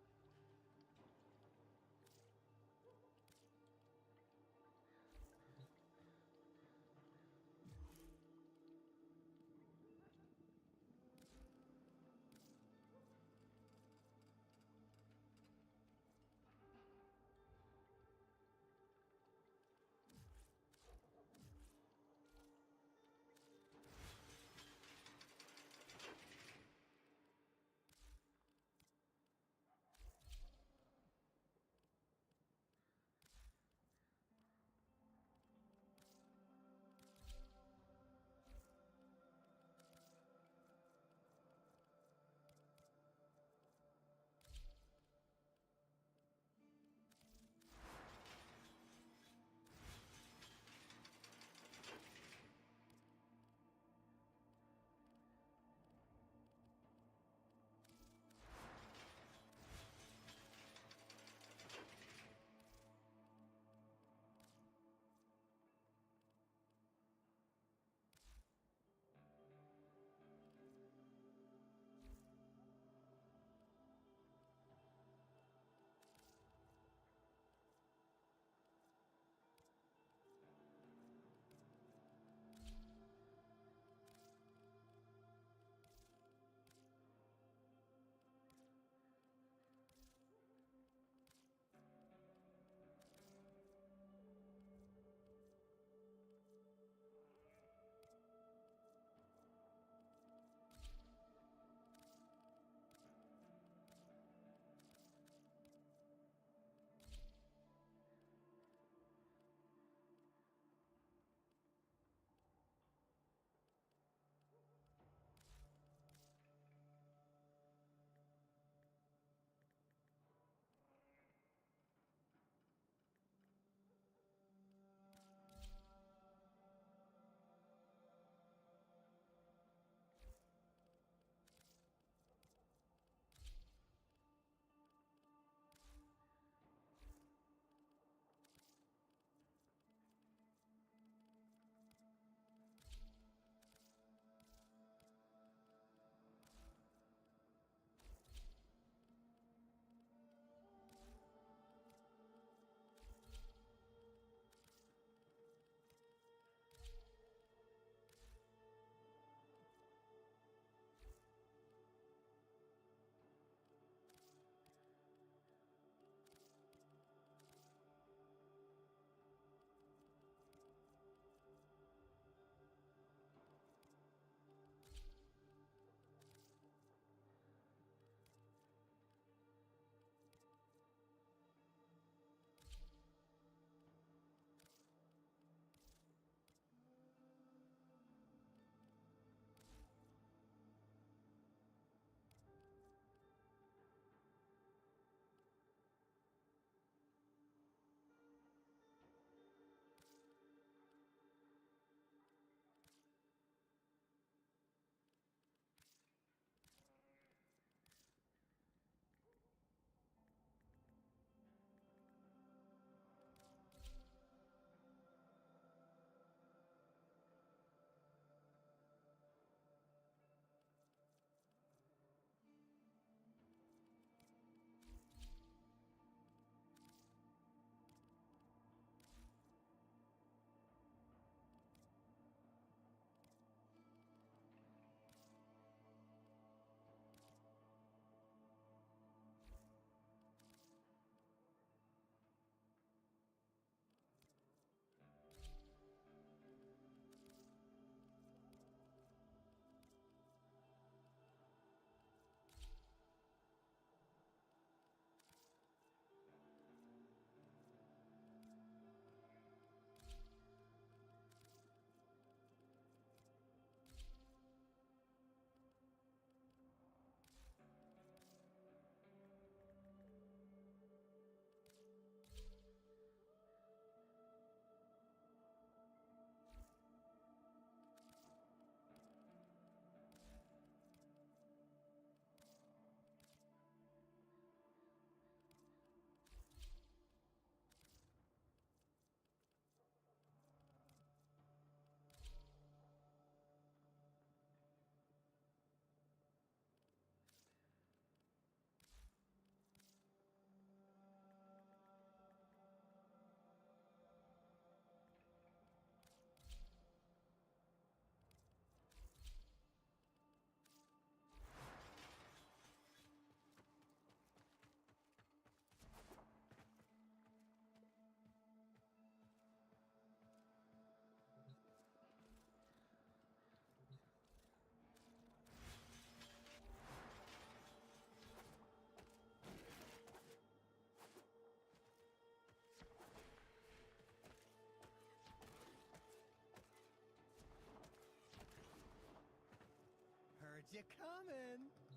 Speaker 3: you coming.